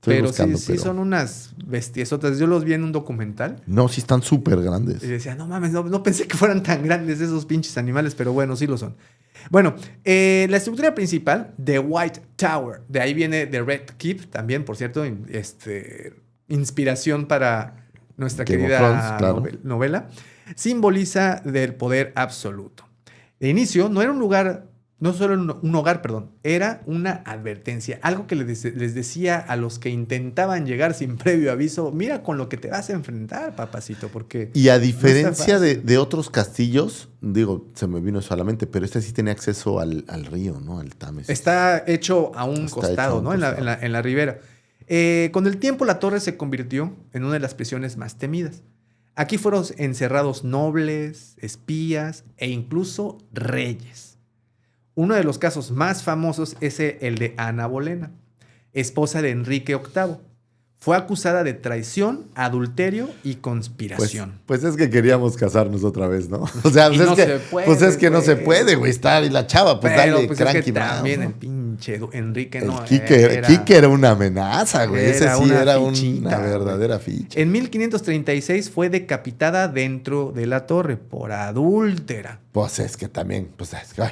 Pero sí son unas bestiesotas. Yo los vi en un documental.
No, sí están súper grandes.
Y decía, no mames, no pensé que fueran tan grandes esos pinches animales, pero bueno, sí lo son. Bueno, la estructura principal, The White Tower, de ahí viene The Red Keep, también, por cierto, inspiración para nuestra querida novela, simboliza del poder absoluto. De inicio, no era un lugar, no solo un hogar, perdón, era una advertencia, algo que les decía a los que intentaban llegar sin previo aviso, mira con lo que te vas a enfrentar, papacito, porque...
Y a diferencia de otros castillos, digo, se me vino solamente, pero este sí tenía acceso al río, ¿no? Al Támesis.
Está hecho a un costado, ¿no? En la ribera. Con el tiempo la torre se convirtió en una de las prisiones más temidas. Aquí fueron encerrados nobles, espías e incluso reyes. Uno de los casos más famosos es el de Ana Bolena, esposa de Enrique VIII. Fue acusada de traición, adulterio y conspiración.
Pues es que queríamos casarnos otra vez, ¿no? O sea,
pues es que
no se puede, güey, estar y la chava, pues
pero,
dale
pues
cranky,
es que también
¿no?
el pinche Enrique
el
no
Quique era una amenaza, güey. Ese sí era
fichita,
una verdadera ficha.
En 1536 fue decapitada dentro de la torre por adúltera.
Pues es que también, pues es que,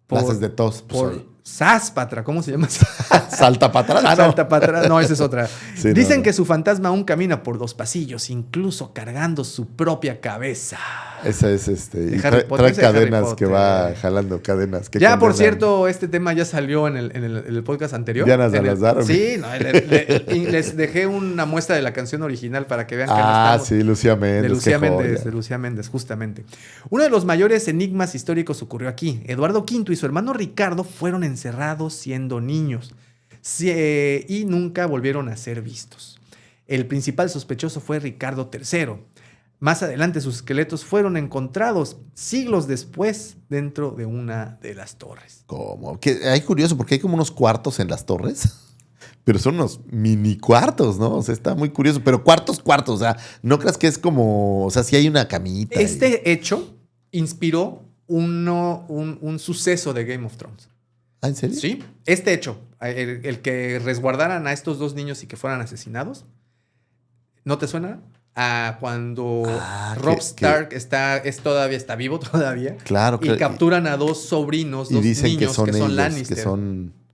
clases de tos, pues
por Sáspatra, ¿cómo se llama?
Salta para atrás.
Salta para atrás. No, esa es otra.
Sí,
Dicen que su fantasma aún camina por 2 pasillos, incluso cargando su propia cabeza.
Esa es y trae cadenas que va jalando cadenas. Que
ya, por cierto, este tema ya salió en el podcast anterior.
Ya nos Salazar.
Sí, no, les dejé una muestra de la canción original para que vean que
no estamos. Sí, Lucía Méndez.
De Lucía Méndez, justamente. Uno de los mayores enigmas históricos ocurrió aquí. Eduardo V y su hermano Ricardo fueron encerrados siendo niños y nunca volvieron a ser vistos. El principal sospechoso fue Ricardo III. Más adelante sus esqueletos fueron encontrados siglos después dentro de una de las torres.
¿Cómo? Hay curioso porque hay como unos cuartos en las torres, pero son unos mini cuartos, ¿no? O sea, está muy curioso, pero cuartos, o sea, no creas que es como, o sea, sí hay una camita.
Este hecho inspiró un suceso de Game of Thrones.
¿Ah, en serio?
Sí, este hecho, el que resguardaran a estos 2 niños y que fueran asesinados, ¿no te suena? A cuando Robb Stark todavía está vivo todavía.
Claro,
y capturan a 2 sobrinos, 2 niños que son Lannister.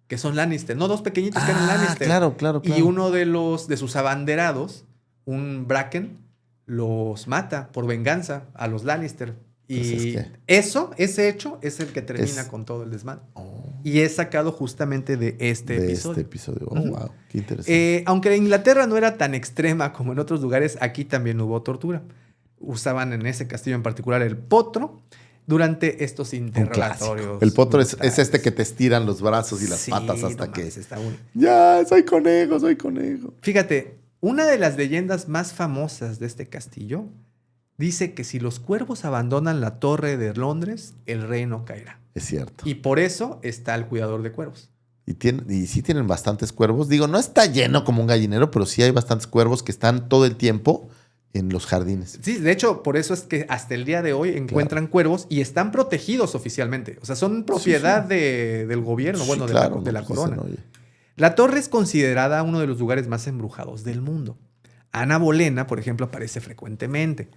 Que son Lannister. No, 2 pequeñitos que eran Lannister.
Claro.
Y uno de sus abanderados, un Bracken, los mata por venganza a los Lannister. Y
Entonces,
ese hecho es el que termina con todo el desmadre. Y es sacado justamente de este episodio.
Wow, qué interesante.
Aunque Inglaterra no era tan extrema como en otros lugares, aquí también hubo tortura. Usaban en ese castillo en particular el potro durante estos interrogatorios.
El potro es este que te estiran los brazos y las patas hasta que...
Está bueno.
Ya, soy conejo.
Fíjate, una de las leyendas más famosas de este castillo dice que si los cuervos abandonan la torre de Londres, el reino caerá.
Es cierto.
Y por eso está el cuidador de cuervos.
Y sí tienen bastantes cuervos. Digo, no está lleno como un gallinero, pero sí hay bastantes cuervos que están todo el tiempo en los jardines.
Sí, de hecho, por eso es que hasta el día de hoy encuentran cuervos y están protegidos oficialmente. O sea, son propiedad del gobierno, de la corona.
Dicen,
la torre es considerada uno de los lugares más embrujados del mundo. Ana Bolena, por ejemplo, aparece frecuentemente.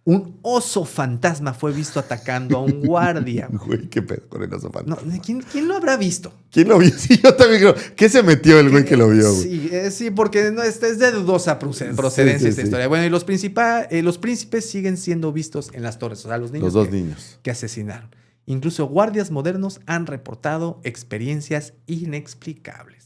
Un oso fantasma fue visto atacando a un guardia.
Güey, qué pedo con el oso fantasma.
No, ¿quién lo habrá visto?
¿Quién lo vio? Sí, yo también creo. ¿Qué se metió el güey que lo vio, güey?
Sí, porque no, es de dudosa procedencia esta historia. Bueno, y los príncipes siguen siendo vistos en las torres. O sea, los dos niños que asesinaron. Incluso guardias modernos han reportado experiencias inexplicables.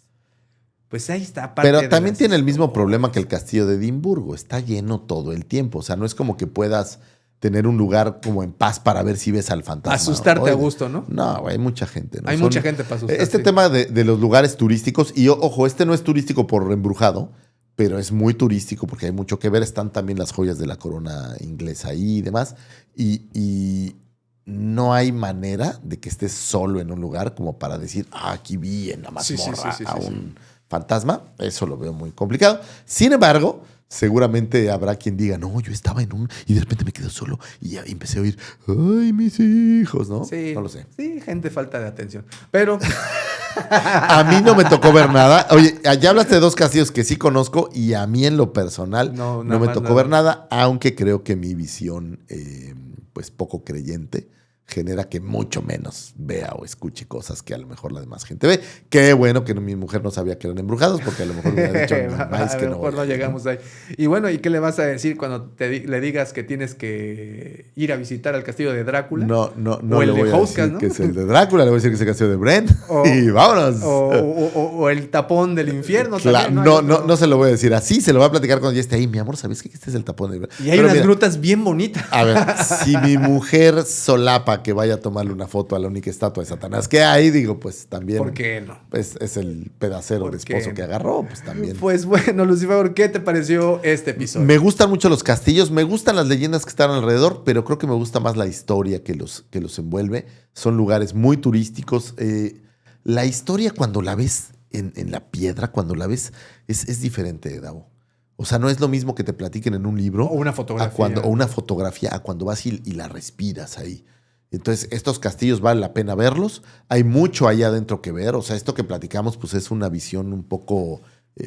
Pues ahí está.
Pero también tiene el mismo problema que el castillo de Edimburgo. Está lleno todo el tiempo. O sea, no es como que puedas tener un lugar como en paz para ver si ves al fantasma.
Asustarte a gusto, ¿no?
No, hay mucha gente. ¿no?
Hay mucha gente para asustar.
Este tema de los lugares turísticos, y ojo, este no es turístico por embrujado, pero es muy turístico porque hay mucho que ver. Están también las joyas de la corona inglesa ahí y demás. Y no hay manera de que estés solo en un lugar como para decir, aquí vi en la mazmorra a un fantasma. Eso lo veo muy complicado. Sin embargo, seguramente habrá quien diga, no, yo estaba en un... Y de repente me quedé solo y ya empecé a oír, ay, mis hijos, ¿no?
Sí,
no lo sé.
Sí, gente falta de atención. Pero...
A mí no me tocó ver nada. Oye, ya hablaste de dos castillos que sí conozco y a mí en lo personal no me tocó ver nada, aunque creo que mi visión, pues poco creyente, genera que mucho menos vea o escuche cosas que a lo mejor la demás gente ve. Qué bueno que mi mujer no sabía que eran embrujados, porque a lo mejor me hubiera dicho más que no. A lo mejor
no llegamos ahí. Y bueno, ¿y qué le vas a decir cuando le digas que tienes que ir a visitar al castillo de Drácula?
No
o el
le voy
de Houska,
decir
¿no?
Que es el de Drácula, le voy a decir que es el castillo de Bren y vámonos.
O el tapón del infierno.
Claro,
también,
no se lo voy a decir así, se lo voy a platicar cuando ya esté ahí. Mi amor, ¿sabes que este es el tapón del
Y hay unas grutas bien bonitas.
A ver, si mi mujer solapa que vaya a tomarle una foto a la única estatua de Satanás que hay, digo, pues también.
¿Por qué no?
Pues es el pedacero de esposo que agarró, pues también.
Pues bueno, Lucifer, ¿qué te pareció este episodio?
Me gustan mucho los castillos, me gustan las leyendas que están alrededor, pero creo que me gusta más la historia que los envuelve. Son lugares muy turísticos. La historia cuando la ves en la piedra, cuando la ves, es diferente, Davo. O sea, no es lo mismo que te platiquen en un libro.
O una fotografía.
O una fotografía, a cuando vas y la respiras ahí. Entonces, estos castillos vale la pena verlos. Hay mucho ahí adentro que ver. O sea, esto que platicamos pues es una visión un poco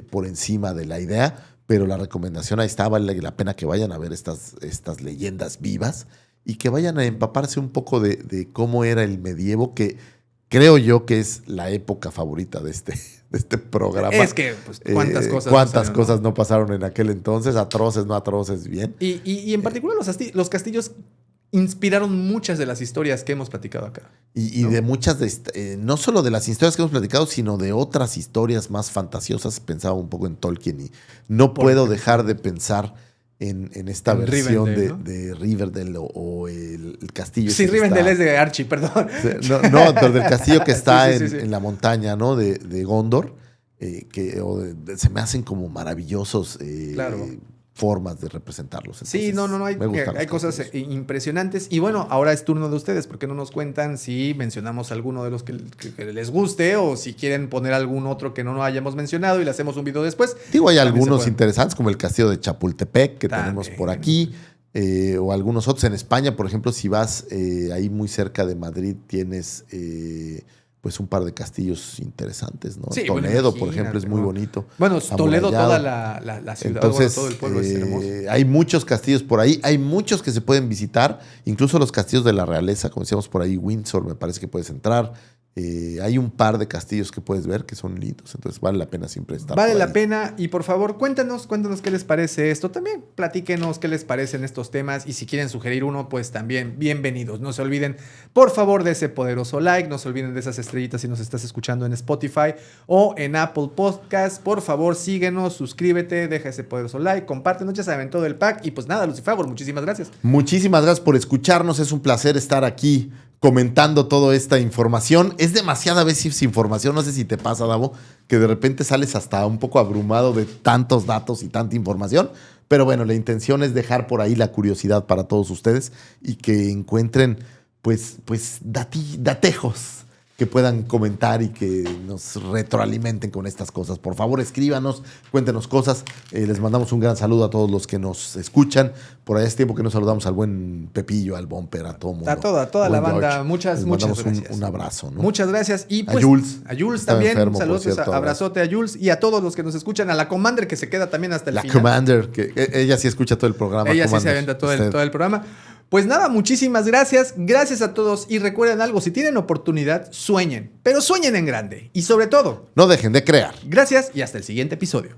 por encima de la idea, pero la recomendación ahí está. Vale la pena que vayan a ver estas leyendas vivas y que vayan a empaparse un poco de cómo era el medievo, que creo yo que es la época favorita de este programa.
Es que, pues, cuántas
cosas no pasaron en aquel entonces, atroces, no atroces, bien.
Y en particular los castillos inspiraron muchas de las historias que hemos platicado acá.
Y de muchas, no solo de las historias que hemos platicado, sino de otras historias más fantasiosas. Pensaba un poco en Tolkien y no puedo dejar de pensar en esta versión de Rivendell o el castillo.
Sí, Rivendell es de Archie, perdón.
No, pero del castillo que está en la montaña, ¿no? De Gondor, se me hacen como maravillosos.
Claro.
Formas de representarlos. Entonces,
sí, hay cosas impresionantes. Y bueno, ahora es turno de ustedes, porque no nos cuentan si mencionamos alguno de los que les guste o si quieren poner algún otro que no hayamos mencionado y le hacemos un video después.
Digo, hay algunos interesantes, como el castillo de Chapultepec, que tenemos por aquí, o algunos otros. En España, por ejemplo, si vas ahí muy cerca de Madrid, tienes... pues un par de castillos interesantes, ¿no? Sí, Toledo, por ejemplo, es muy bonito.
Bueno, Toledo, toda la ciudad,
entonces,
todo el pueblo es hermoso.
Hay muchos castillos por ahí, hay muchos que se pueden visitar, incluso los castillos de la realeza, como decíamos por ahí, Windsor, me parece que puedes entrar. Hay un par de castillos que puedes ver que son lindos, entonces vale la pena siempre estar.
Vale la pena, y por favor, cuéntanos qué les parece esto. También platíquenos qué les parecen estos temas, y si quieren sugerir uno, pues también bienvenidos. No se olviden, por favor, de ese poderoso like, no se olviden de esas estrellitas si nos estás escuchando en Spotify o en Apple Podcast. Por favor, síguenos, suscríbete, deja ese poderoso like, compártenos, ya saben todo el pack. Y pues nada, Lucifagor, muchísimas gracias.
Muchísimas gracias por escucharnos, es un placer estar aquí comentando toda esta información. Es demasiada veces información, no sé si te pasa, Davo, que de repente sales hasta un poco abrumado de tantos datos y tanta información, pero bueno, la intención es dejar por ahí la curiosidad para todos ustedes y que encuentren pues datejos que puedan comentar y que nos retroalimenten con estas cosas. Por favor, escríbanos, cuéntenos cosas. Les mandamos un gran saludo a todos los que nos escuchan. Por ahí es tiempo que nos saludamos al buen Pepillo, al Bumper, a todo mundo.
A toda la banda. George. Muchas gracias.
Un abrazo, ¿no?
Muchas gracias. Y pues, a Jules también. Enfermo, saludos, abrazote a Jules y a todos los que nos escuchan. A la Commander, que se queda también hasta el final.
La Commander, que ella sí escucha todo el programa.
Ella sí se aventa todo el programa. Pues nada, muchísimas gracias. Gracias a todos. Y recuerden algo, si tienen oportunidad, sueñen. Pero sueñen en grande. Y sobre todo,
no dejen de crear.
Gracias y hasta el siguiente episodio.